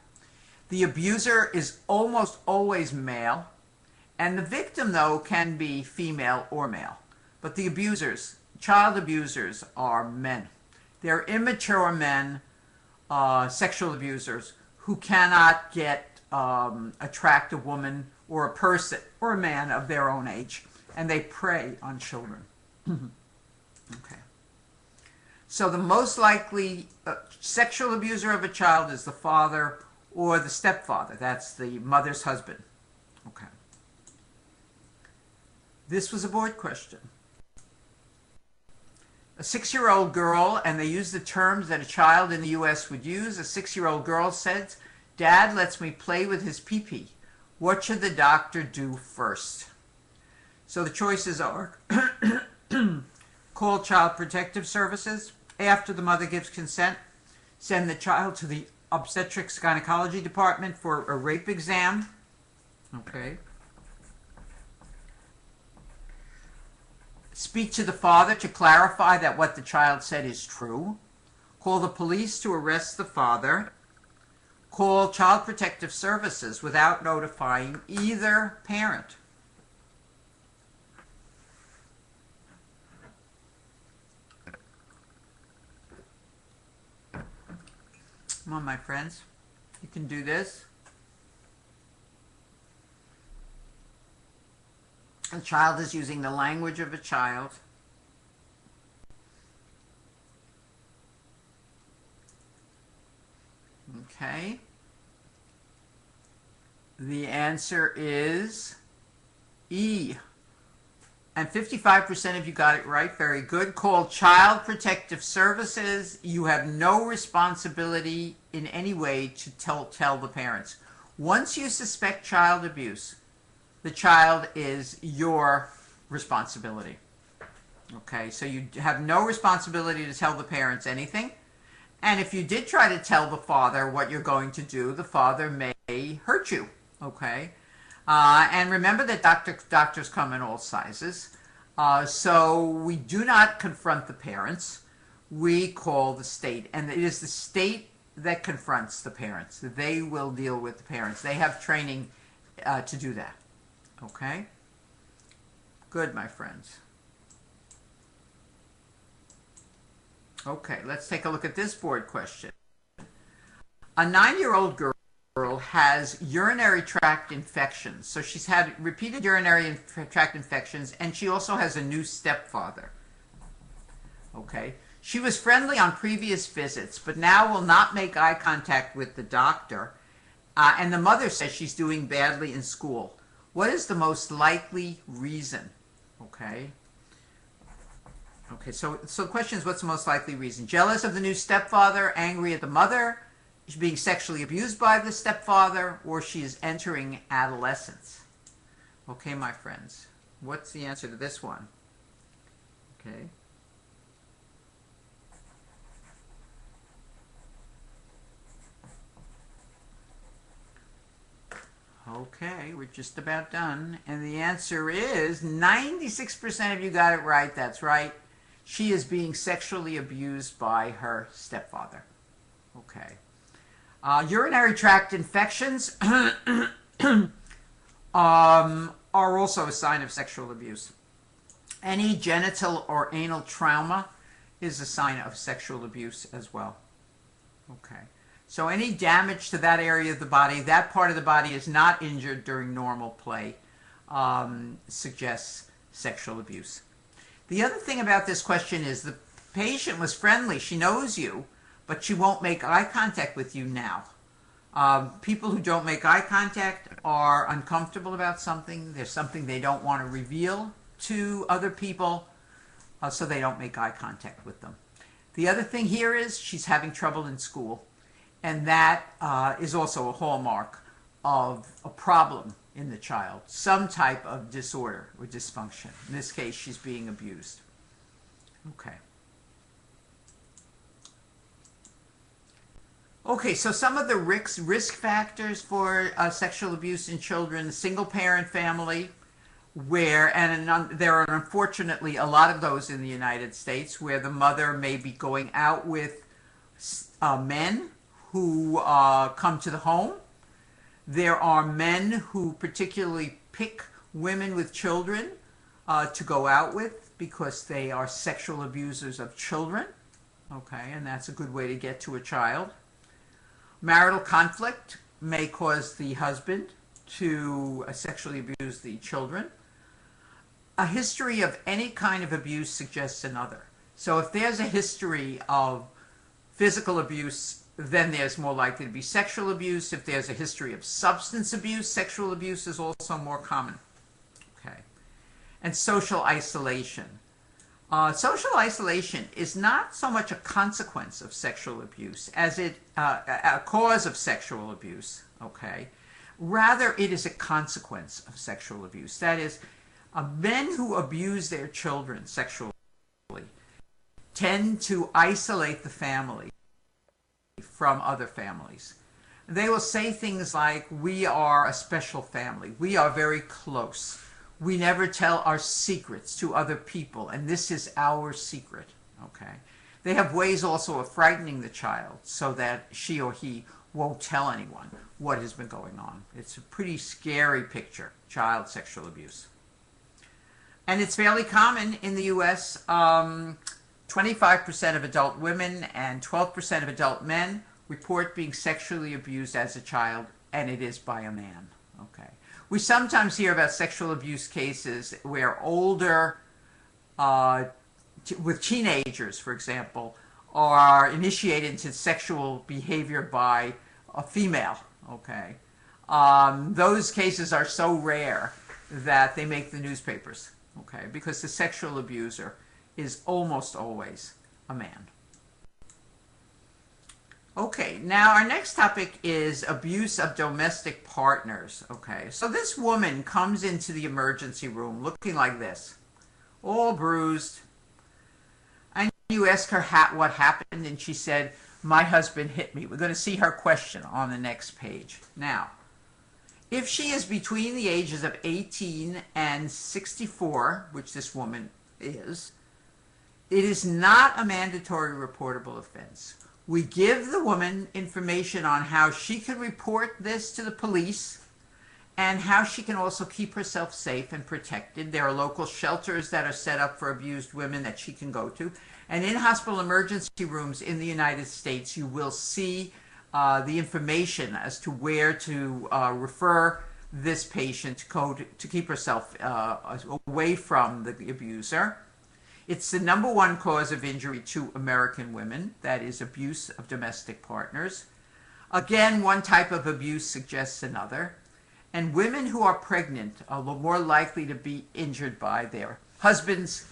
The abuser is almost always male, and the victim, though, can be female or male. But the abusers, child abusers, are men. They're immature men, sexual abusers, who cannot attract a woman or a person or a man of their own age, and they prey on children. Okay. So the most likely sexual abuser of a child is the father or the stepfather. That's the mother's husband. Okay. This was a board question. A 6-year-old girl, and they use the terms that a child in the U.S. would use. A 6-year-old girl said, "Dad lets me play with his pee-pee. What should the doctor do first?" So the choices are call Child Protective Services after the mother gives consent, send the child to the obstetrics gynecology department for a rape exam. Okay. Speak to the father to clarify that what the child said is true. Call the police to arrest the father. Call Child Protective Services without notifying either parent. Come on, my friends. You can do this. The child is using the language of a child. Okay. The answer is E. And 55% of you got it right. Very good. Called Child Protective Services. You have no responsibility in any way to tell the parents. Once you suspect child abuse, the child is your responsibility. Okay, so you have no responsibility to tell the parents anything. And if you did try to tell the father what you're going to do, the father may hurt you. Okay? And remember that doctors come in all sizes. So we do not confront the parents. We call the state. And it is the state that confronts the parents. They will deal with the parents. They have training to do that. Okay? Good, my friends. Okay, let's take a look at this board question. A 9-year-old girl has urinary tract infections. So she's had repeated urinary tract infections, and she also has a new stepfather. Okay. She was friendly on previous visits, but now will not make eye contact with the doctor. And the mother says she's doing badly in school. What is the most likely reason? Okay. Okay, so the question is, what's the most likely reason? Jealous of the new stepfather, angry at the mother, she's being sexually abused by the stepfather, or she is entering adolescence. Okay, my friends, what's the answer to this one? Okay. Okay, we're just about done. And the answer is 96% of you got it right. That's right. She is being sexually abused by her stepfather. Okay. Urinary tract infections are also a sign of sexual abuse. Any genital or anal trauma is a sign of sexual abuse as well. Okay. So any damage to that area of the body, that part of the body is not injured during normal play, suggests sexual abuse. The other thing about this question is the patient was friendly. She knows you, but she won't make eye contact with you now. People who don't make eye contact are uncomfortable about something. There's something they don't want to reveal to other people, so they don't make eye contact with them. The other thing here is she's having trouble in school, and that is also a hallmark of a problem in the child, some type of disorder or dysfunction. In this case, she's being abused. Okay. Okay, so some of the risk factors for sexual abuse in children: single-parent family, where, and there are unfortunately a lot of those in the United States, where the mother may be going out with men who come to the home. There are men who particularly pick women with children to go out with because they are sexual abusers of children. Okay, and that's a good way to get to a child. Marital conflict may cause the husband to sexually abuse the children. A history of any kind of abuse suggests another. So if there's a history of physical abuse, then there's more likely to be sexual abuse. If there's a history of substance abuse, sexual abuse is also more common. Okay. And social isolation. Social isolation is not so much a consequence of sexual abuse as a cause of sexual abuse. Okay. Rather, it is a consequence of sexual abuse. That is, men who abuse their children sexually tend to isolate the family from other families. They will say things like, we are a special family. We are very close. We never tell our secrets to other people, and this is our secret. Okay. They have ways also of frightening the child so that she or he won't tell anyone what has been going on. It's a pretty scary picture, child sexual abuse. And it's fairly common in the U.S. 25% of adult women and 12% of adult men report being sexually abused as a child, and it is by a man. Okay. We sometimes hear about sexual abuse cases where older, with teenagers, for example, are initiated into sexual behavior by a female. Okay. Those cases are so rare that they make the newspapers, okay, because the sexual abuser is almost always a man. Okay, now our next topic is abuse of domestic partners. Okay, so this woman comes into the emergency room looking like this, all bruised, and you ask her what happened, and she said, "My husband hit me." We're going to see her question on the next page. Now, if she is between the ages of 18 and 64, which this woman is, it is not a mandatory reportable offense. We give the woman information on how she can report this to the police and how she can also keep herself safe and protected. There are local shelters that are set up for abused women that she can go to. And in hospital emergency rooms in the United States, you will see the information as to where to refer this patient to keep herself away from the abuser. It's the #1 cause of injury to American women, that is abuse of domestic partners. Again, one type of abuse suggests another. And women who are pregnant are more likely to be injured by their husbands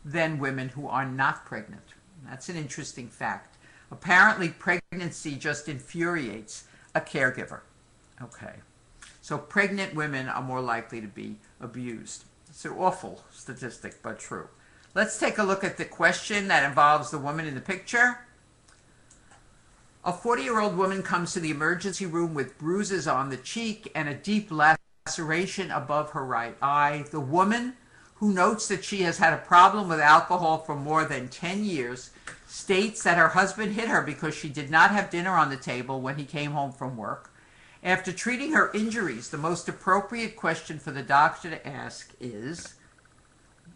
than women who are not pregnant. That's an interesting fact. Apparently, pregnancy just infuriates a caregiver. Okay. So pregnant women are more likely to be abused. It's an awful statistic, but true. Let's take a look at the question that involves the woman in the picture. A 40-year-old woman comes to the emergency room with bruises on the cheek and a deep laceration above her right eye. The woman, who notes that she has had a problem with alcohol for more than 10 years, states that her husband hit her because she did not have dinner on the table when he came home from work. After treating her injuries, the most appropriate question for the doctor to ask is,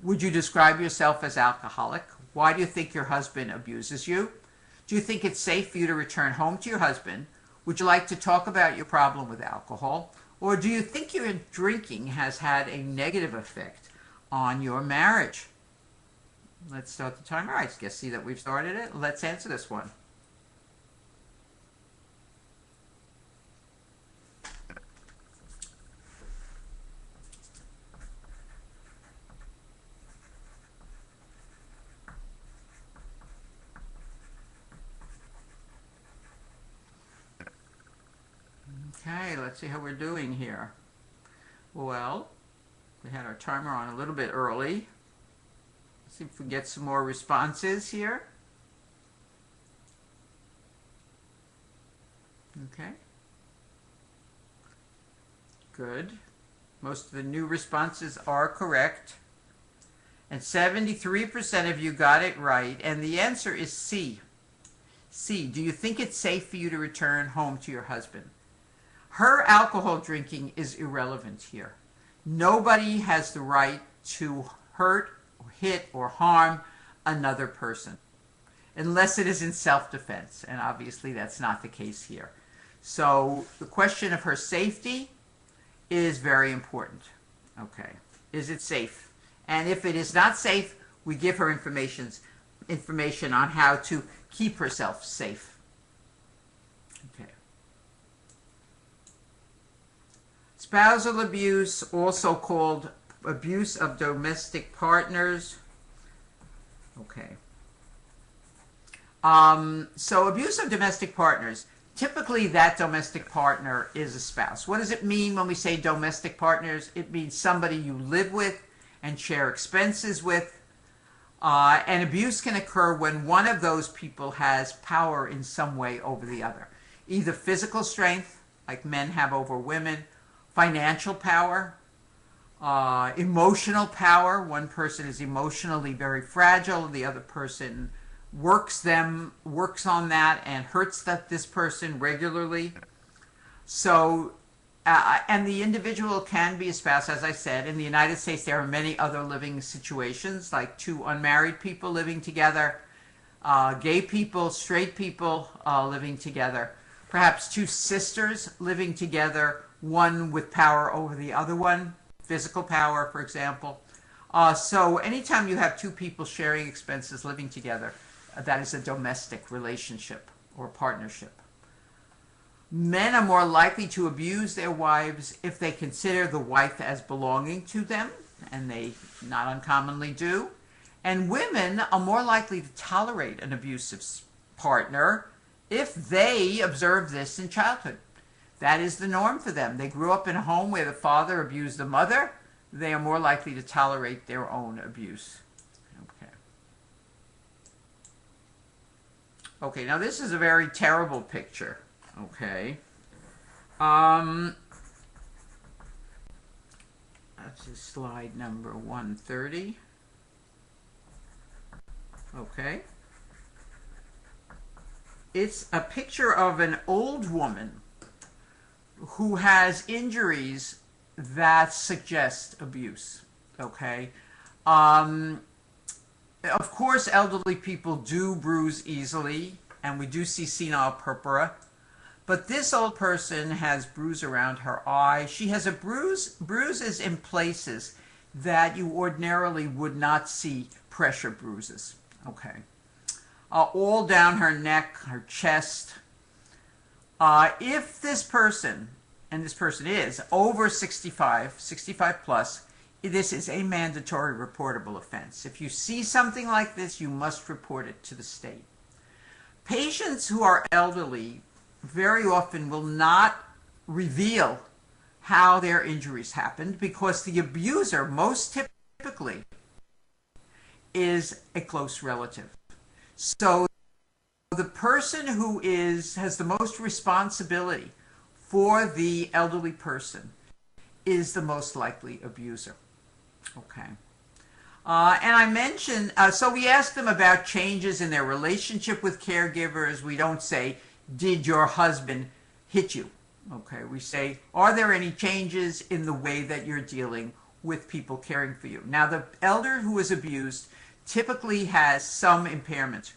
would you describe yourself as alcoholic? Why do you think your husband abuses you? Do you think it's safe for you to return home to your husband? Would you like to talk about your problem with alcohol? Or do you think your drinking has had a negative effect on your marriage? Let's start the timer. I guess see that we've started it. Let's answer this one. Okay, let's see how we're doing here. Well, we had our timer on a little bit early. Let's see if we get some more responses here. Okay. Good. Most of the new responses are correct. And 73% of you got it right. And the answer is C. C. Do you think it's safe for you to return home to your husband? Her alcohol drinking is irrelevant here. Nobody has the right to hurt, or hit, or harm another person, unless it is in self-defense, and obviously that's not the case here. So the question of her safety is very important. Okay, is it safe? And if it is not safe, we give her information on how to keep herself safe. Okay. Spousal abuse, also called abuse of domestic partners. Okay. So abuse of domestic partners, typically that domestic partner is a spouse. What does it mean when we say domestic partners? It means somebody you live with and share expenses with. And abuse can occur when one of those people has power in some way over the other. Either physical strength, like men have over women, financial power, emotional power. One person is emotionally very fragile, the other person works on that and hurts this person regularly. So, and the individual can be a spouse, as I said. In the United States, there are many other living situations, like two unmarried people living together, gay people, straight people living together, perhaps two sisters living together, one with power over the other one, physical power, for example. So anytime you have two people sharing expenses, living together, that is a domestic relationship or partnership. Men are more likely to abuse their wives if they consider the wife as belonging to them, and they not uncommonly do. And women are more likely to tolerate an abusive partner if they observe this in childhood. That is the norm for them. They grew up in a home where the father abused the mother. They are more likely to tolerate their own abuse. Okay. Okay, now this is a very terrible picture. Okay. That's slide number 130. Okay. It's a picture of an old woman who has injuries that suggest abuse. Okay. Of course, elderly people do bruise easily, and we do see senile purpura. But this old person has bruise around her eye. She has bruises in places that you ordinarily would not see pressure bruises. Okay. All down her neck, her chest. If this person, and this person is over 65 plus, this is a mandatory reportable offense. If you see something like this, you must report it to the state. Patients who are elderly very often will not reveal how their injuries happened because the abuser most typically is a close relative. So the person who has the most responsibility for the elderly person is the most likely abuser. Okay. And I mentioned, so we asked them about changes in their relationship with caregivers. We don't say, did your husband hit you? Okay, we say, are there any changes in the way that you're dealing with people caring for you? Now, the elder who is abused typically has some impairment.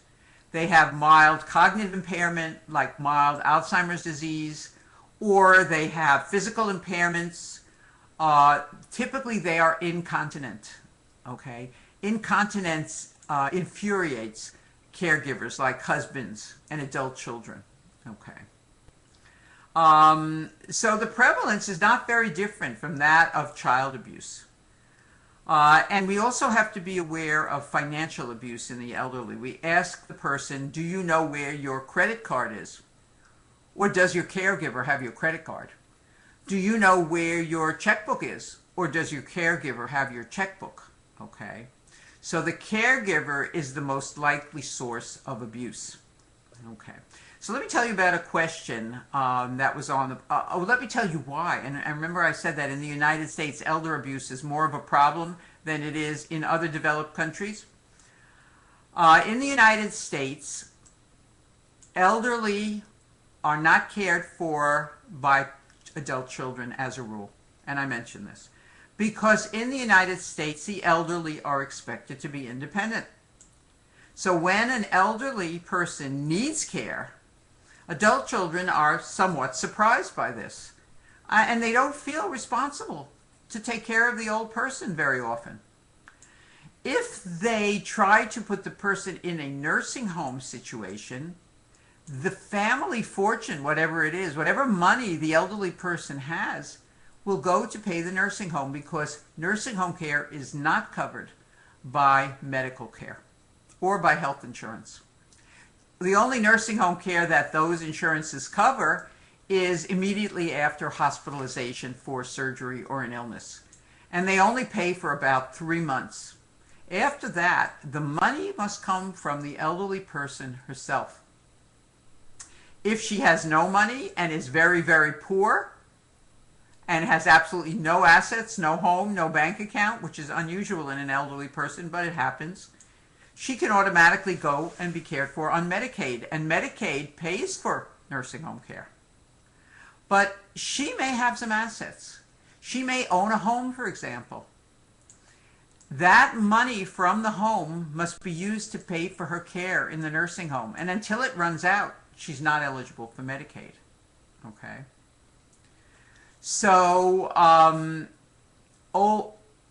They have mild cognitive impairment, like mild Alzheimer's disease, or they have physical impairments. Typically, they are incontinent. Okay, incontinence infuriates caregivers like husbands and adult children. Okay. So the prevalence is not very different from that of child abuse. And we also have to be aware of financial abuse in the elderly. We ask the person, do you know where your credit card is? Or does your caregiver have your credit card? Do you know where your checkbook is? Or does your caregiver have your checkbook? Okay. So the caregiver is the most likely source of abuse. Okay. So let me tell you about a question that was on the, let me tell you why. And remember I said that in the United States, elder abuse is more of a problem than it is in other developed countries. In the United States, elderly are not cared for by adult children as a rule. And I mentioned this. Because in the United States, the elderly are expected to be independent. So when an elderly person needs care, adult children are somewhat surprised by this. And they don't feel responsible to take care of the old person very often. If they try to put the person in a nursing home situation, the family fortune, whatever it is, whatever money the elderly person has, will go to pay the nursing home because nursing home care is not covered by medical care or by health insurance. The only nursing home care that those insurances cover is immediately after hospitalization for surgery or an illness. And they only pay for about 3 months. After that, the money must come from the elderly person herself. If she has no money and is very, very poor, and has absolutely no assets, no home, no bank account, which is unusual in an elderly person, but it happens, she can automatically go and be cared for on Medicaid. And Medicaid pays for nursing home care. But she may have some assets. She may own a home, for example. That money from the home must be used to pay for her care in the nursing home. And until it runs out, she's not eligible for Medicaid. Okay? So,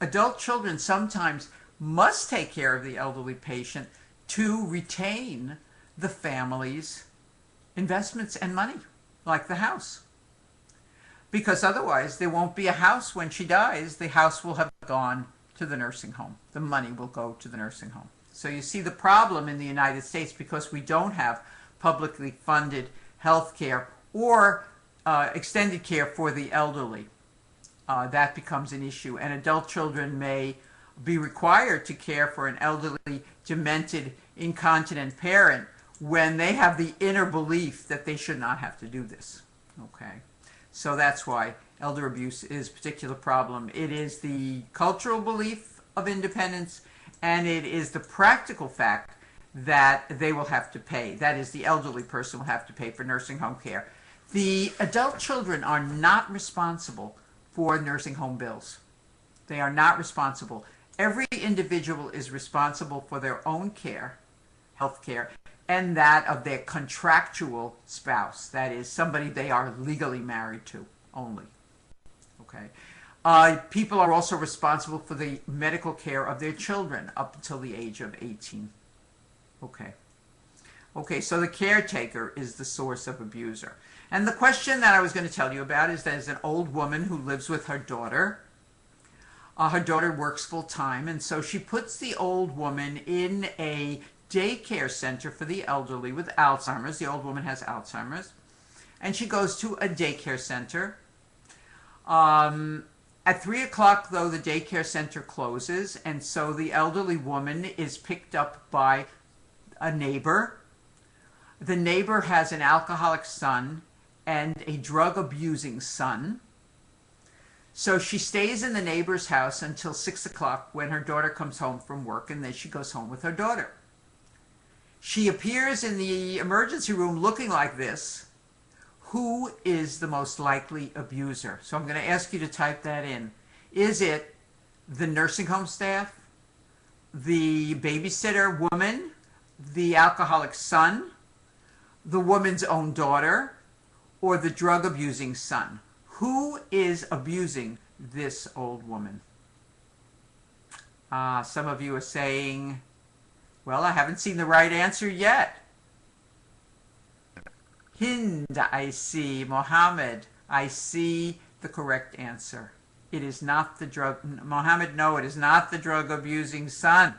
adult children sometimes must take care of the elderly patient to retain the family's investments and money. like the house. Because otherwise there won't be a house when she dies. The house will have gone to the nursing home. The money will go to the nursing home. So you see the problem in the United States, because we don't have publicly funded health care or extended care for the elderly. That becomes an issue. And adult children may be required to care for an elderly, demented, incontinent parent when they have the inner belief that they should not have to do this. Okay? So that's why elder abuse is a particular problem. It is the cultural belief of independence, and it is the practical fact that they will have to pay. That is, the elderly person will have to pay for nursing home care. The adult children are not responsible for nursing home bills. They are not responsible. Every individual is responsible for their own care, health care, and that of their contractual spouse. That is, somebody they are legally married to only. Okay. People are also responsible for the medical care of their children up until the age of 18. Okay. Okay, so the caretaker is the source of abuser. And the question that I was going to tell you about is there's an old woman who lives with her daughter. Her daughter works full time, and so she puts the old woman in a daycare center for the elderly with Alzheimer's. The old woman has Alzheimer's. And she goes to a daycare center. At 3 o'clock, though, the daycare center closes, and so the elderly woman is picked up by a neighbor. The neighbor has an alcoholic son and a drug-abusing son. So she stays in the neighbor's house until 6 o'clock when her daughter comes home from work, and then she goes home with her daughter. She appears in the emergency room looking like this. Who is the most likely abuser? So I'm going to ask you to type that in. Is it the nursing home staff, the babysitter woman, the alcoholic son, the woman's own daughter, or the drug-abusing son? Who is abusing this old woman? Some of you are saying, well, I haven't seen the right answer yet. Hind, I see. Mohammed, I see the correct answer. It is not the Mohammed, no, it is not the drug-abusing son.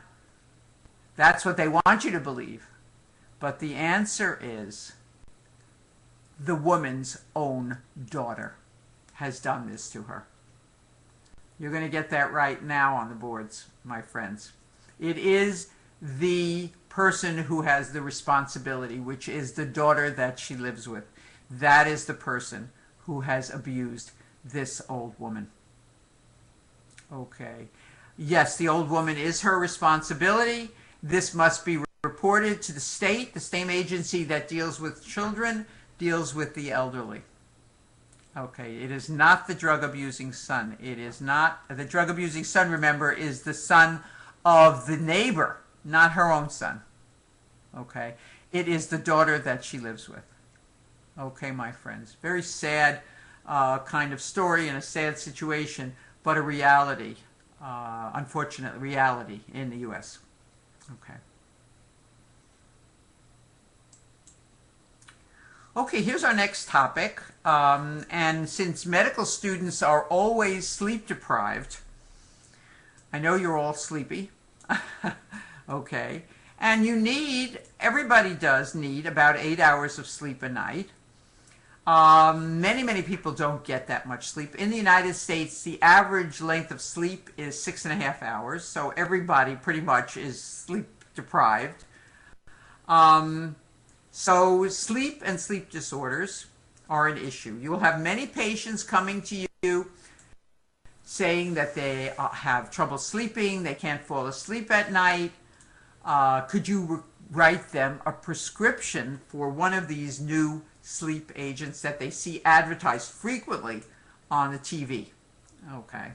That's what they want you to believe. But the answer is the woman's own daughter has done this to her. You're going to get that right now on the boards, my friends. It is the person who has the responsibility, which is the daughter that she lives with. That is the person who has abused this old woman. Okay. Yes, the old woman is her responsibility. This must be reported to the state. The same agency that deals with children deals with the elderly. Okay, it is not the drug-abusing son. It is not. The drug-abusing son, remember, is the son of the neighbor, not her own son. Okay, it is the daughter that she lives with. Okay, my friends. Very sad kind of story and a sad situation, but a reality, unfortunate reality in the U.S. Okay. Okay, here's our next topic. And since medical students are always sleep deprived, I know you're all sleepy. Okay. And you need, everybody does need about 8 hours of sleep a night. Many people don't get that much sleep. In the United States, the average length of sleep is 6.5 hours. So everybody pretty much is sleep deprived. So sleep and sleep disorders are an issue. You will have many patients coming to you saying that they have trouble sleeping, they can't fall asleep at night. Could you write them a prescription for one of these new sleep agents that they see advertised frequently on the TV? Okay.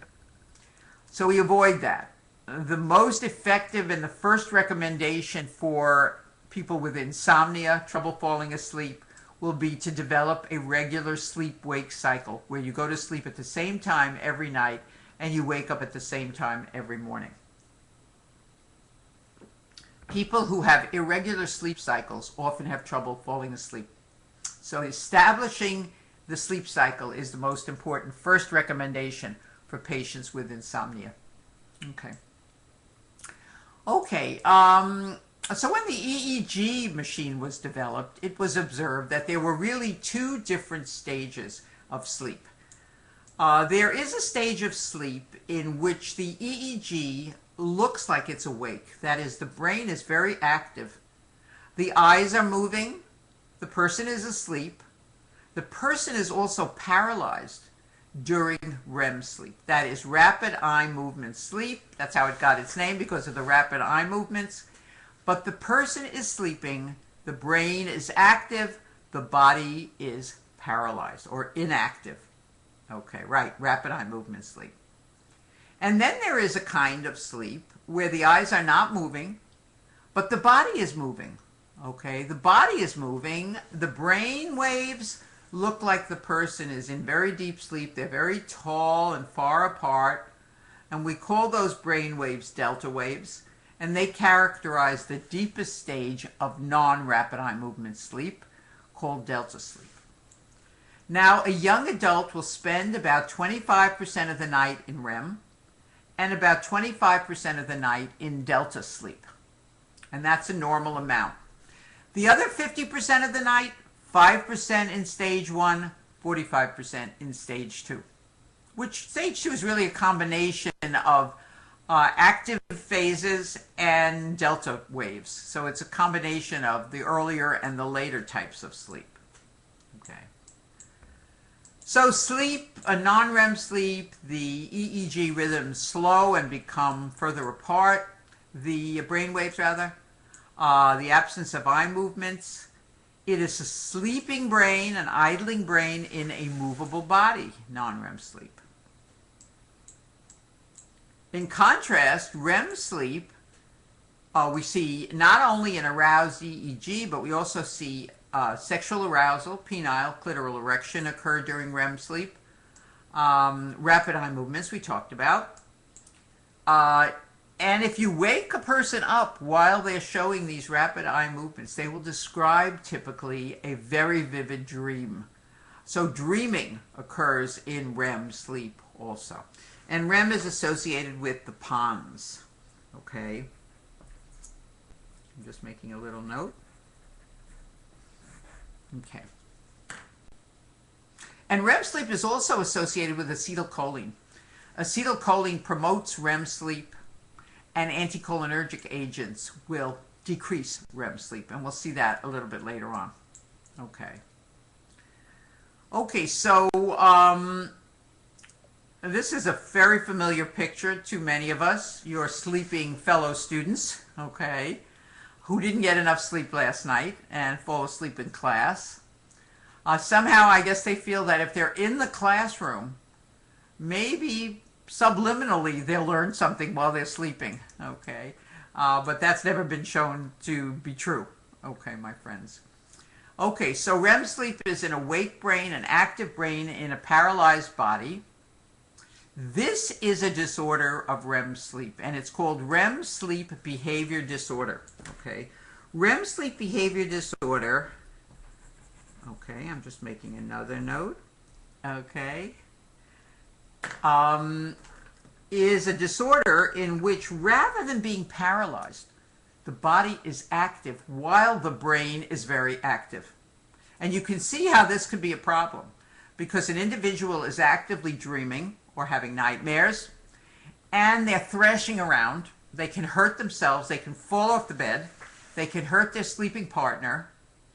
So we avoid that. The most effective and the first recommendation for people with insomnia, trouble falling asleep, will be to develop a regular sleep-wake cycle where you go to sleep at the same time every night and you wake up at the same time every morning. People who have irregular sleep cycles often have trouble falling asleep. So establishing the sleep cycle is the most important first recommendation for patients with insomnia. Okay. Okay. So when the EEG machine was developed, it was observed that there were really two different stages of sleep. There is a stage of sleep in which the EEG looks like it's awake. That is, the brain is very active. The eyes are moving. The person is asleep. The person is also paralyzed during REM sleep. That is rapid eye movement sleep. That's how it got its name, because of the rapid eye movements. But the person is sleeping, the brain is active, the body is paralyzed or inactive. Okay, right, rapid eye movement sleep. And then there is a kind of sleep where the eyes are not moving, but the body is moving. Okay, the body is moving, the brain waves look like the person is in very deep sleep. They're very tall and far apart, and we call those brain waves delta waves, and they characterize the deepest stage of non-rapid eye movement sleep, called delta sleep. Now, a young adult will spend about 25% of the night in REM and about 25% of the night in delta sleep, and that's a normal amount. The other 50% of the night, 5% in stage 1, 45% in stage 2, which stage 2 is really a combination of active phases and delta waves. So it's a combination of the earlier and the later types of sleep. Okay. So sleep, a non-REM sleep, the EEG rhythms slow and become further apart, the brain waves rather, the absence of eye movements. It is a sleeping brain, an idling brain in a movable body, non-REM sleep. In contrast, REM sleep, we see not only an aroused EEG, but we also see sexual arousal, penile, clitoral erection occur during REM sleep. Rapid eye movements we talked about. And if you wake a person up while they're showing these rapid eye movements, they will describe typically a very vivid dream. So dreaming occurs in REM sleep also. And REM is associated with the pons. Okay. I'm just making a little note. Okay. And REM sleep is also associated with acetylcholine. Acetylcholine promotes REM sleep, and anticholinergic agents will decrease REM sleep. And we'll see that a little bit later on. Okay. Okay, so this is a very familiar picture to many of us, your sleeping fellow students, okay, who didn't get enough sleep last night and fall asleep in class. Somehow, I guess they feel that if they're in the classroom, maybe subliminally they'll learn something while they're sleeping, okay? But that's never been shown to be true, okay, my friends. Okay, so REM sleep is an awake brain, an active brain in a paralyzed body. This is a disorder of REM sleep, and it's called REM sleep behavior disorder, okay? REM sleep behavior disorder, okay, I'm just making another note, okay, is a disorder in which rather than being paralyzed, the body is active while the brain is very active. And you can see how this could be a problem, because an individual is actively dreaming or having nightmares, and they're thrashing around. They can hurt themselves, they can fall off the bed, they can hurt their sleeping partner,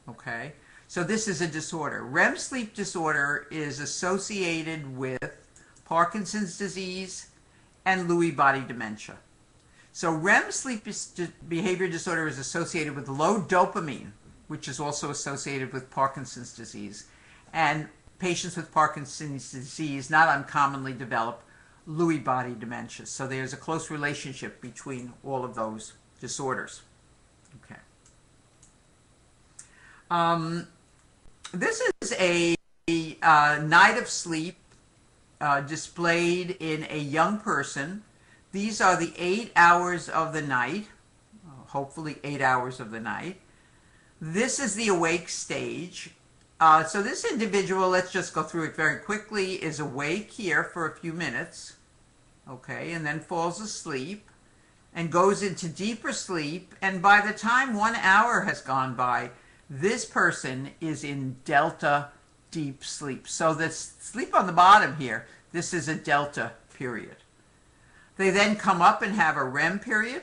okay? So this is a disorder. REM sleep disorder is associated with Parkinson's disease and Lewy body dementia. So REM sleep behavior disorder is associated with low dopamine, which is also associated with Parkinson's disease. And patients with Parkinson's disease not uncommonly develop Lewy body dementia. So there's a close relationship between all of those disorders. Okay. This is a night of sleep displayed in a young person. These are the 8 hours of the night, hopefully 8 hours of the night. This is the awake stage. So this individual, let's just go through it very quickly, is awake here for a few minutes, okay, and then falls asleep and goes into deeper sleep. And by the time 1 hour has gone by, this person is in delta deep sleep. So this sleep on the bottom here, this is a delta period. They then come up and have a REM period.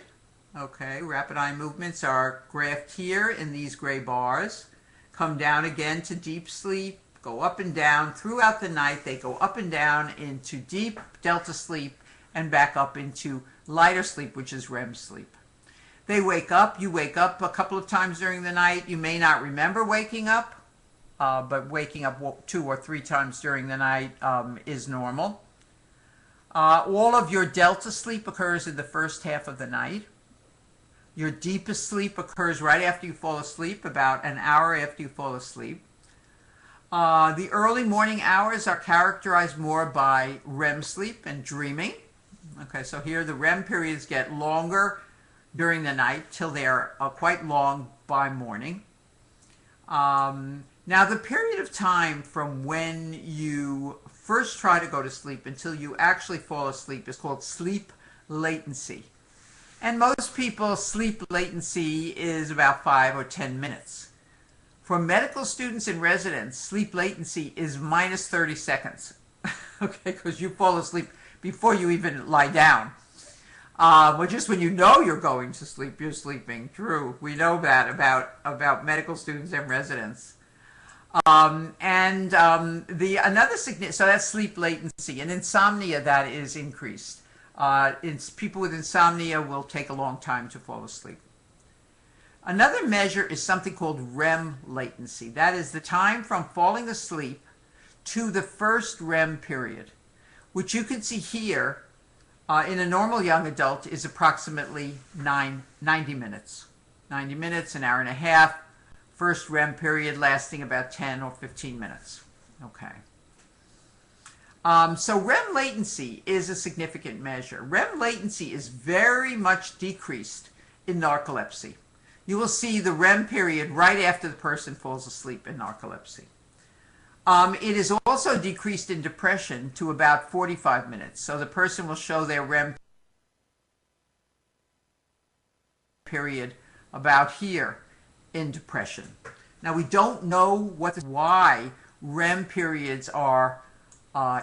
Okay, rapid eye movements are graphed here in these gray bars. Come down again to deep sleep, go up and down. Throughout the night, they go up and down into deep delta sleep and back up into lighter sleep, which is REM sleep. They wake up. You wake up a couple of times during the night. You may not remember waking up, but waking up 2 or 3 times during the night is normal. All of your delta sleep occurs in the first half of the night. Your deepest sleep occurs right after you fall asleep, about an hour after you fall asleep. The early morning hours are characterized more by REM sleep and dreaming. Okay, so here the REM periods get longer during the night till they're quite long by morning. Now the period of time from when you first try to go to sleep until you actually fall asleep is called sleep latency. And most people's sleep latency is about 5 or 10 minutes. For medical students and residents, sleep latency is minus 30 seconds. Okay, because you fall asleep before you even lie down. Well, just when you know you're going to sleep, you're sleeping. True, we know that about medical students and residents. So that's sleep latency. And insomnia, that is increased. People with insomnia will take a long time to fall asleep. Another measure is something called REM latency. That is the time from falling asleep to the first REM period, which you can see here in a normal young adult is approximately 90 minutes. 90 minutes, an hour and a half. First REM period lasting about 10 or 15 minutes. Okay. So REM latency is a significant measure. REM latency is very much decreased in narcolepsy. You will see the REM period right after the person falls asleep in narcolepsy. It is also decreased in depression to about 45 minutes. So the person will show their REM period about here in depression. Now we don't know why REM periods are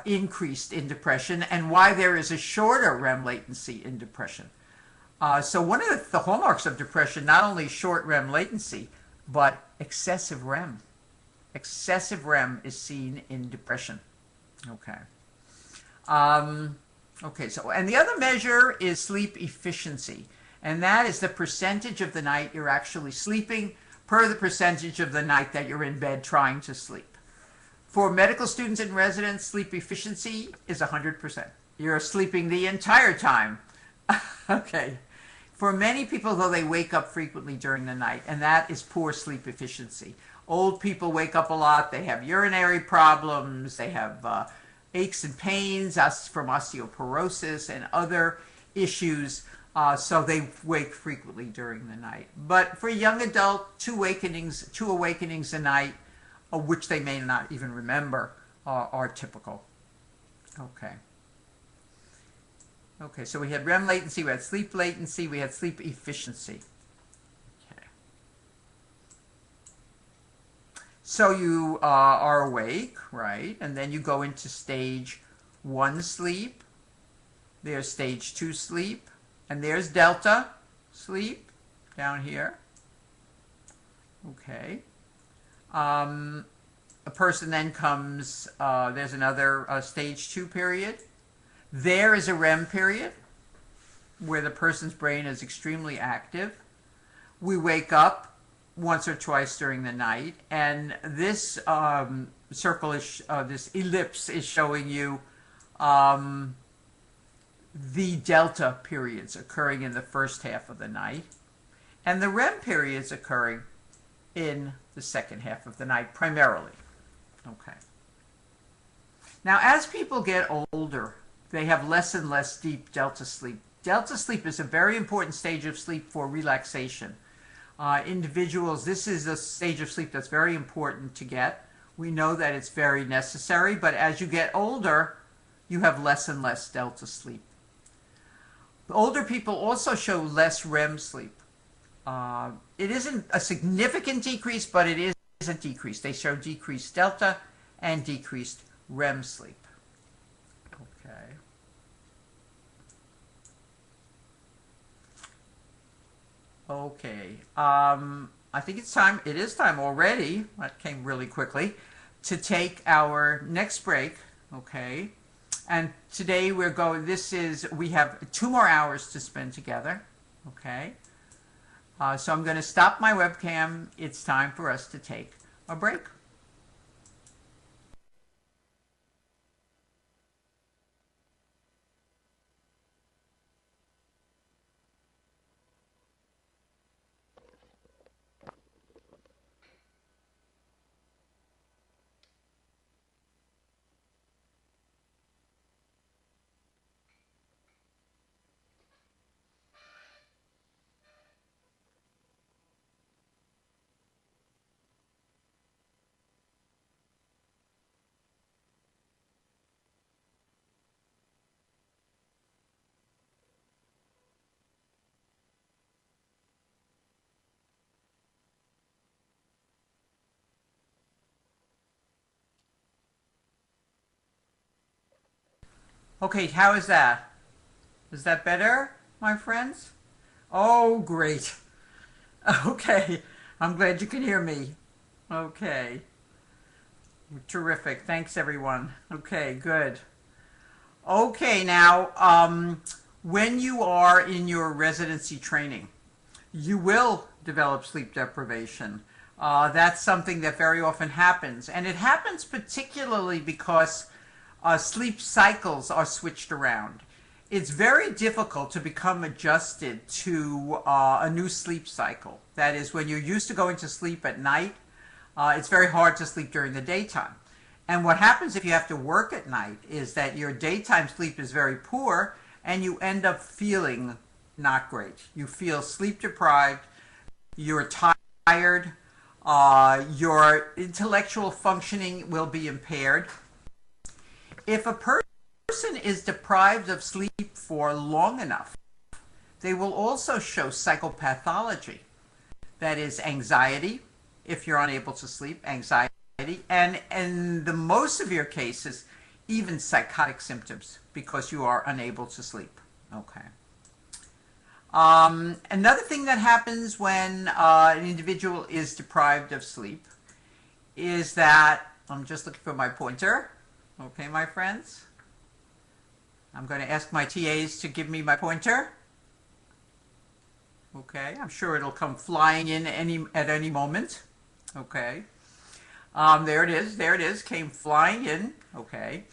increased in depression and why there is a shorter REM latency in depression. So one of the hallmarks of depression, not only short REM latency, but excessive REM. Excessive REM is seen in depression. Okay. And the other measure is sleep efficiency. And that is the percentage of the night you're actually sleeping per the percentage of the night that you're in bed trying to sleep. For medical students and residents, sleep efficiency is 100%. You're sleeping the entire time. Okay. For many people, though, they wake up frequently during the night, and that is poor sleep efficiency. Old people wake up a lot. They have urinary problems. They have aches and pains from osteoporosis and other issues. So they wake frequently during the night. But for a young adult, two awakenings a night, which they may not even remember, are typical. Okay. Okay, so we had REM latency, we had sleep latency, we had sleep efficiency. Okay. So you are awake, right? And then you go into stage 1 sleep. There's stage 2 sleep. And there's delta sleep down here. Okay. A person then comes, there's another stage 2 period. There is a REM period where the person's brain is extremely active. We wake up once or twice during the night, and this this ellipse is showing you the delta periods occurring in the first half of the night, and the REM periods occurring in the second half of the night primarily. Okay. Now, as people get older, they have less and less deep delta sleep. Delta sleep is a very important stage of sleep for relaxation. Individuals, this is a stage of sleep that's very important to get. We know that it's very necessary, but as you get older, you have less and less delta sleep. Older people also show less REM sleep. It isn't a significant decrease, but it is a decrease. They show decreased delta and decreased REM sleep. Okay. Okay. I think it's time. It is time already. That came really quickly. To take our next break. Okay. And today we're going. We have 2 more hours to spend together. Okay. So I'm going to stop my webcam. It's time for us to take a break. Okay, how is that? Is that better, my friends? Oh, great. Okay, I'm glad you can hear me. Okay, terrific. Thanks, everyone. Okay, good. Okay, now, when you are in your residency training, you will develop sleep deprivation. That's something that very often happens, and it happens particularly because sleep cycles are switched around. It's very difficult to become adjusted to a new sleep cycle. That is, when you're used to going to sleep at night, it's very hard to sleep during the daytime. And what happens if you have to work at night is that your daytime sleep is very poor and you end up feeling not great. You feel sleep deprived, you're tired, your intellectual functioning will be impaired. If a person is deprived of sleep for long enough, they will also show psychopathology. That is anxiety, if you're unable to sleep, anxiety, and in the most severe cases, even psychotic symptoms because you are unable to sleep. Okay. Another thing that happens when an individual is deprived of sleep is that, I'm just looking for my pointer. Okay, my friends? I'm going to ask my TAs to give me my pointer. Okay, I'm sure it'll come flying in at any moment. Okay. There it is. There it is. Came flying in. Okay.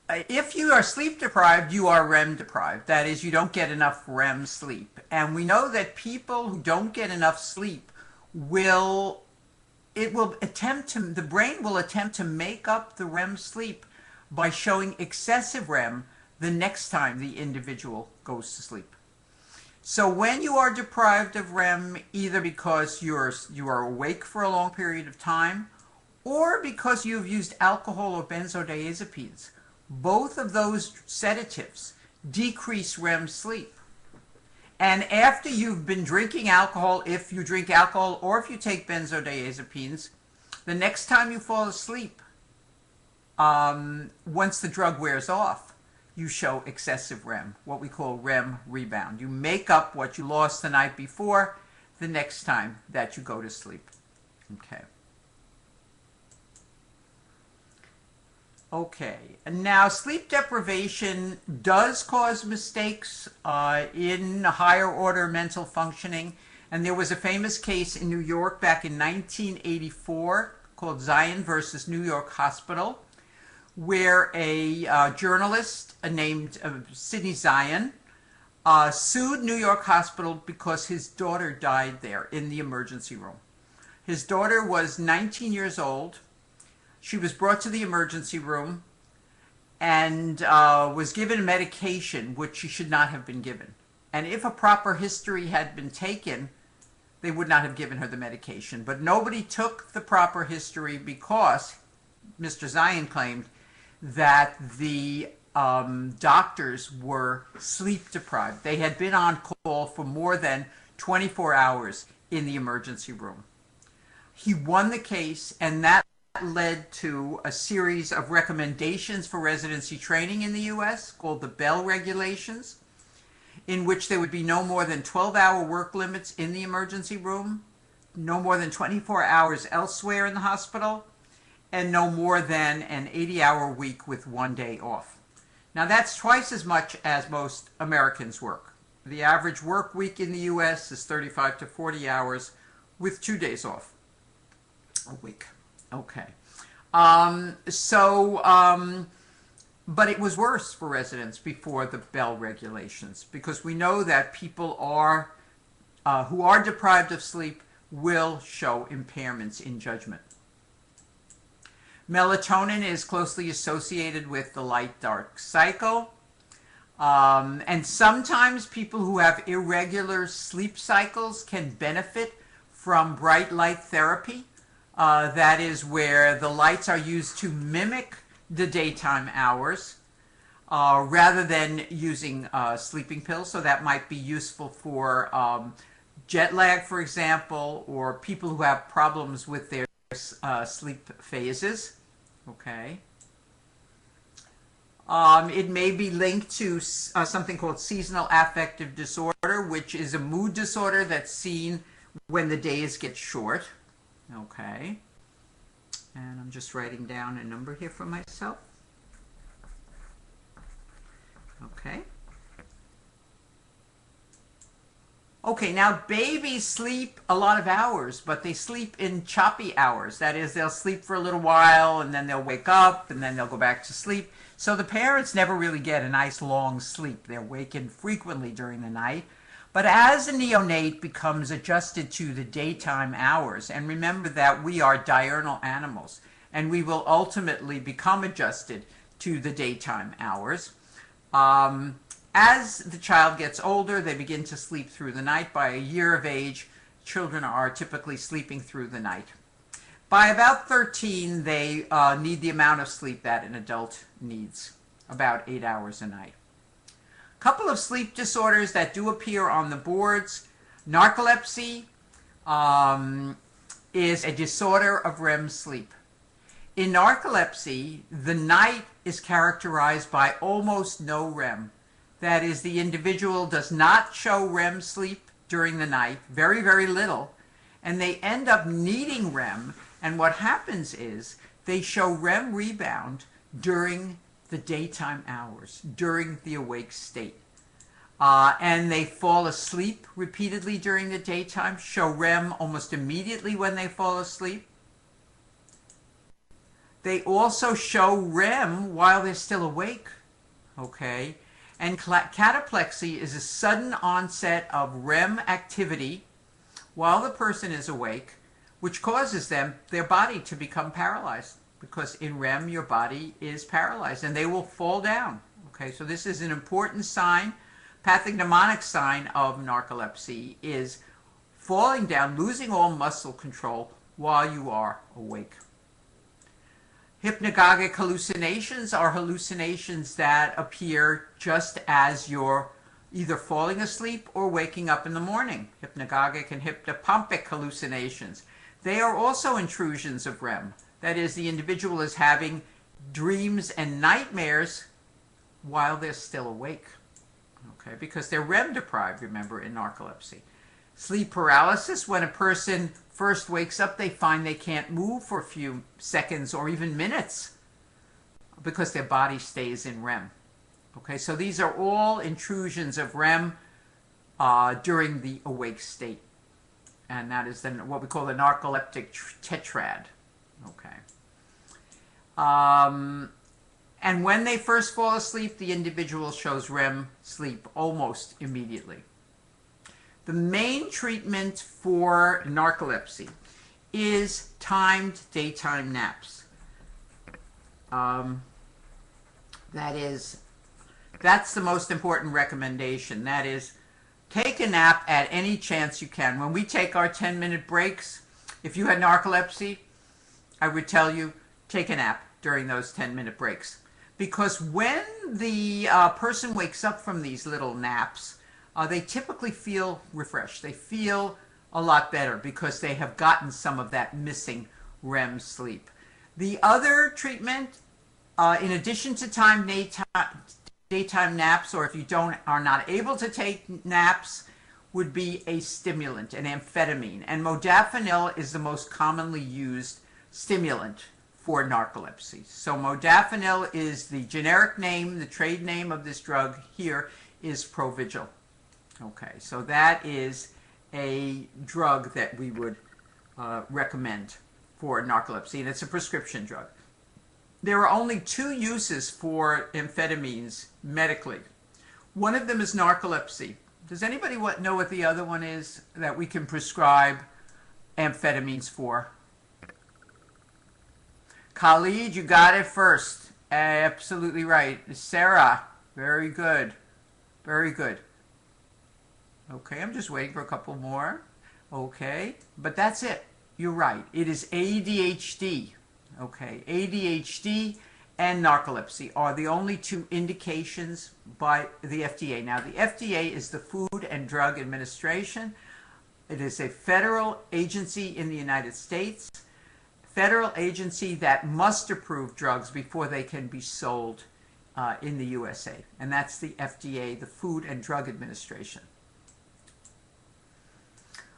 If you are sleep deprived, you are REM deprived. That is, you don't get enough REM sleep. And we know that people who don't get enough sleep the brain will attempt to make up the REM sleep by showing excessive REM the next time the individual goes to sleep. So when you are deprived of REM, either because you are awake for a long period of time, or because you've used alcohol or benzodiazepines, both of those sedatives decrease REM sleep. And after you've been drinking alcohol, if you drink alcohol or if you take benzodiazepines, the next time you fall asleep, once the drug wears off, you show excessive REM, what we call REM rebound. You make up what you lost the night before the next time that you go to sleep. Okay. Okay, and now sleep deprivation does cause mistakes in higher order mental functioning, and there was a famous case in New York back in 1984 called Zion versus New York Hospital, where a journalist named Sidney Zion sued New York Hospital because his daughter died there in the emergency room. His daughter was 19 years old. She was brought to the emergency room and was given a medication which she should not have been given. And if a proper history had been taken, they would not have given her the medication. But nobody took the proper history because Mr. Zion claimed that the doctors were sleep deprived. They had been on call for more than 24 hours in the emergency room. He won the case, and that led to a series of recommendations for residency training in the U.S. called the Bell Regulations, in which there would be no more than 12-hour work limits in the emergency room, no more than 24 hours elsewhere in the hospital, and no more than an 80-hour week with 1 day off. Now that's twice as much as most Americans work. The average work week in the U.S. is 35 to 40 hours with 2 days off a week. Okay. But it was worse for residents before the Bell Regulations, because we know that people who are deprived of sleep will show impairments in judgment. Melatonin is closely associated with the light-dark cycle. And sometimes people who have irregular sleep cycles can benefit from bright light therapy. That is where the lights are used to mimic the daytime hours rather than using sleeping pills. So that might be useful for jet lag, for example, or people who have problems with their sleep phases. Okay. It may be linked to something called seasonal affective disorder, which is a mood disorder that's seen when the days get short. Okay. And I'm just writing down a number here for myself. Okay. Okay, now babies sleep a lot of hours, but they sleep in choppy hours. That is, they'll sleep for a little while, and then they'll wake up, and then they'll go back to sleep. So the parents never really get a nice long sleep. They're wakened frequently during the night. But as a neonate becomes adjusted to the daytime hours, and remember that we are diurnal animals, and we will ultimately become adjusted to the daytime hours. As the child gets older, they begin to sleep through the night. By a year of age, children are typically sleeping through the night. By about 13, they need the amount of sleep that an adult needs, about 8 hours a night. A couple of sleep disorders that do appear on the boards. Narcolepsy is a disorder of REM sleep. In narcolepsy, the night is characterized by almost no REM. That is, the individual does not show REM sleep during the night, very, very little, and they end up needing REM, and what happens is they show REM rebound during the daytime hours, during the awake state. And they fall asleep repeatedly during the daytime, show REM almost immediately when they fall asleep. They also show REM while they're still awake, okay? And cataplexy is a sudden onset of REM activity while the person is awake, which causes their body to become paralyzed, because in REM your body is paralyzed and they will fall down. Okay, so this is an important sign. Pathognomonic sign of narcolepsy is falling down, losing all muscle control while you are awake. Hypnagogic hallucinations are hallucinations that appear just as you're either falling asleep or waking up in the morning. Hypnagogic and hypnopompic hallucinations. They are also intrusions of REM. That is, the individual is having dreams and nightmares while they're still awake. Okay, because they're REM deprived, remember, in narcolepsy. Sleep paralysis, when a person first wakes up, they find they can't move for a few seconds or even minutes because their body stays in REM. Okay, so these are all intrusions of REM during the awake state. And that is then what we call the narcoleptic tetrad. Okay. And when they first fall asleep, the individual shows REM sleep almost immediately. The main treatment for narcolepsy is timed daytime naps. That's the most important recommendation. That is, Take a nap at any chance you can. When we take our 10-minute breaks, if you had narcolepsy, I would tell you, take a nap during those 10-minute breaks. Because when the person wakes up from these little naps, they typically feel refreshed. They feel a lot better because they have gotten some of that missing REM sleep. The other treatment, in addition to daytime naps, or if you are not able to take naps, would be a stimulant, an amphetamine. And modafinil is the most commonly used stimulant for narcolepsy. So modafinil is the generic name, the trade name of this drug here is Provigil. Okay, so that is a drug that we would recommend for narcolepsy, and it's a prescription drug. There are only 2 uses for amphetamines medically. One of them is narcolepsy. Does anybody know what the other one is that we can prescribe amphetamines for? Khalid, you got it first. Absolutely right. Sarah, very good. Very good. Okay, I'm just waiting for a couple more. Okay, but that's it. You're right. It is ADHD. Okay, ADHD and narcolepsy are the only 2 indications by the FDA. Now, the FDA is the Food and Drug Administration. It is a federal agency in the United States. Federal agency that must approve drugs before they can be sold in the USA. And that's the FDA, the Food and Drug Administration.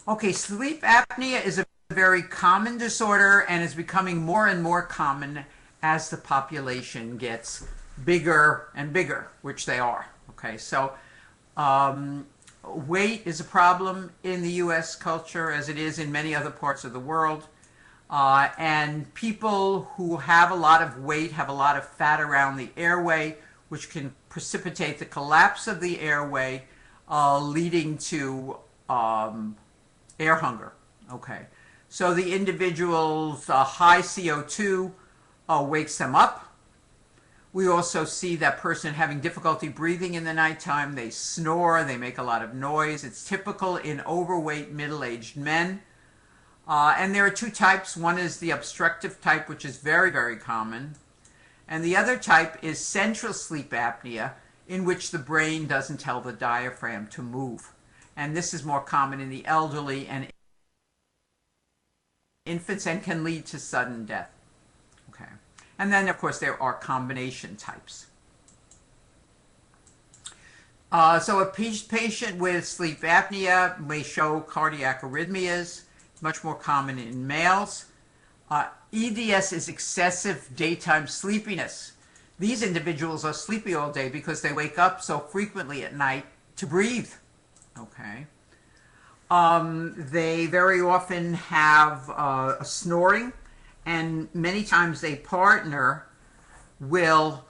Okay, sleep apnea is a very common disorder and is becoming more and more common as the population gets bigger and bigger, which they are. Okay, so weight is a problem in the U.S. culture as it is in many other parts of the world. And people who have a lot of weight have a lot of fat around the airway, which can precipitate the collapse of the airway, leading to air hunger. Okay, so the individual's high CO2 wakes them up. We also see that person having difficulty breathing in the nighttime. They snore, they make a lot of noise. It's typical in overweight middle-aged men. And there are 2 types. One is the obstructive type, which is very, very common. And the other type is central sleep apnea, in which the brain doesn't tell the diaphragm to move. And this is more common in the elderly and infants and can lead to sudden death. Okay. And then, of course, there are combination types. So a patient with sleep apnea may show cardiac arrhythmias, much more common in males. EDS is excessive daytime sleepiness. These individuals are sleepy all day because they wake up so frequently at night to breathe. Okay. They very often have a snoring, and many times a partner will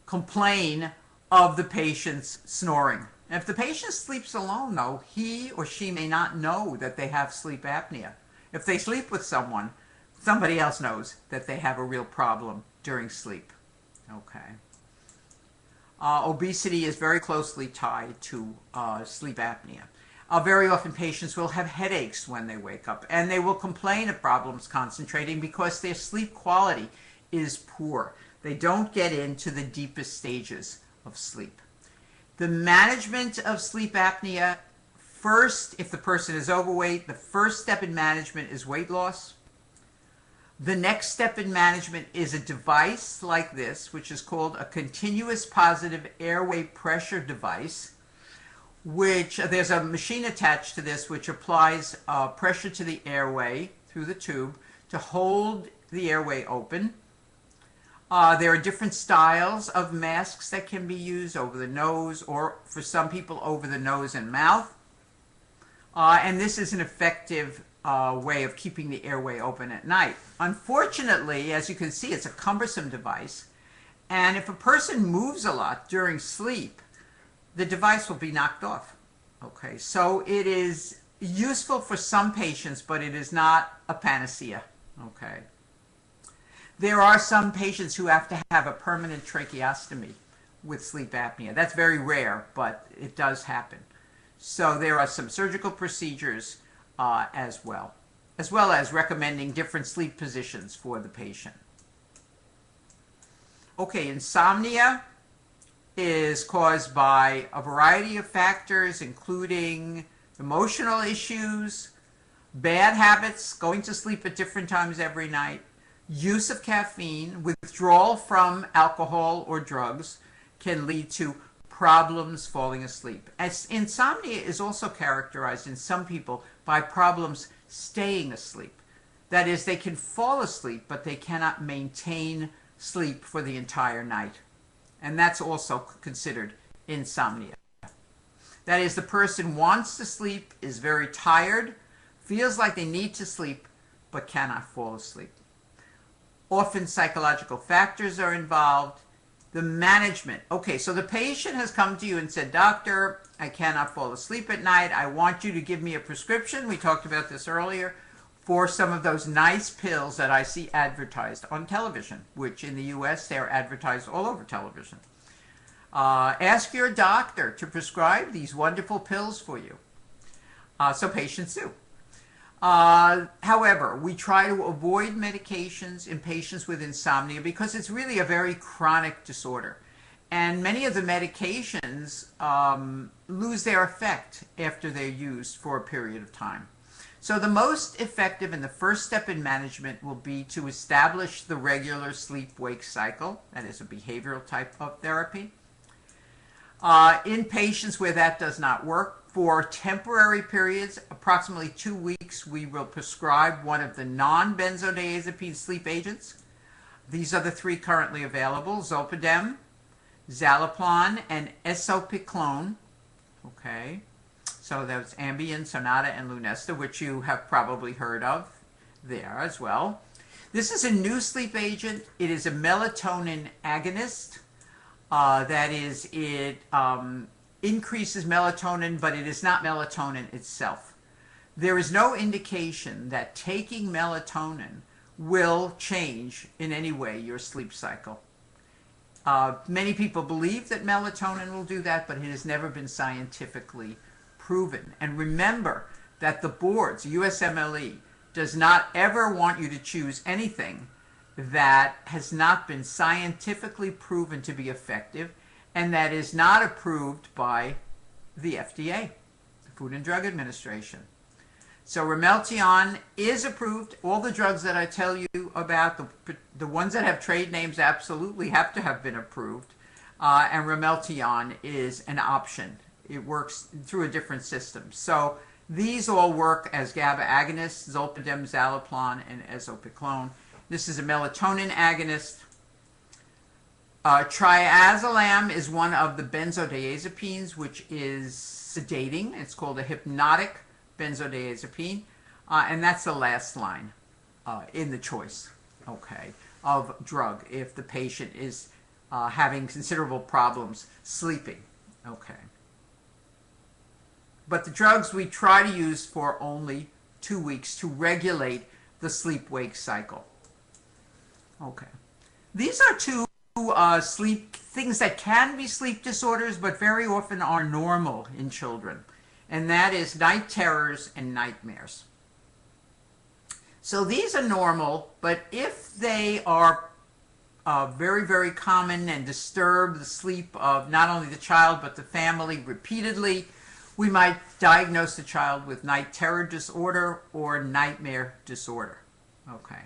complain of the patient's snoring. And if the patient sleeps alone, though, he or she may not know that they have sleep apnea. If they sleep with someone, somebody else knows that they have a real problem during sleep. Okay. Obesity is very closely tied to sleep apnea. Very often patients will have headaches when they wake up, and they will complain of problems concentrating because their sleep quality is poor. They don't get into the deepest stages of sleep. The management of sleep apnea, first, if the person is overweight, the first step in management is weight loss. The next step in management is a device like this, which is called a continuous positive airway pressure device, which there's a machine attached to this which applies pressure to the airway through the tube to hold the airway open. There are different styles of masks that can be used over the nose, or for some people over the nose and mouth. And this is an effective way of keeping the airway open at night. Unfortunately, as you can see, it's a cumbersome device. And if a person moves a lot during sleep, the device will be knocked off. Okay, so it is useful for some patients, but it is not a panacea. Okay. There are some patients who have to have a permanent tracheostomy with sleep apnea. That's very rare, but it does happen. So there are some surgical procedures as well as recommending different sleep positions for the patient. Okay, insomnia is caused by a variety of factors, including emotional issues, bad habits, going to sleep at different times every night, use of caffeine, withdrawal from alcohol or drugs can lead to problems falling asleep. As insomnia is also characterized in some people by problems staying asleep. That is, they can fall asleep, but they cannot maintain sleep for the entire night. And that's also considered insomnia. That is, the person wants to sleep, is very tired, feels like they need to sleep, but cannot fall asleep. Often psychological factors are involved. The management. Okay, so the patient has come to you and said, "Doctor, I cannot fall asleep at night. I want you to give me a prescription." We talked about this earlier, for some of those nice pills that I see advertised on television, which in the US they're advertised all over television. Ask your doctor to prescribe these wonderful pills for you. So patients do. However, we try to avoid medications in patients with insomnia because it's really a very chronic disorder. And many of the medications lose their effect after they're used for a period of time. So the most effective and the first step in management will be to establish the regular sleep-wake cycle. That is a behavioral type of therapy. In patients where that does not work, for temporary periods, approximately 2 weeks, we will prescribe one of the non-benzodiazepine sleep agents. These are the 3 currently available: zolpidem, Zaloplan, and esopiclone. Okay, so that's Ambien, Sonata, and Lunesta, which you have probably heard of there as well. This is a new sleep agent. It is a melatonin agonist. That is, it increases melatonin, but it is not melatonin itself. There is no indication that taking melatonin will change in any way your sleep cycle. Many people believe that melatonin will do that, but it has never been scientifically proven. And remember that the boards, USMLE, does not ever want you to choose anything that has not been scientifically proven to be effective and that is not approved by the FDA, the Food and Drug Administration. So Ramelteon is approved. All the drugs that I tell you about, the ones that have trade names absolutely have to have been approved. And Ramelteon is an option. It works through a different system. So these all work as GABA agonists: zolpidem, Zaloplan, and esopiclone. This is a melatonin agonist. Triazolam is one of the benzodiazepines, which is sedating. It's called a hypnotic benzodiazepine, and that's the last line in the choice, okay, of drug if the patient is having considerable problems sleeping, okay. But the drugs we try to use for only 2 weeks to regulate the sleep-wake cycle. Okay. These are 2 sleep things that can be sleep disorders, but very often are normal in children, and that is night terrors and nightmares. So these are normal, but if they are very, very common and disturb the sleep of not only the child but the family repeatedly, we might diagnose the child with night terror disorder or nightmare disorder. Okay.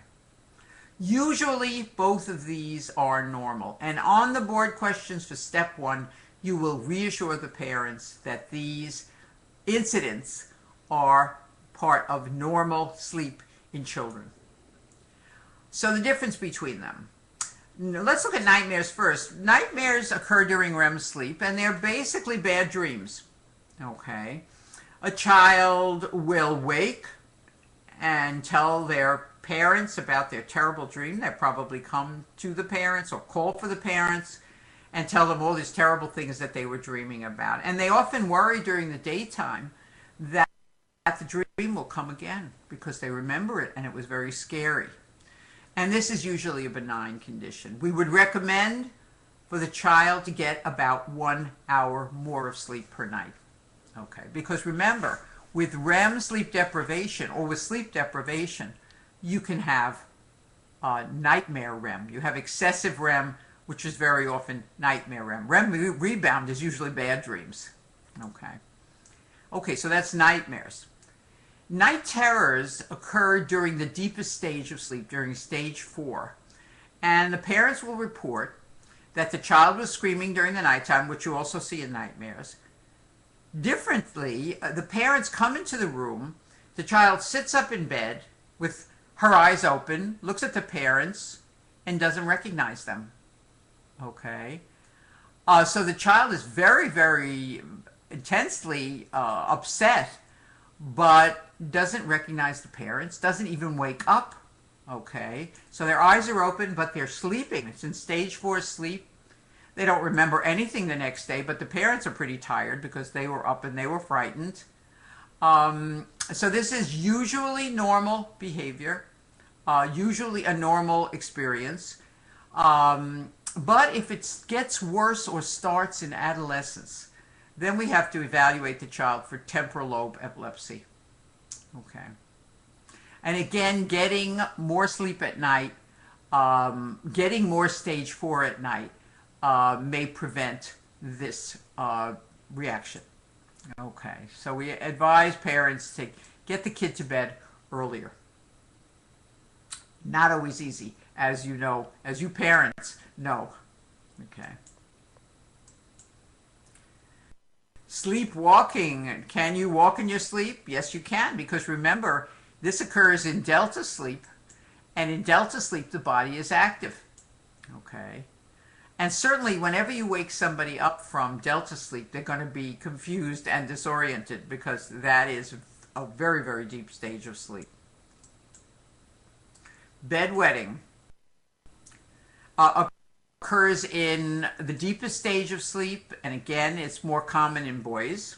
Usually, both of these are normal. And on the board questions for step 1, you will reassure the parents that these incidents are part of normal sleep in children. So the difference between them. Let's look at nightmares first. Nightmares occur during REM sleep, and they're basically bad dreams. Okay. A child will wake and tell their parents about their terrible dream. They probably come to the parents or call for the parents and tell them all these terrible things that they were dreaming about. And they often worry during the daytime that the dream will come again because they remember it and it was very scary. And this is usually a benign condition. We would recommend for the child to get about 1 hour more of sleep per night. Okay, because remember, with REM sleep deprivation or with sleep deprivation, you can have nightmare REM. You have excessive REM, which is very often nightmare REM. REM rebound is usually bad dreams. Okay. Okay, so that's nightmares. Night terrors occur during the deepest stage of sleep, during stage 4. And the parents will report that the child was screaming during the nighttime, which you also see in nightmares. Differently, the parents come into the room, the child sits up in bed with her eyes open, looks at the parents, and doesn't recognize them. Okay? So the child is very, very intensely upset, but doesn't recognize the parents, doesn't even wake up. Okay? So their eyes are open, but they're sleeping. It's in stage 4 sleep. They don't remember anything the next day, but the parents are pretty tired because they were up and they were frightened. So this is usually normal behavior, usually a normal experience. But if it gets worse or starts in adolescence, then we have to evaluate the child for temporal lobe epilepsy. Okay. And again, getting more sleep at night, getting more stage 4 at night, may prevent this reaction. Okay, so we advise parents to get the kid to bed earlier. Not always easy, as you know, as you parents know. Okay. Sleepwalking. Can you walk in your sleep? Yes, you can, because remember, this occurs in delta sleep, and in delta sleep, the body is active. Okay. And certainly, whenever you wake somebody up from delta sleep, they're going to be confused and disoriented because that is a very, very deep stage of sleep. Bedwetting occurs in the deepest stage of sleep, and again, it's more common in boys.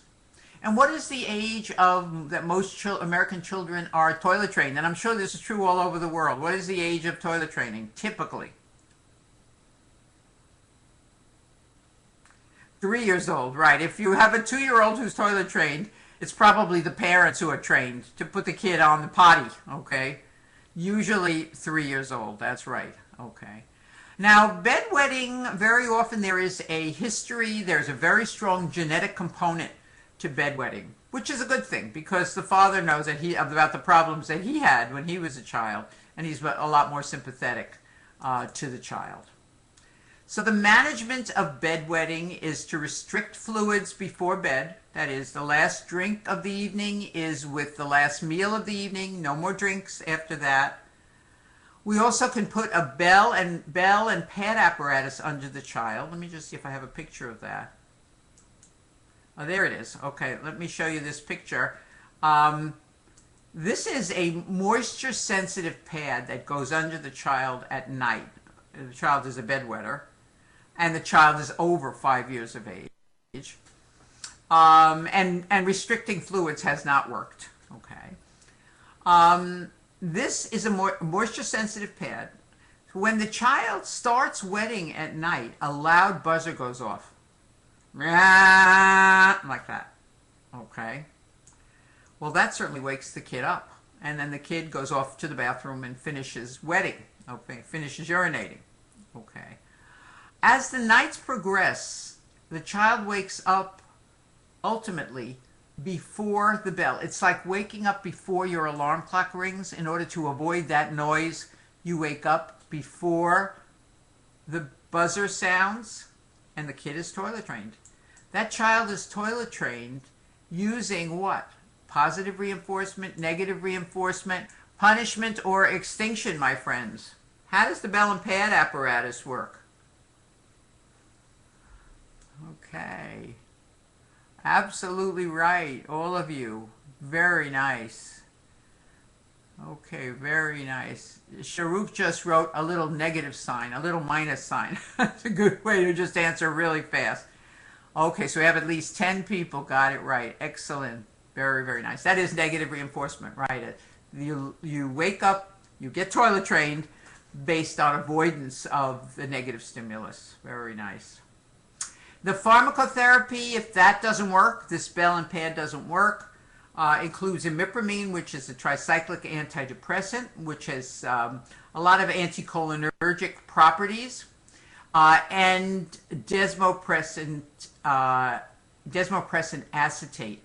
And what is the age of that most American children are toilet trained? And I'm sure this is true all over the world. What is the age of toilet training, typically? 3 years old, right. If you have a 2-year-old who's toilet trained, it's probably the parents who are trained to put the kid on the potty, okay? Usually 3 years old, that's right, okay. Now, bedwetting, very often there is a history, there's a very strong genetic component to bedwetting, which is a good thing because the father knows that about the problems that he had when he was a child, and he's a lot more sympathetic to the child. So the management of bedwetting is to restrict fluids before bed. That is, the last drink of the evening is with the last meal of the evening. No more drinks after that. We also can put a bell and pad apparatus under the child. Let me just see if I have a picture of that. Oh, there it is. Okay, let me show you this picture. This is a moisture-sensitive pad that goes under the child at night. The child is a bedwetter, and the child is over 5 years of age. And restricting fluids has not worked. Okay. This is a moisture-sensitive pad. When the child starts wetting at night, a loud buzzer goes off. Like that. Okay. Well, that certainly wakes the kid up. And then the kid goes off to the bathroom and finishes wetting. Okay, finishes urinating. Okay. As the nights progress, the child wakes up ultimately before the bell. It's like waking up before your alarm clock rings. In order to avoid that noise, you wake up before the buzzer sounds, and the kid is toilet trained. That child is toilet trained using what? Positive reinforcement, negative reinforcement, punishment, or extinction, my friends. How does the bell and pad apparatus work? Okay. Absolutely right, all of you. Very nice. Okay, very nice. Sharuk just wrote a little negative sign, a little minus sign. That's a good way to just answer really fast. Okay, so we have at least 10 people got it right. Excellent. Very, very nice. That is negative reinforcement, right? You wake up, you get toilet trained based on avoidance of the negative stimulus. Very nice. The pharmacotherapy, if that doesn't work, this bell and pad doesn't work, includes imipramine, which is a tricyclic antidepressant, which has a lot of anticholinergic properties, and desmopressin acetate,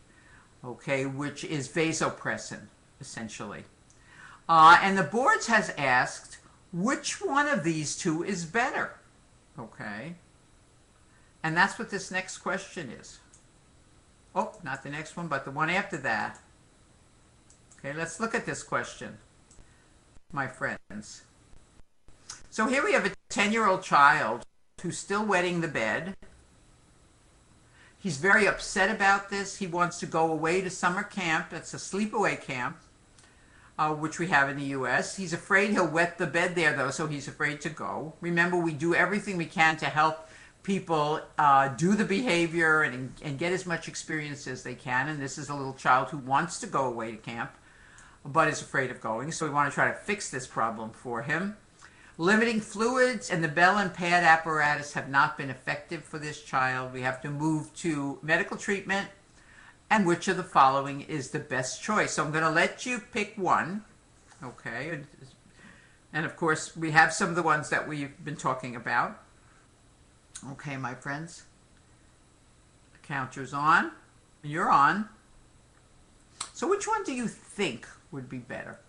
okay, which is vasopressin, essentially. And the boards has asked, which one of these two is better? Okay. And that's what this next question is. Oh, not the next one, but the one after that. Okay, let's look at this question, my friends. So here we have a 10-year-old child who's still wetting the bed. He's very upset about this. He wants to go away to summer camp. It's a sleepaway camp, which we have in the U.S. He's afraid he'll wet the bed there, though, so he's afraid to go. Remember, we do everything we can to help people do the behavior and get as much experience as they can. And this is a little child who wants to go away to camp, but is afraid of going. So we want to try to fix this problem for him. Limiting fluids and the bell and pad apparatus have not been effective for this child. We have to move to medical treatment. And which of the following is the best choice? So I'm going to let you pick one. Okay. And of course, we have some of the ones that we've been talking about. Okay, my friends. The counter's on. You're on. So which one do you think would be better?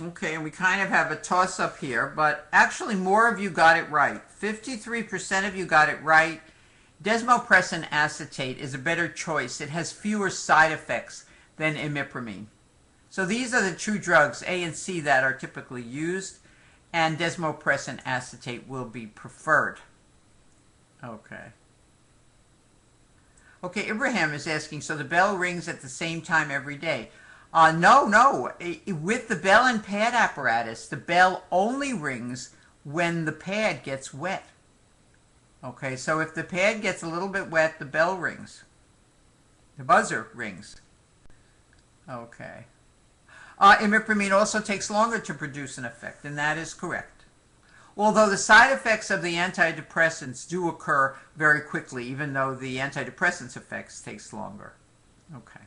Okay, and we kind of have a toss-up here, but actually more of you got it right. 53% of you got it right. Desmopressin acetate is a better choice. It has fewer side effects than imipramine. So these are the two drugs, A and C, that are typically used, and desmopressin acetate will be preferred. Okay. Okay, Ibrahim is asking, so the bell rings at the same time every day? No. With the bell and pad apparatus, the bell only rings when the pad gets wet. Okay, so if the pad gets a little bit wet, the bell rings. The buzzer rings. Okay. Imipramine also takes longer to produce an effect, and that is correct. Although the side effects of the antidepressants do occur very quickly, even though the antidepressants' effects takes longer. Okay.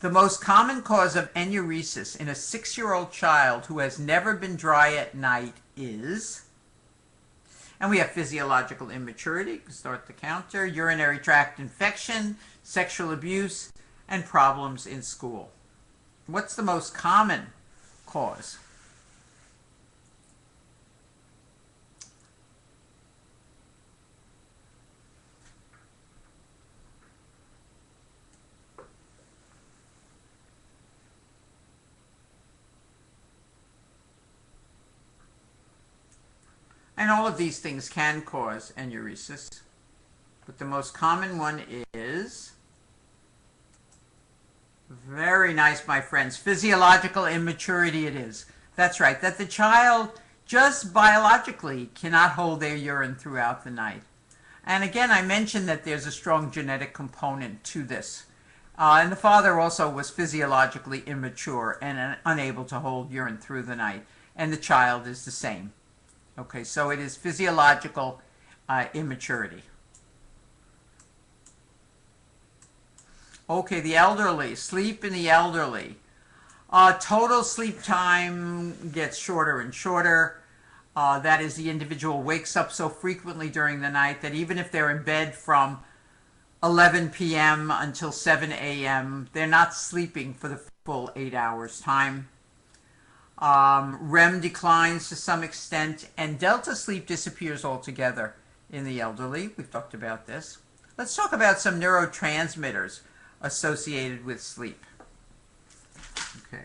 The most common cause of enuresis in a 6-year-old child who has never been dry at night is, and we have physiological immaturity, start the counter, urinary tract infection, sexual abuse, and problems in school. What's the most common cause? And all of these things can cause enuresis, but the most common one is, very nice, my friends, physiological immaturity it is. That's right, that the child just biologically cannot hold their urine throughout the night. And again, I mentioned that there's a strong genetic component to this. And the father also was physiologically immature and unable to hold urine through the night. And the child is the same. Okay, so it is physiological immaturity. Okay, the elderly, sleep in the elderly. Total sleep time gets shorter and shorter. That is, the individual wakes up so frequently during the night that even if they're in bed from 11 p.m. until 7 a.m., they're not sleeping for the full 8 hours time. REM declines to some extent, and delta sleep disappears altogether in the elderly. We've talked about this. Let's talk about some neurotransmitters associated with sleep. Okay.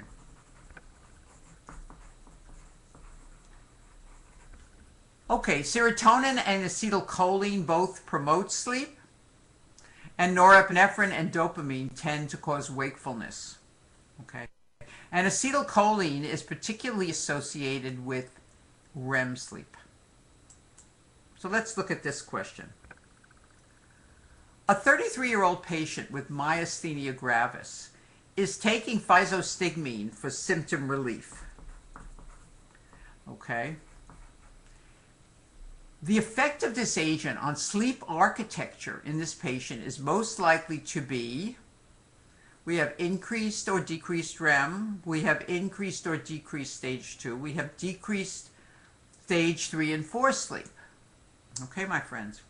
Okay, serotonin and acetylcholine both promote sleep, and norepinephrine and dopamine tend to cause wakefulness. Okay. And acetylcholine is particularly associated with REM sleep. So let's look at this question. A 33-year-old patient with myasthenia gravis is taking physostigmine for symptom relief. Okay. The effect of this agent on sleep architecture in this patient is most likely to be, we have increased or decreased REM, we have increased or decreased stage 2, we have decreased stage 3 and 4 sleep. Okay, my friends.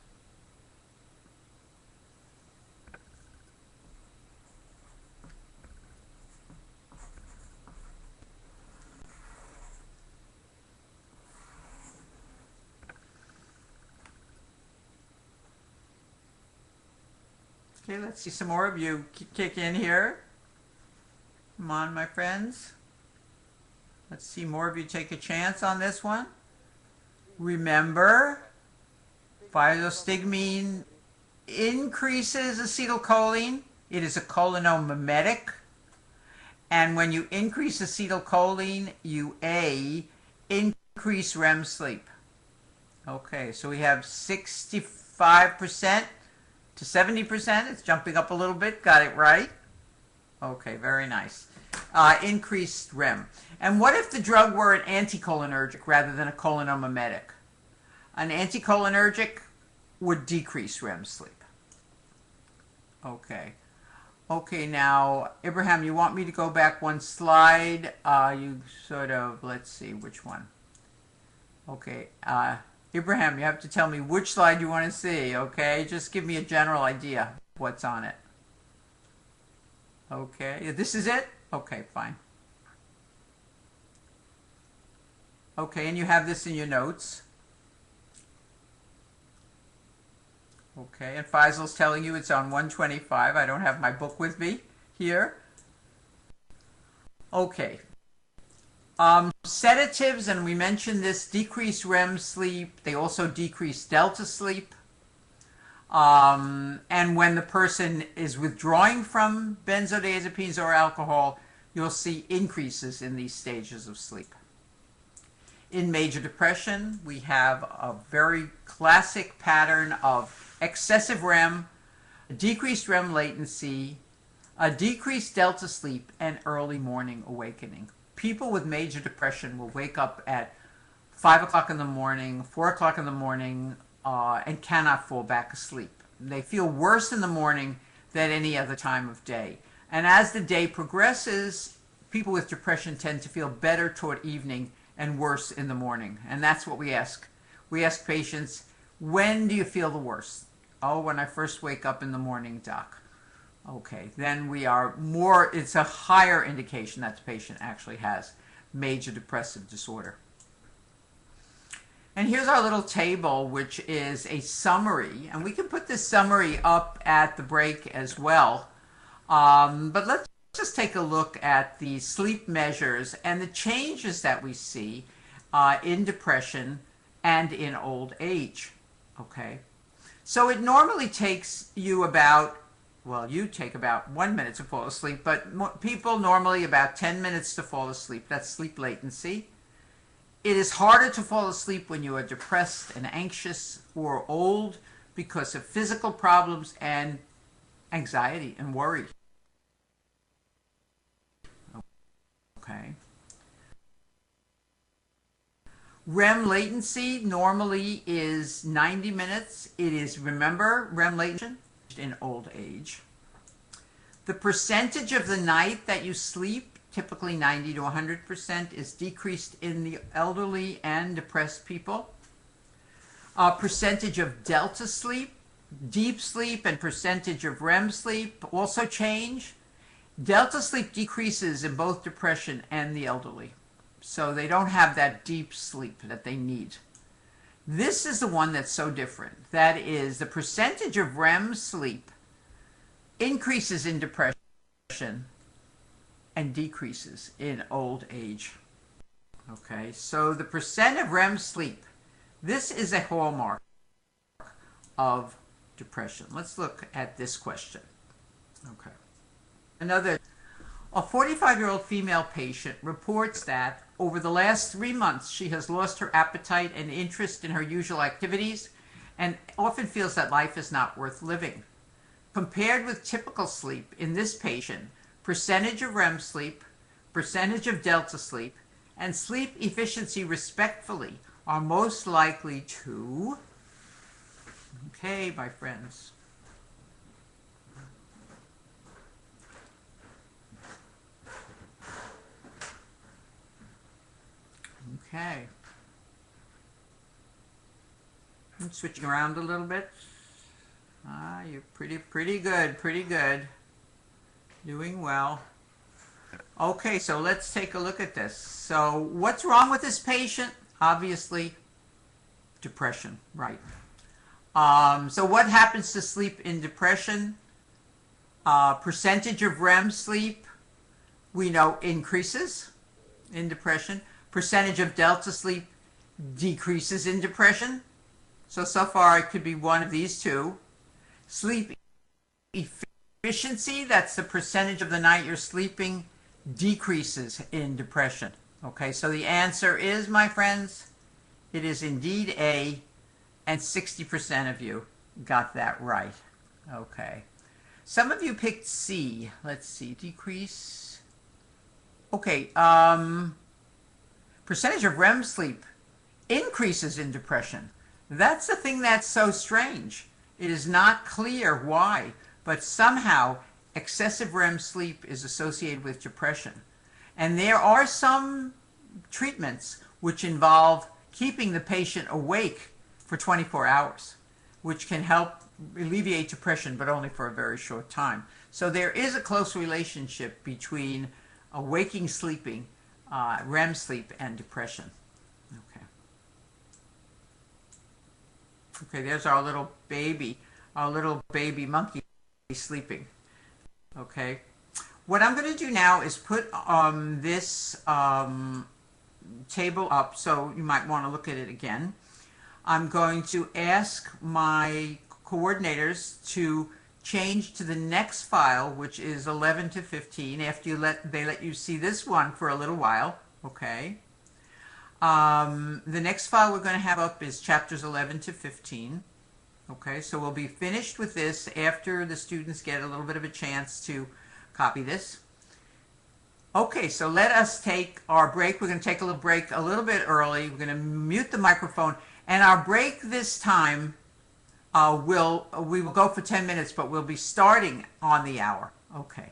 Okay, let's see some more of you kick in here. Come on, my friends. Let's see more of you take a chance on this one. Remember, physostigmine increases acetylcholine. It is a cholinomimetic. And when you increase acetylcholine, you increase REM sleep. Okay, so we have 65% to 70%. It's jumping up a little bit. Got it right. Okay, very nice. Increased REM. And what if the drug were an anticholinergic rather than a cholinomimetic? An anticholinergic would decrease REM sleep. Okay. Okay, now, Ibrahim, you want me to go back one slide? You sort of, let's see, which one? Okay, Ibrahim, you have to tell me which slide you want to see, okay? Just give me a general idea of what's on it. Okay, this is it? Okay, fine. Okay, and you have this in your notes. Okay, and Faisal's telling you it's on 125. I don't have my book with me here. Okay. Sedatives, and we mentioned this, decrease REM sleep. They also decrease delta sleep. And when the person is withdrawing from benzodiazepines or alcohol, you'll see increases in these stages of sleep. In major depression, we have a very classic pattern of excessive REM, decreased REM latency, a decreased delta sleep, and early morning awakening. People with major depression will wake up at 5 o'clock in the morning, 4 o'clock in the morning, and cannot fall back asleep. They feel worse in the morning than any other time of day. And as the day progresses, people with depression tend to feel better toward evening and worse in the morning. And that's what we ask. We ask patients, when do you feel the worst? Oh, when I first wake up in the morning, doc. Okay, then we are more, it's a higher indication that the patient actually has major depressive disorder. And here's our little table, which is a summary. And we can put this summary up at the break as well. But let's just take a look at the sleep measures and the changes that we see in depression and in old age. Okay, so it normally takes you about, well, you take about 1 minute to fall asleep, but people normally about 10 minutes to fall asleep. That's sleep latency. It is harder to fall asleep when you are depressed and anxious or old because of physical problems and anxiety and worry. Okay. REM latency normally is 90 minutes. It is, remember, REM latency in old age. The percentage of the night that you sleep, typically 90 to 100%, is decreased in the elderly and depressed people. Percentage of delta sleep, deep sleep, and percentage of REM sleep also change. Delta sleep decreases in both depression and the elderly. So they don't have that deep sleep that they need. This is the one that's so different. That is, the percentage of REM sleep increases in depression and decreases in old age. Okay, so the percent of REM sleep, this is a hallmark of depression. Let's look at this question. Okay. Another, a 45-year-old female patient reports that over the last 3 months she has lost her appetite and interest in her usual activities. and often feels that life is not worth living. Compared with typical sleep in this patient, percentage of REM sleep, percentage of delta sleep, and sleep efficiency respectively are most likely to... Okay, my friends. Okay. I'm switching around a little bit. You're pretty good. Doing well. Okay, so let's take a look at this. So what's wrong with this patient? Obviously, depression, right. So what happens to sleep in depression? Percentage of REM sleep, we know, increases in depression. Percentage of delta sleep decreases in depression. So far it could be one of these two. Sleep efficiency, that's the percentage of the night you're sleeping, decreases in depression. Okay, so the answer is, my friends, it is indeed A, and 60% of you got that right. Okay. Some of you picked C. Let's see, decrease. Okay, percentage of REM sleep increases in depression. That's the thing that's so strange. It is not clear why, but somehow excessive REM sleep is associated with depression. And there are some treatments which involve keeping the patient awake for 24 hours, which can help alleviate depression, but only for a very short time. So there is a close relationship between waking sleeping, REM sleep, and depression. Okay, there's our little baby monkey sleeping. Okay, what I'm going to do now is put this table up, so you might want to look at it again. I'm going to ask my coordinators to change to the next file, which is 11 to 15, after they let you see this one for a little while. Okay. The next file we're going to have up is chapters 11 to 15. Okay, so we'll be finished with this after the students get a little bit of a chance to copy this. Okay, so let us take our break. We're going to take a little break a little bit early. We're going to mute the microphone, and our break this time we will go for 10 minutes, but we'll be starting on the hour. Okay.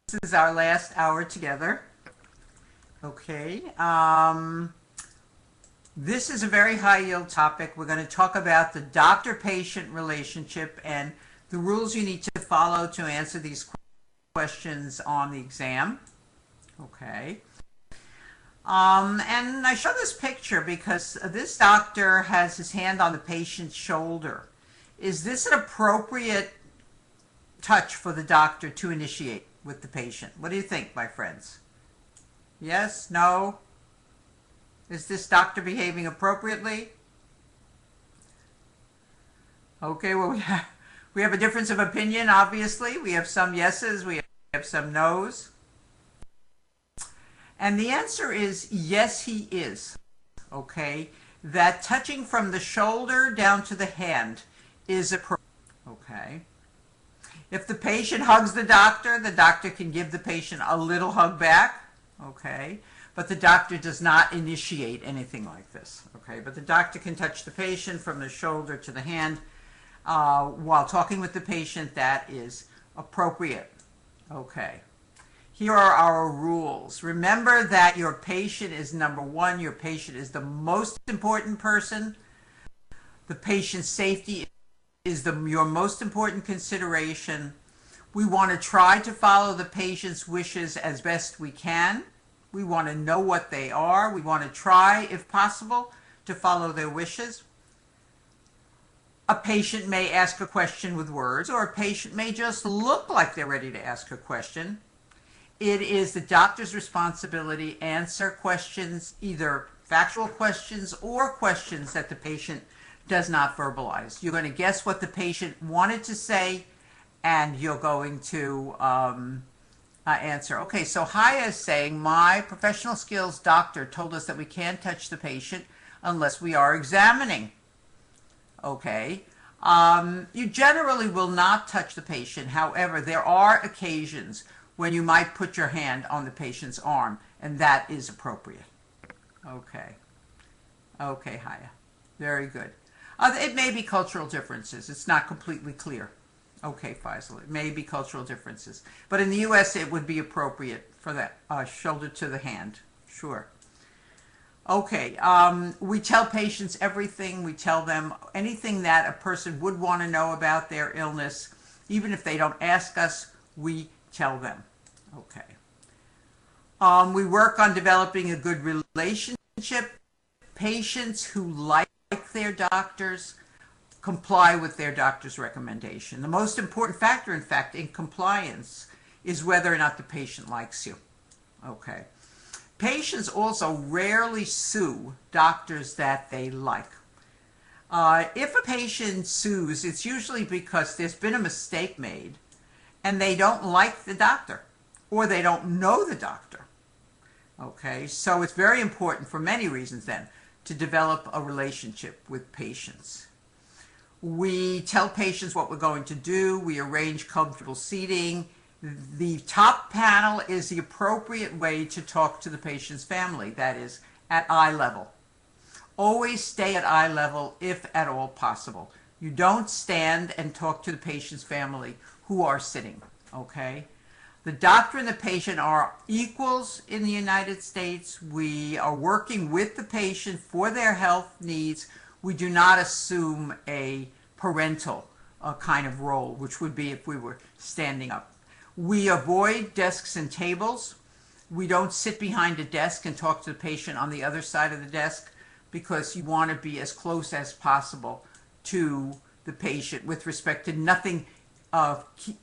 This is our last hour together. Okay. This is a very high-yield topic. We're going to talk about the doctor-patient relationship and the rules you need to follow to answer these questions on the exam. Okay. And I show this picture because this doctor has his hand on the patient's shoulder. Is this an appropriate touch for the doctor to initiate with the patient? What do you think, my friends? Yes? No? Is this doctor behaving appropriately? Okay, well, we have a difference of opinion, obviously. We have some yeses, we have some no's. And the answer is yes, he is. Okay? That touching from the shoulder down to the hand is appropriate. Okay? If the patient hugs the doctor can give the patient a little hug back, okay? But the doctor does not initiate anything like this, okay? But the doctor can touch the patient from the shoulder to the hand while talking with the patient. That is appropriate, okay? Here are our rules. Remember that your patient is number one. Your patient is the most important person. The patient's safety is your most important consideration. We want to try to follow the patient's wishes as best we can. We want to know what they are. We want to try, if possible, to follow their wishes. A patient may ask a question with words, or a patient may just look like they're ready to ask a question. It is the doctor's responsibility to answer questions, either factual questions or questions that the patient does not verbalize. You're going to guess what the patient wanted to say, and you're going to answer. Okay, so Haya is saying, my professional skills doctor told us that we can't touch the patient unless we are examining. Okay. You generally will not touch the patient. However, there are occasions when you might put your hand on the patient's arm, and that is appropriate. Okay. Okay, Haya. Very good. It may be cultural differences. It's not completely clear. Okay, Faisal. It may be cultural differences. But in the U.S., it would be appropriate for that shoulder to the hand. Sure. Okay, we tell patients everything. We tell them anything that a person would want to know about their illness. Even if they don't ask us, we tell them. Okay. We work on developing a good relationship. Patients who like their doctors comply with their doctor's recommendation. The most important factor, in fact, in compliance is whether or not the patient likes you. Okay. Patients also rarely sue doctors that they like. If a patient sues, it's usually because there's been a mistake made and they don't like the doctor or they don't know the doctor. Okay, so it's very important for many reasons then to develop a relationship with patients. We tell patients what we're going to do. We arrange comfortable seating. The top panel is the appropriate way to talk to the patient's family, that is, at eye level. Always stay at eye level if at all possible. You don't stand and talk to the patient's family who are sitting, okay? The doctor and the patient are equals in the United States. We are working with the patient for their health needs. We do not assume a parental kind of role, which would be if we were standing up. We avoid desks and tables. We don't sit behind a desk and talk to the patient on the other side of the desk because you want to be as close as possible to the patient with respect to nothing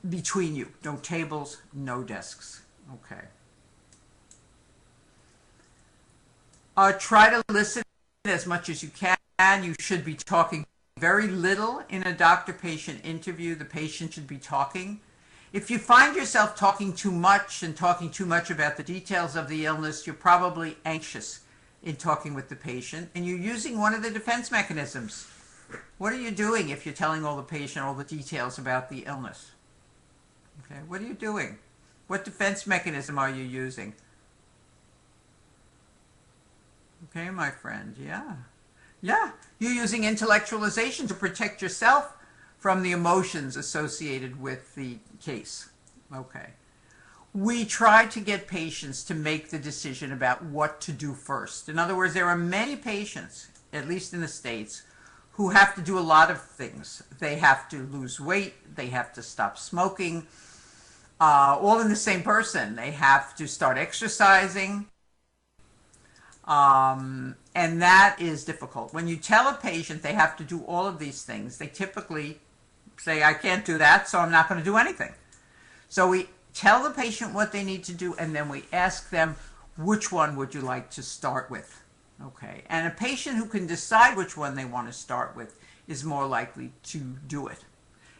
between you. No tables, no desks. Okay. Try to listen as much as you can. You should be talking very little in a doctor-patient interview. The patient should be talking. If you find yourself talking too much and talking too much about the details of the illness, you're probably anxious in talking with the patient, and you're using one of the defense mechanisms. What are you doing if you're telling all the patient all the details about the illness? Okay, what are you doing? What defense mechanism are you using? Okay, my friend, yeah. Yeah, you're using intellectualization to protect yourself from the emotions associated with the case. Okay. We try to get patients to make the decision about what to do first. In other words, there are many patients, at least in the States, who have to do a lot of things. They have to lose weight, they have to stop smoking, all in the same person. They have to start exercising, and that is difficult. When you tell a patient they have to do all of these things, they typically say, I can't do that, so I'm not going to do anything. So we tell the patient what they need to do, and then we ask them, which one would you like to start with? Okay, and a patient who can decide which one they want to start with is more likely to do it.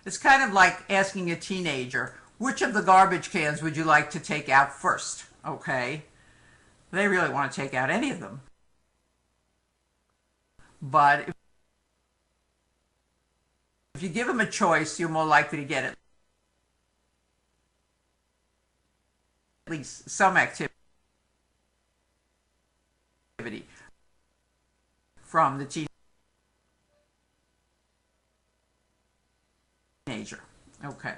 It's kind of like asking a teenager, which of the garbage cans would you like to take out first? Okay, they really want to take out any of them. But if you give them a choice, you're more likely to get at least some activity from the teenager. Okay.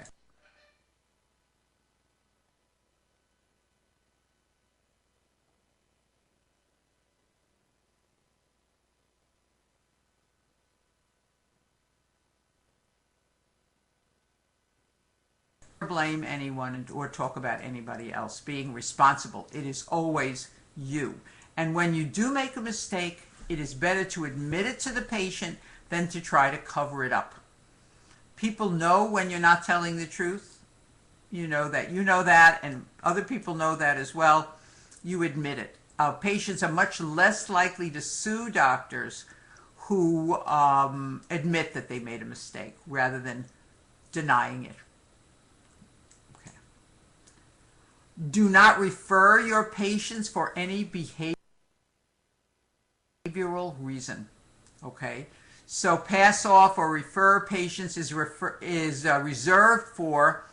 Blame anyone or talk about anybody else. Being responsible, it is always you. And when you do make a mistake, it is better to admit it to the patient than to try to cover it up. People know when you're not telling the truth. You know that, and other people know that as well. You admit it. Patients are much less likely to sue doctors who admit that they made a mistake rather than denying it. Okay. Do not refer your patients for any behavioral reason. Okay. So pass off or refer patients is reserved for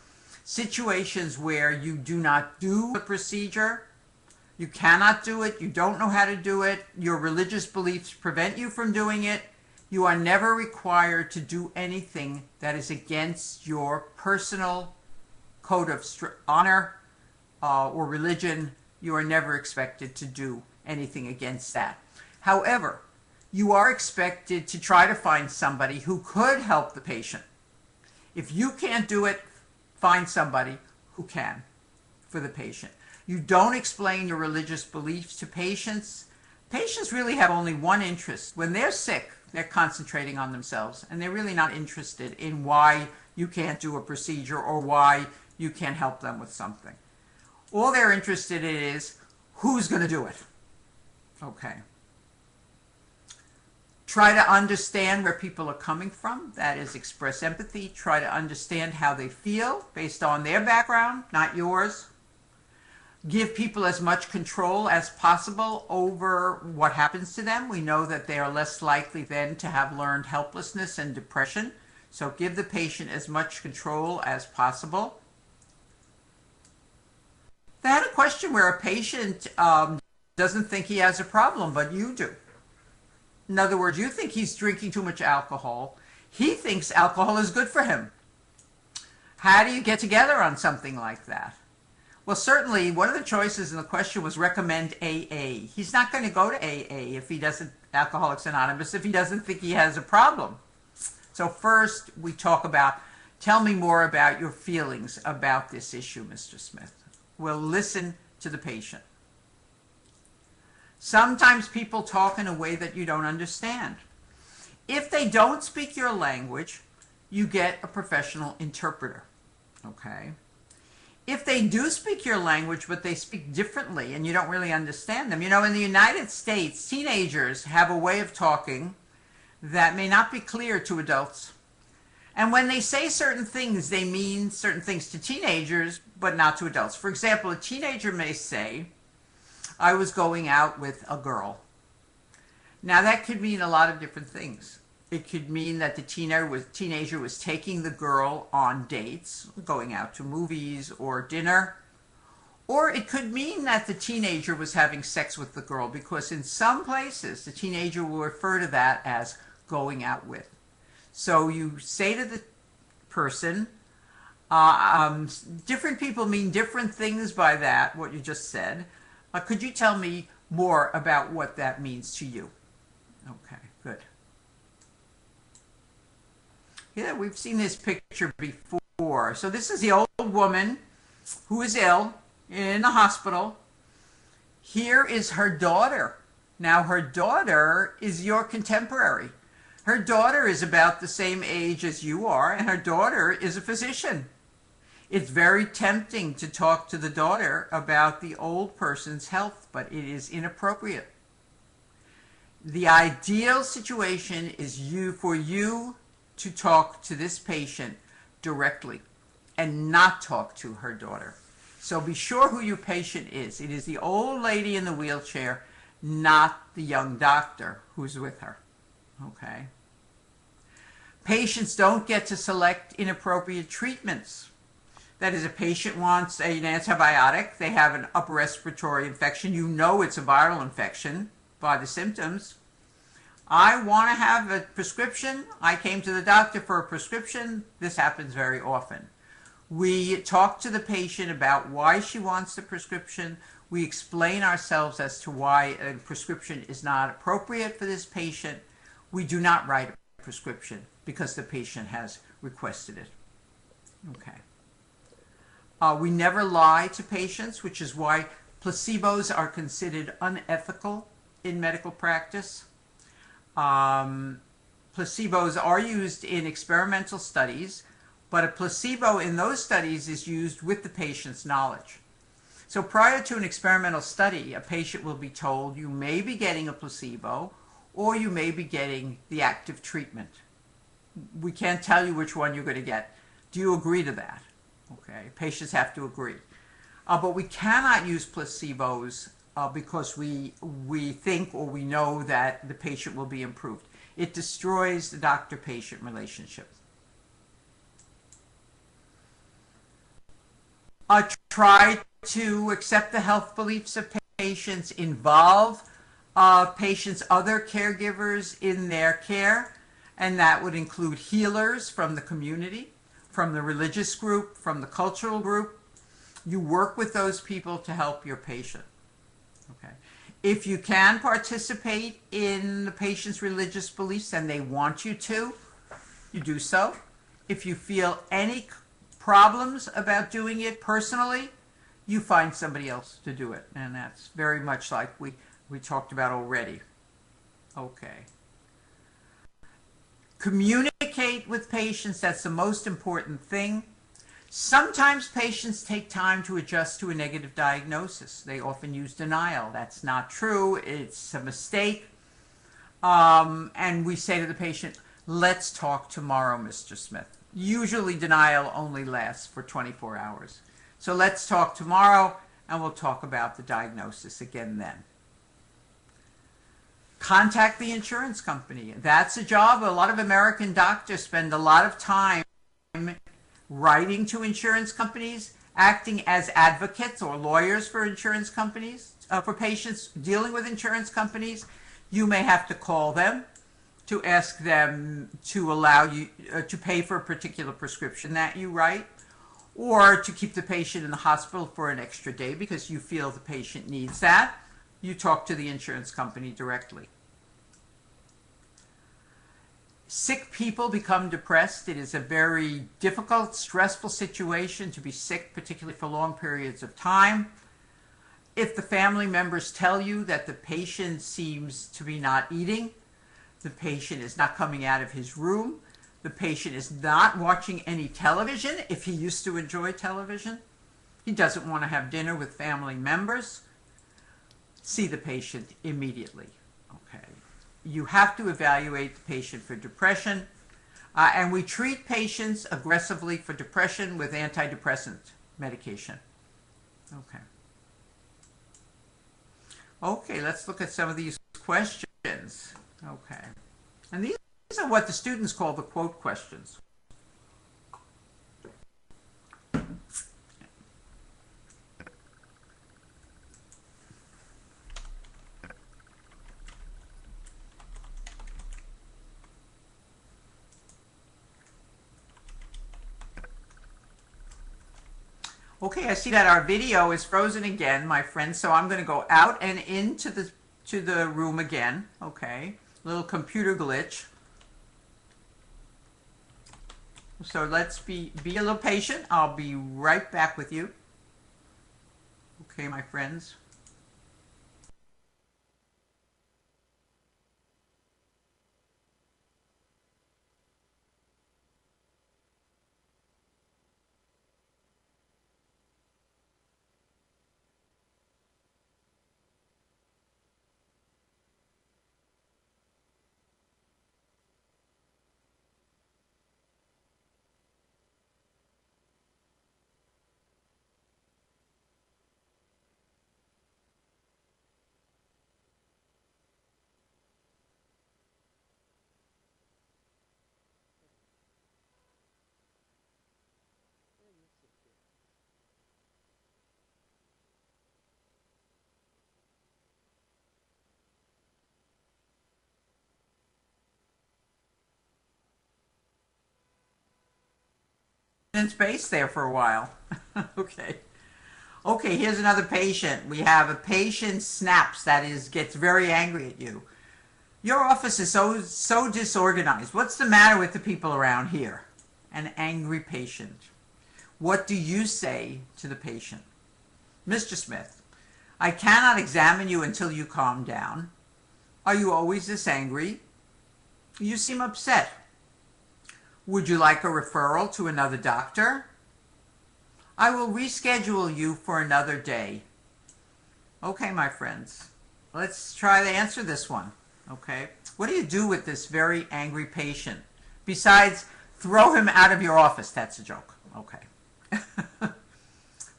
situations where you do not do the procedure, you cannot do it, you don't know how to do it, your religious beliefs prevent you from doing it. You are never required to do anything that is against your personal code of honor or religion. You are never expected to do anything against that. However, you are expected to try to find somebody who could help the patient. If you can't do it, find somebody who can for the patient. You don't explain your religious beliefs to patients. Patients really have only one interest. When they're sick, they're concentrating on themselves, and they're really not interested in why you can't do a procedure or why you can't help them with something. All they're interested in is who's going to do it. Okay. Try to understand where people are coming from. That is, express empathy. Try to understand how they feel based on their background, not yours. Give people as much control as possible over what happens to them. We know that they are less likely then to have learned helplessness and depression. So give the patient as much control as possible. I had a question where a patient doesn't think he has a problem, but you do. In other words, you think he's drinking too much alcohol. He thinks alcohol is good for him. How do you get together on something like that? Well, certainly one of the choices in the question was recommend AA. He's not going to go to AA if he doesn't, Alcoholics Anonymous, if he doesn't think he has a problem. So first we talk about, tell me more about your feelings about this issue, Mr. Smith. We'll listen to the patient. Sometimes people talk in a way that you don't understand. If they don't speak your language, you get a professional interpreter. Okay? If they do speak your language, but they speak differently and you don't really understand them. You know, in the United States, teenagers have a way of talking that may not be clear to adults. And when they say certain things, they mean certain things to teenagers, but not to adults. For example, a teenager may say, I was going out with a girl. Now that could mean a lot of different things. It could mean that the teenager was taking the girl on dates, going out to movies or dinner. Or it could mean that the teenager was having sex with the girl, because in some places the teenager will refer to that as going out with. So you say to the person, different people mean different things by that, what you just said. Could you tell me more about what that means to you? Okay, good. Yeah, we've seen this picture before. So this is the old woman who is ill in the hospital. Here is her daughter. Now her daughter is your contemporary. Her daughter is about the same age as you are, and her daughter is a physician. It's very tempting to talk to the daughter about the old person's health, but it is inappropriate. The ideal situation is for you to talk to this patient directly and not talk to her daughter. So be sure who your patient is. It is the old lady in the wheelchair, not the young doctor who's with her. Okay? Patients don't get to select inappropriate treatments. That is, a patient wants an antibiotic, they have an upper respiratory infection, you know it's a viral infection by the symptoms. I want to have a prescription. I came to the doctor for a prescription. This happens very often. We talk to the patient about why she wants the prescription. We explain ourselves as to why a prescription is not appropriate for this patient. We do not write a prescription because the patient has requested it. Okay. We never lie to patients, which is why placebos are considered unethical in medical practice. Placebos are used in experimental studies, but a placebo in those studies is used with the patient's knowledge. So prior to an experimental study, a patient will be told, you may be getting a placebo, or you may be getting the active treatment. We can't tell you which one you're going to get. Do you agree to that? Okay, patients have to agree. But we cannot use placebos because we think or we know that the patient will be improved. It destroys the doctor-patient relationship. Try to accept the health beliefs of patients, involve patients' other caregivers in their care, and that would include healers from the community, from the religious group, from the cultural group. You work with those people to help your patient. Okay. If you can participate in the patient's religious beliefs and they want you to, you do so. If you feel any problems about doing it personally, you find somebody else to do it. And that's very much like we talked about already. Okay. Communicate with patients. That's the most important thing. Sometimes patients take time to adjust to a negative diagnosis. They often use denial. That's not true. It's a mistake. And we say to the patient, let's talk tomorrow, Mr. Smith. Usually denial only lasts for 24 hours. So let's talk tomorrow and we'll talk about the diagnosis again then. Contact the insurance company. That's a job. A lot of American doctors spend a lot of time writing to insurance companies, acting as advocates or lawyers for insurance companies, for patients dealing with insurance companies. You may have to call them to ask them to allow you to pay for a particular prescription that you write, or to keep the patient in the hospital for an extra day because you feel the patient needs that. You talk to the insurance company directly. Sick people become depressed. It is a very difficult, stressful situation to be sick, particularly for long periods of time. If the family members tell you that the patient seems to be not eating, the patient is not coming out of his room, the patient is not watching any television, if he used to enjoy television, he doesn't want to have dinner with family members, see the patient immediately. Okay. You have to evaluate the patient for depression, and we treat patients aggressively for depression with antidepressant medication. Okay. Okay, let's look at some of these questions. Okay. And these are what the students call the quote questions. Okay, I see that our video is frozen again, my friends, so I'm going to go out and into the room again. Okay, little computer glitch. So let's be a little patient. I'll be right back with you. Okay, my friends. In space there for a while. Okay. Okay, here's another patient. We have a patient snaps, that is, gets very angry at you. Your office is so disorganized. What's the matter with the people around here? An angry patient. What do you say to the patient? Mr. Smith, I cannot examine you until you calm down. Are you always this angry? You seem upset. Would you like a referral to another doctor? I will reschedule you for another day. Okay, my friends, let's try to answer this one. Okay? What do you do with this very angry patient? Besides, throw him out of your office. That's a joke. Okay.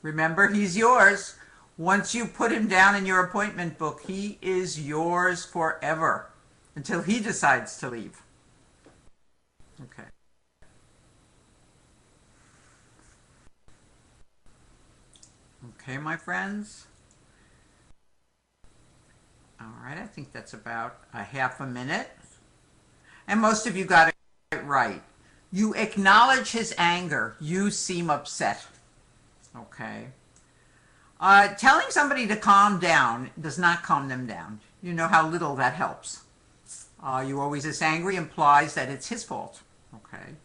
Remember, he's yours. Once you put him down in your appointment book, he is yours forever until he decides to leave. Okay. Okay, my friends. All right, I think that's about a half a minute. And most of you got it right. You acknowledge his anger. You seem upset. Okay. Telling somebody to calm down does not calm them down. You know how little that helps. You always this angry implies that it's his fault. Okay.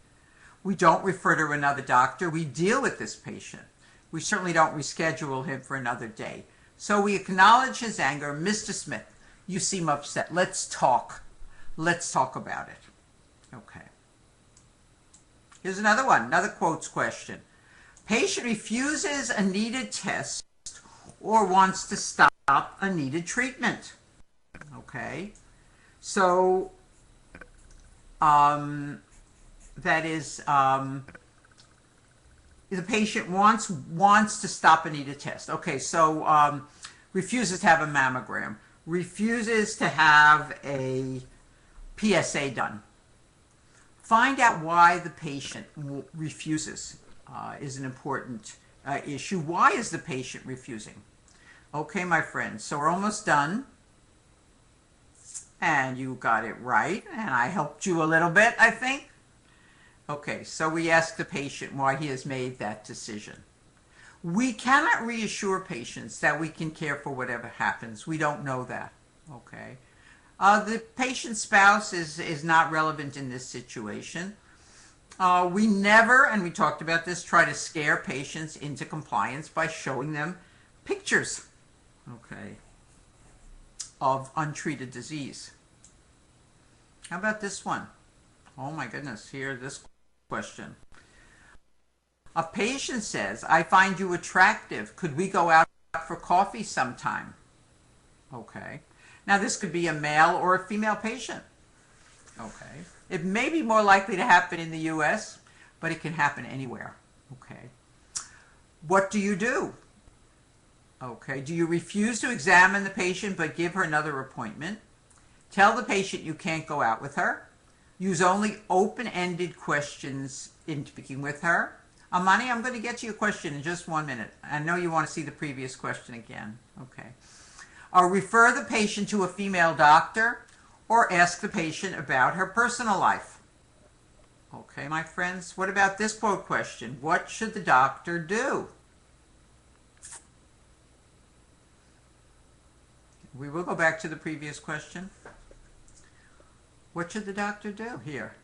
We don't refer to another doctor. We deal with this patient. We certainly don't reschedule him for another day. So we acknowledge his anger. Mr. Smith, you seem upset. Let's talk. Let's talk about it. Okay. Here's another one, another quotes question. Patient refuses a needed test or wants to stop a needed treatment. Okay. So, that is, the patient wants to stop a needed test. Okay, so refuses to have a mammogram, refuses to have a PSA done. Find out why the patient refuses is an important issue. Why is the patient refusing? Okay, my friends, so we're almost done. And you got it right, and I helped you a little bit, I think. Okay, so we ask the patient why he has made that decision. We cannot reassure patients that we can care for whatever happens. We don't know that. Okay. The patient's spouse is not relevant in this situation. We never, and we talked about this, try to scare patients into compliance by showing them pictures, okay, of untreated disease. How about this one? Oh my goodness, here, this question. A patient says, I find you attractive. Could we go out for coffee sometime? Okay. Now this could be a male or a female patient. Okay. It may be more likely to happen in the U.S., but it can happen anywhere. Okay. What do you do? Okay. Do you refuse to examine the patient but give her another appointment? Tell the patient you can't go out with her. Use only open-ended questions in speaking with her. Amani, I'm going to get to your question in just 1 minute. I know you want to see the previous question again. Okay. Refer the patient to a female doctor or ask the patient about her personal life. Okay, my friends, what about this quote question? What should the doctor do? We will go back to the previous question. What should the doctor do here?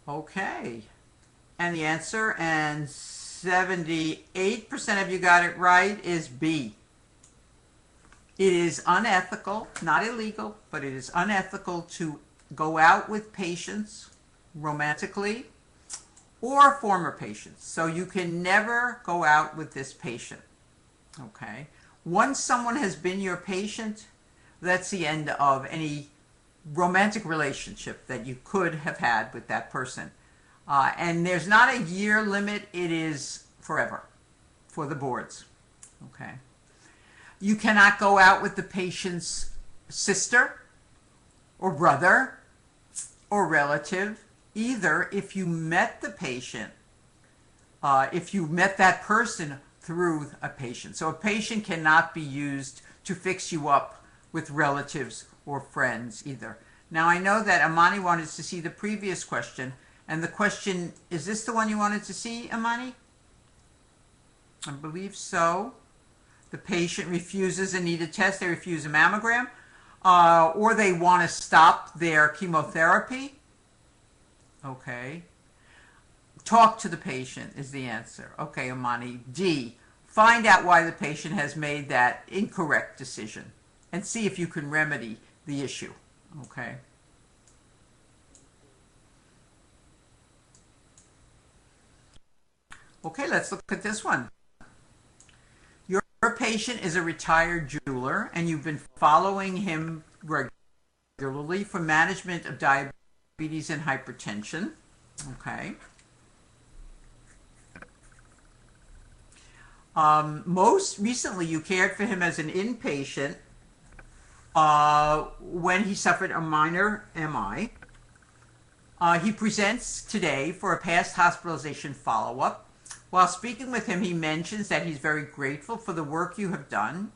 Okay. And the answer, and 78% of you got it right, is B. It is unethical, not illegal, but it is unethical to go out with patients romantically or former patients. So you can never go out with this patient. Okay? Once someone has been your patient, that's the end of any romantic relationship that you could have had with that person. And there's not a year limit, it is forever for the boards. Okay. You cannot go out with the patient's sister or brother or relative either if you met the patient, if you met that person through a patient. So a patient cannot be used to fix you up with relatives or friends either. Now I know that Amani wanted to see the previous question, and the question, is this the one you wanted to see, Amani? I believe so. The patient refuses a needed test, they refuse a mammogram, or they want to stop their chemotherapy. Okay. Talk to the patient is the answer. Okay, Amani. D, find out why the patient has made that incorrect decision and see if you can remedy the issue. Okay. Okay, let's look at this one. Your patient is a retired jeweler and you've been following him regularly for management of diabetes and hypertension. Okay. Most recently, you cared for him as an inpatient when he suffered a minor MI. He presents today for a past hospitalization follow-up. While speaking with him, he mentions that he's very grateful for the work you have done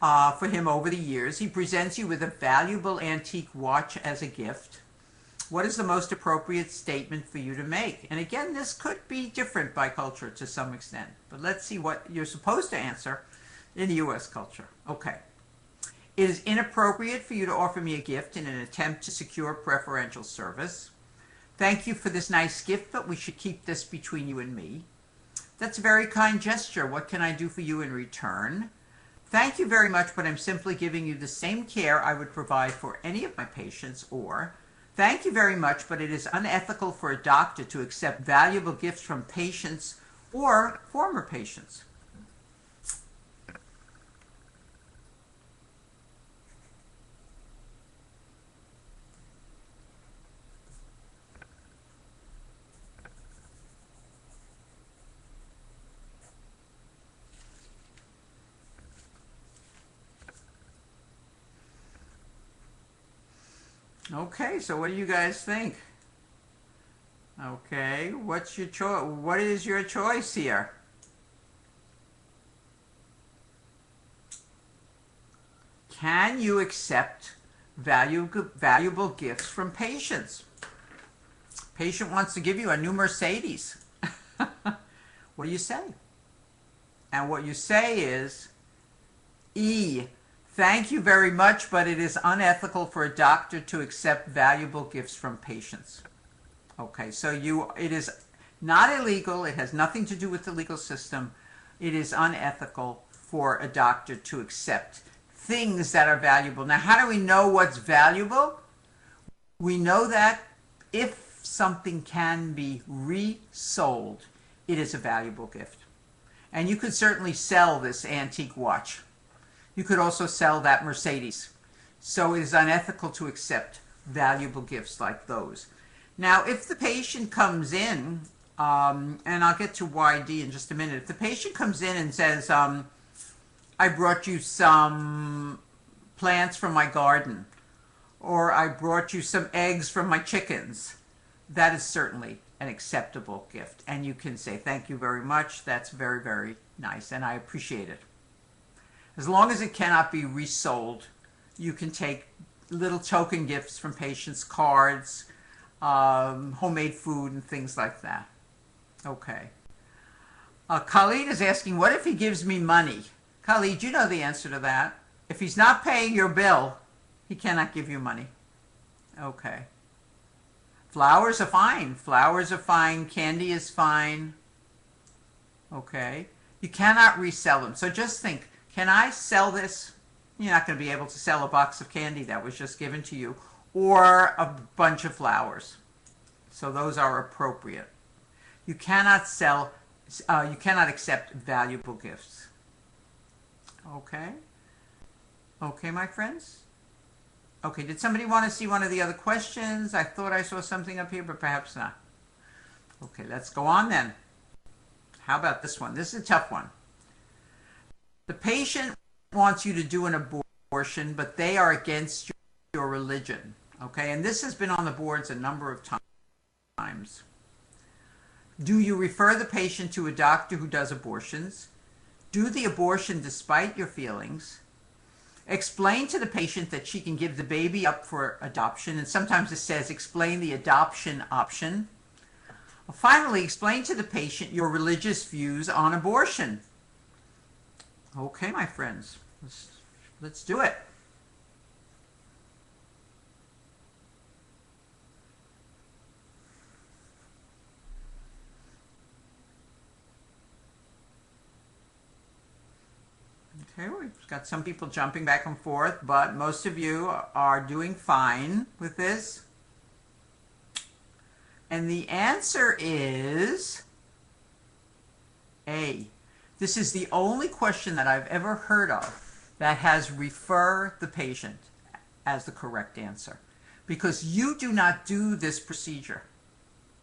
for him over the years. He presents you with a valuable antique watch as a gift. What is the most appropriate statement for you to make? And again, this could be different by culture to some extent, but let's see what you're supposed to answer in the U.S. culture. Okay. It is inappropriate for you to offer me a gift in an attempt to secure preferential service. Thank you for this nice gift, but we should keep this between you and me. That's a very kind gesture. What can I do for you in return? Thank you very much, but I'm simply giving you the same care I would provide for any of my patients. Or, thank you very much, but it is unethical for a doctor to accept valuable gifts from patients or former patients. Okay, so what do you guys think? Okay, what's your choice? What is your choice here? Can you accept valuable gifts from patients? Patient wants to give you a new Mercedes. What do you say? And what you say is, E, thank you very much, but it is unethical for a doctor to accept valuable gifts from patients. Okay, so it is not illegal. It has nothing to do with the legal system. It is unethical for a doctor to accept things that are valuable. Now, how do we know what's valuable? We know that if something can be resold, it is a valuable gift. And you could certainly sell this antique watch. You could also sell that Mercedes. So it is unethical to accept valuable gifts like those. Now, if the patient comes in, and I'll get to YD in just a minute. If the patient comes in and says, I brought you some plants from my garden, or I brought you some eggs from my chickens, that is certainly an acceptable gift. And you can say, thank you very much. That's very, very nice, and I appreciate it. As long as it cannot be resold, you can take little token gifts from patients, cards, homemade food, and things like that. Okay. Khalid is asking, what if he gives me money? Khalid, you know the answer to that. If he's not paying your bill, he cannot give you money. Okay. Flowers are fine. Flowers are fine. Candy is fine. Okay. You cannot resell them. So just think, can I sell this? You're not going to be able to sell a box of candy that was just given to you, or a bunch of flowers. So those are appropriate. You cannot sell, you cannot accept valuable gifts. Okay? Okay, my friends? Okay, did somebody want to see one of the other questions? I thought I saw something up here, but perhaps not. Okay, let's go on then. How about this one? This is a tough one. The patient wants you to do an abortion, but they are against your religion. Okay, and this has been on the boards a number of times. Do you refer the patient to a doctor who does abortions? Do the abortion despite your feelings? Explain to the patient that she can give the baby up for adoption, and sometimes it says explain the adoption option. Finally, explain to the patient your religious views on abortion. Okay, my friends, let's do it. Okay, we've got some people jumping back and forth, but most of you are doing fine with this. And the answer is A. This is the only question that I've ever heard of that has refer the patient as the correct answer, because you do not do this procedure.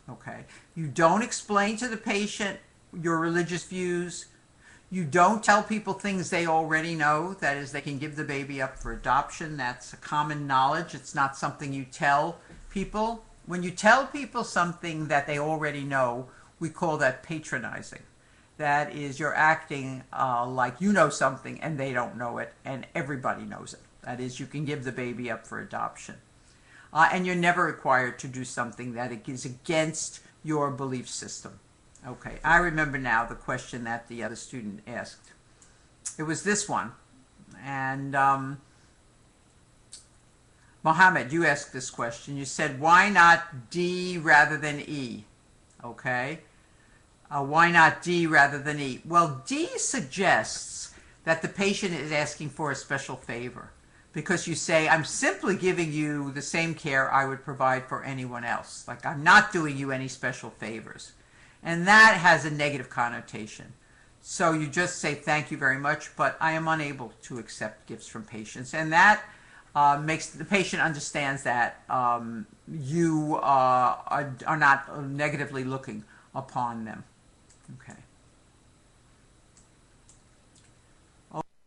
Okay? You don't explain to the patient your religious views. You don't tell people things they already know. That is, they can give the baby up for adoption. That's a common knowledge. It's not something you tell people. When you tell people something that they already know, we call that patronizing. That is, you're acting like you know something and they don't know it, and everybody knows it. That is, you can give the baby up for adoption. And you're never required to do something that is against your belief system. Okay, I remember now the question that the other student asked. It was this one. And Mohammed, you asked this question. You said, why not D rather than E? Okay. Why not D rather than E? Well, D suggests that the patient is asking for a special favor, because you say, I'm simply giving you the same care I would provide for anyone else. Like, I'm not doing you any special favors. And that has a negative connotation. So you just say, thank you very much, but I am unable to accept gifts from patients. And that makes the patient understands that you are not negatively looking upon them. Okay.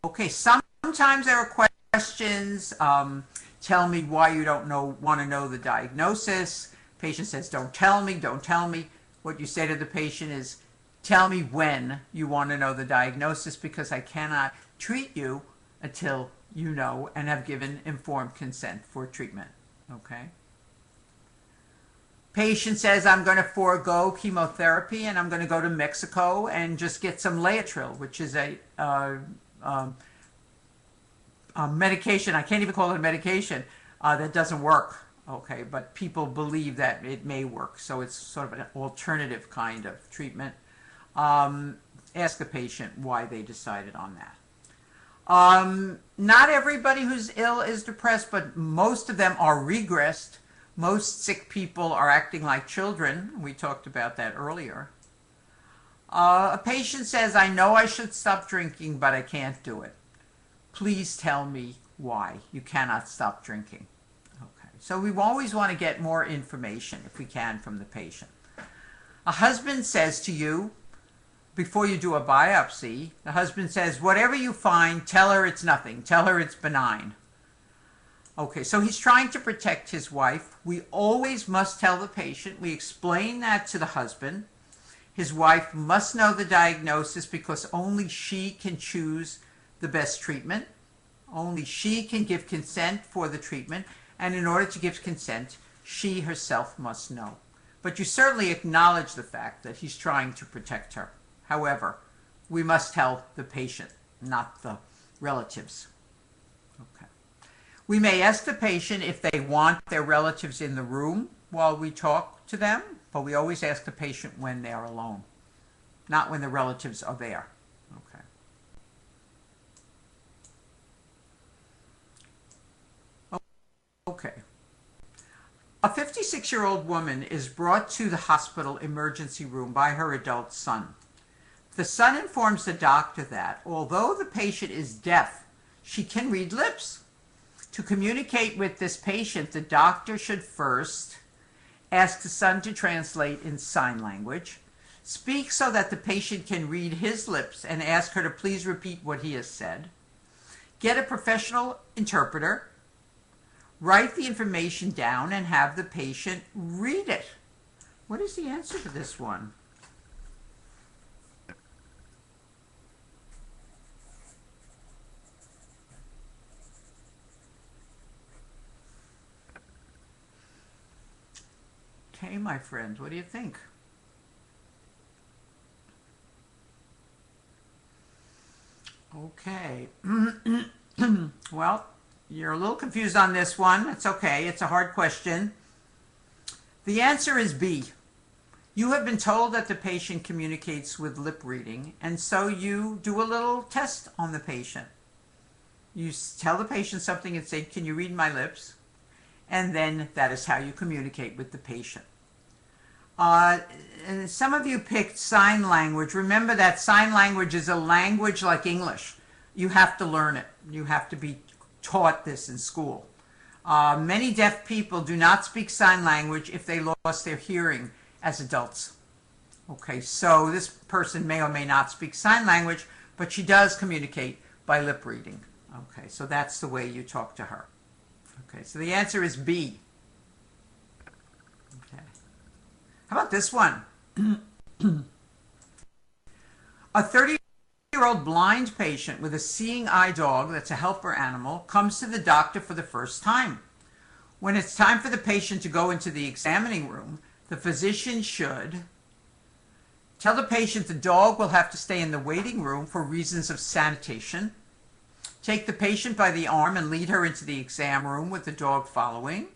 Okay, sometimes there are questions. Tell me why you don't want to know the diagnosis. Patient says, don't tell me, don't tell me. What you say to the patient is, tell me when you want to know the diagnosis, because I cannot treat you until you know and have given informed consent for treatment. Okay? Patient says, I'm going to forego chemotherapy and I'm going to go to Mexico and just get some Laetrile, which is a medication. I can't even call it a medication that doesn't work. Okay, but people believe that it may work, so it's sort of an alternative kind of treatment. Ask the patient why they decided on that. Not everybody who's ill is depressed, but most of them are regressed. Most sick people are acting like children. We talked about that earlier. A patient says, I know I should stop drinking, but I can't do it. Please tell me why you cannot stop drinking. So we always want to get more information, if we can, from the patient. A husband says to you, before you do a biopsy, the husband says, whatever you find, tell her it's nothing. Tell her it's benign. Okay, so he's trying to protect his wife. We always must tell the patient. We explain that to the husband. His wife must know the diagnosis, because only she can choose the best treatment. Only she can give consent for the treatment. And in order to give consent, she herself must know. But you certainly acknowledge the fact that he's trying to protect her. However, we must tell the patient, not the relatives. Okay. We may ask the patient if they want their relatives in the room while we talk to them, but we always ask the patient when they are alone, not when the relatives are there. Okay. Okay. A 56-year-old woman is brought to the hospital emergency room by her adult son. The son informs the doctor that, although the patient is deaf, she can read lips. To communicate with this patient, the doctor should first ask the son to translate in sign language, speak so that the patient can read his lips, and ask her to please repeat what he has said, get a professional interpreter, write the information down, and have the patient read it. What is the answer to this one? Okay, my friend, what do you think? Okay. Well, you're a little confused on this one. It's okay. It's a hard question. The answer is B. You have been told that the patient communicates with lip reading, and so you do a little test on the patient. You tell the patient something and say, can you read my lips? And then that is how you communicate with the patient. Uh, and some of you picked sign language. Remember that sign language is a language like English. You have to learn it. You have to be taught this in school. Many deaf people do not speak sign language if they lost their hearing as adults. Okay, so this person may or may not speak sign language, but she does communicate by lip reading. Okay, so that's the way you talk to her. Okay, so the answer is B. Okay. How about this one? A 30-year-old blind patient with a seeing eye dog that's a helper animal comes to the doctor for the first time. When it's time for the patient to go into the examining room, the physician should tell the patient the dog will have to stay in the waiting room for reasons of sanitation, take the patient by the arm and lead her into the exam room with the dog following,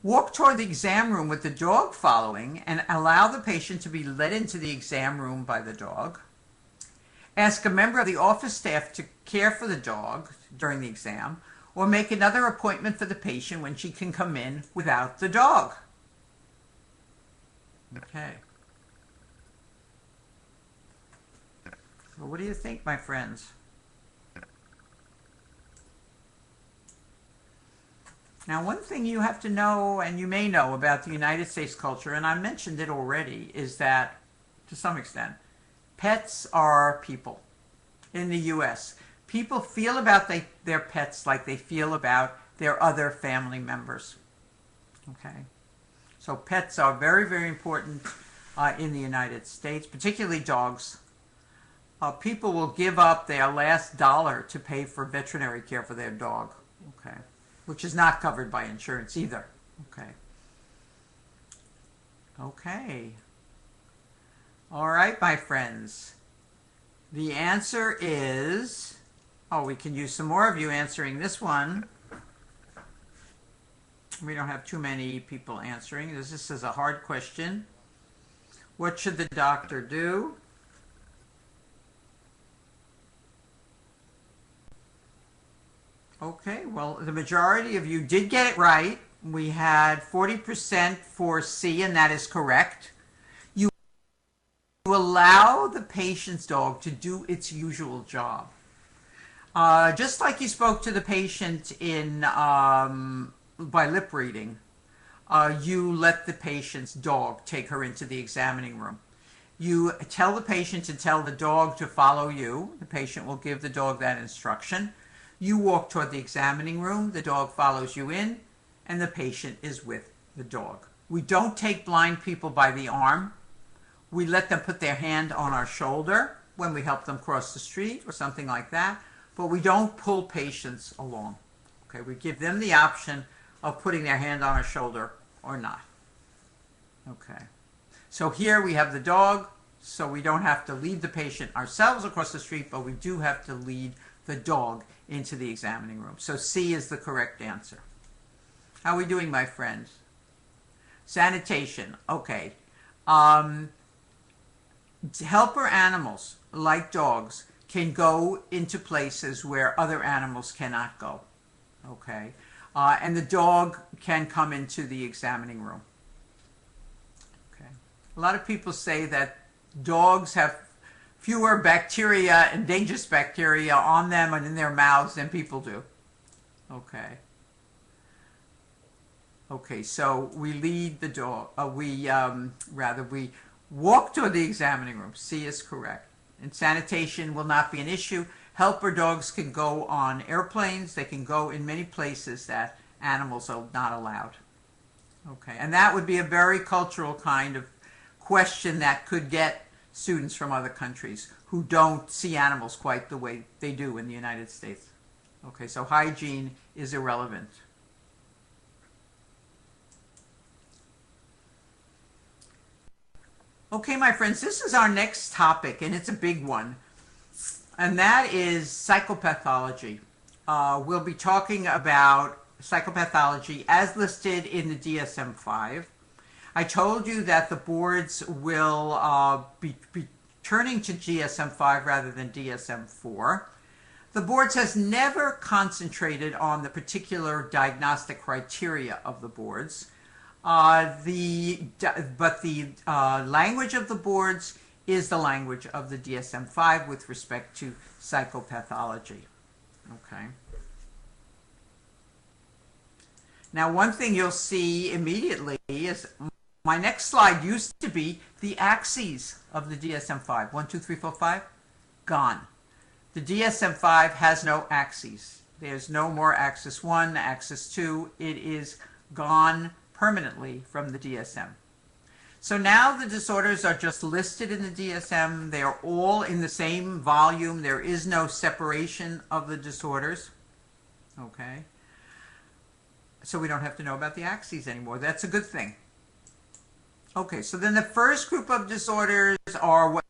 walk toward the exam room with the dog following and allow the patient to be led into the exam room by the dog, ask a member of the office staff to care for the dog during the exam, or make another appointment for the patient when she can come in without the dog. Okay. So what do you think, my friends? Now, one thing you have to know, and you may know about the United States culture, and I mentioned it already, is that, to some extent, pets are people in the U.S. People feel about their pets like they feel about their other family members. Okay? So pets are very, very important in the United States, particularly dogs. People will give up their last dollar to pay for veterinary care for their dog, okay, which is not covered by insurance either. Okay. Okay. All right, my friends. The answer is, we can use some more of you answering this one. We don't have too many people answering. This is a hard question. What should the doctor do? Okay, well, the majority of you did get it right. We had 40% for C, and that is correct. You allow the patient's dog to do its usual job. Just like you spoke to the patient in by lip reading, you let the patient's dog take her into the examining room. You tell the patient to tell the dog to follow you. The patient will give the dog that instruction. You walk toward the examining room, the dog follows you in, and the patient is with the dog. We don't take blind people by the arm. We let them put their hand on our shoulder when we help them cross the street or something like that, but we don't pull patients along. Okay, we give them the option of putting their hand on our shoulder or not. Okay, so here we have the dog, so we don't have to lead the patient ourselves across the street, but we do have to lead the dog into the examining room. So C is the correct answer. How are we doing, my friends? Sanitation. Okay. Helper animals, like dogs, can go into places where other animals cannot go. Okay. And the dog can come into the examining room. Okay. A lot of people say that dogs have fewer bacteria and dangerous bacteria on them and in their mouths than people do. Okay. Okay, so we lead the dog, we walk to the examining room. C is correct. And sanitation will not be an issue. Helper dogs can go on airplanes. They can go in many places that animals are not allowed. Okay, and that would be a very cultural kind of question that could get students from other countries who don't see animals quite the way they do in the United States. Okay, so hygiene is irrelevant. Okay, my friends, this is our next topic, and it's a big one, and that is psychopathology. We'll be talking about psychopathology as listed in the DSM-5. I told you that the boards will be turning to DSM-5 rather than DSM-4. The boards has never concentrated on the particular diagnostic criteria of the boards. But the language of the boards is the language of the DSM-5 with respect to psychopathology. Okay. Now, one thing you'll see immediately is my next slide used to be the axes of the DSM-5. 1, 2, 3, 4, 5, gone. The DSM-5 has no axes. There's no more axis 1, axis 2. It is gone permanently from the DSM. So now the disorders are just listed in the DSM. They are all in the same volume. There is no separation of the disorders. Okay. So we don't have to know about the axes anymore. That's a good thing. Okay, so then the first group of disorders are what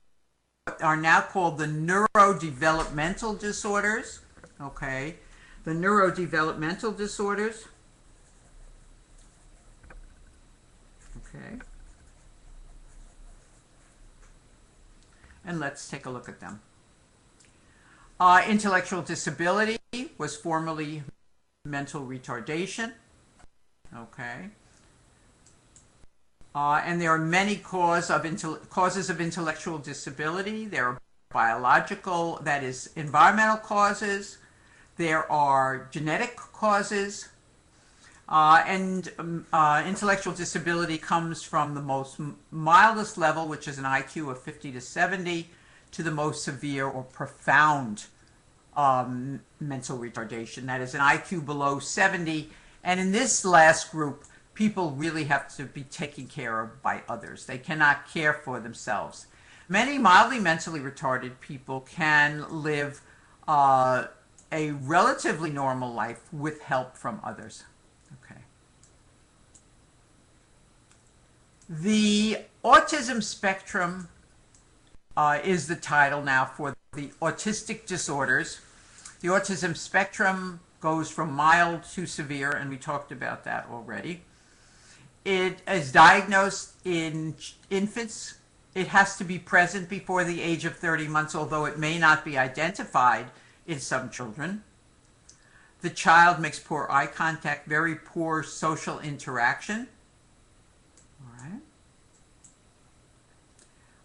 are now called the neurodevelopmental disorders. Okay, the neurodevelopmental disorders. Okay. And let's take a look at them. Intellectual disability was formerly mental retardation. Okay. And there are many causes of intellectual disability. There are biological, that is, environmental causes. There are genetic causes. And intellectual disability comes from the most mildest level, which is an IQ of 50 to 70, to the most severe or profound mental retardation. That is an IQ below 70. And in this last group, people really have to be taken care of by others. They cannot care for themselves. Many mildly mentally retarded people can live a relatively normal life with help from others. Okay. The autism spectrum is the title now for the autistic disorders. The autism spectrum goes from mild to severe, and we talked about that already. It is diagnosed in infants. It has to be present before the age of 30 months, although it may not be identified in some children. The child makes poor eye contact, very poor social interaction. All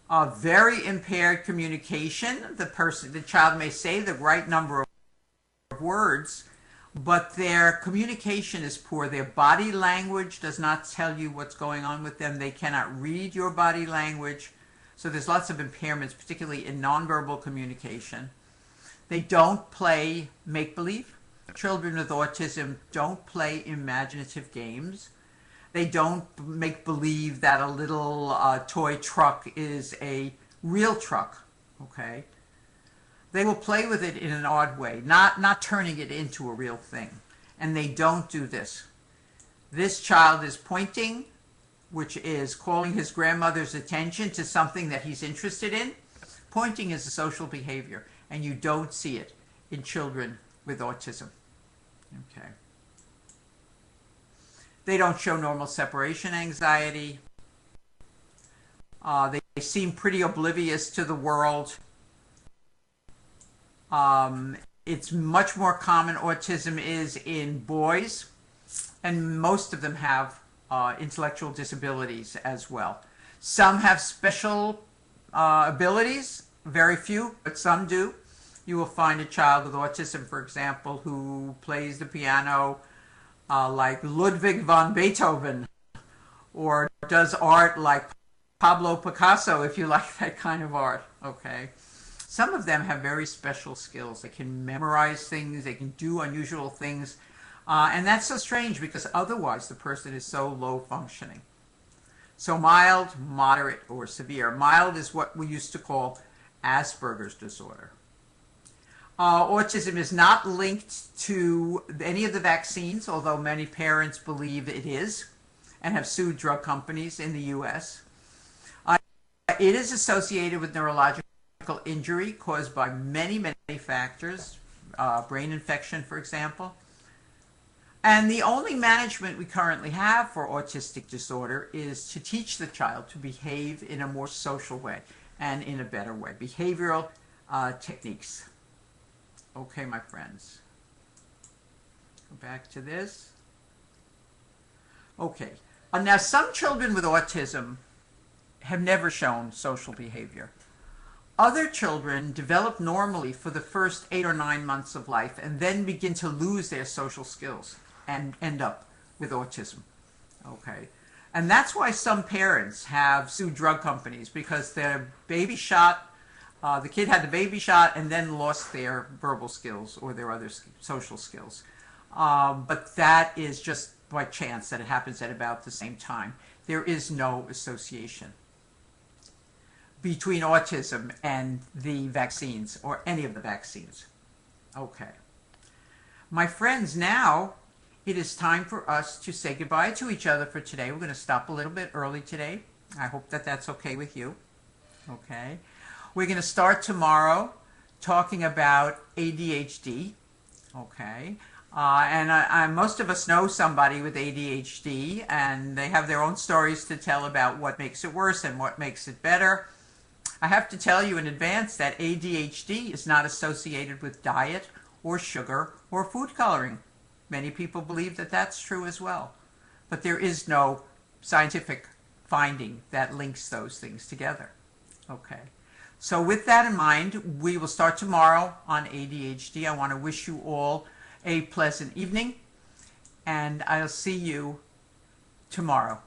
right. Very impaired communication. The child may say the right number of words, but their communication is poor. Their body language does not tell you what's going on with them. They cannot read your body language. So there's lots of impairments, particularly in nonverbal communication. They don't play make-believe. Children with autism don't play imaginative games. They don't make believe that a little toy truck is a real truck, okay? They will play with it in an odd way, not turning it into a real thing. And they don't do this. This child is pointing, which is calling his grandmother's attention to something that he's interested in. Pointing is a social behavior, and you don't see it in children with autism. Okay. They don't show normal separation anxiety. They seem pretty oblivious to the world. It's much more common, autism is, in boys, and most of them have intellectual disabilities as well. Some have special abilities, very few, but some do. You will find a child with autism, for example, who plays the piano like Ludwig van Beethoven, or does art like Pablo Picasso, if you like that kind of art, okay? Some of them have very special skills. They can memorize things, they can do unusual things, and that's so strange because otherwise the person is so low functioning. So mild, moderate, or severe. Mild is what we used to call Asperger's disorder. Autism is not linked to any of the vaccines, although many parents believe it is and have sued drug companies in the U.S. It is associated with neurological injury caused by many, many factors, brain infection, for example. And the only management we currently have for autistic disorder is to teach the child to behave in a more social way and in a better way. Behavioral techniques. Okay, my friends. Go back to this. Okay, Now, some children with autism have never shown social behavior. Other children develop normally for the first 8 or 9 months of life and then begin to lose their social skills and end up with autism. Okay. And that's why some parents have sued drug companies, because their baby shot, the kid had the baby shot and then lost their verbal skills or their other social skills. But that is just by chance that it happens at about the same time. There is no association between autism and the vaccines or any of the vaccines. Okay. My friends, now it is time for us to say goodbye to each other for today. We're going to stop a little bit early today. I hope that that's okay with you. Okay. We're going to start tomorrow talking about ADHD. Okay. And most of us know somebody with ADHD, and they have their own stories to tell about what makes it worse and what makes it better. I have to tell you in advance that ADHD is not associated with diet or sugar or food coloring. Many people believe that that's true as well. But there is no scientific finding that links those things together. Okay. So with that in mind, we will start tomorrow on ADHD. I want to wish you all a pleasant evening, and I'll see you tomorrow.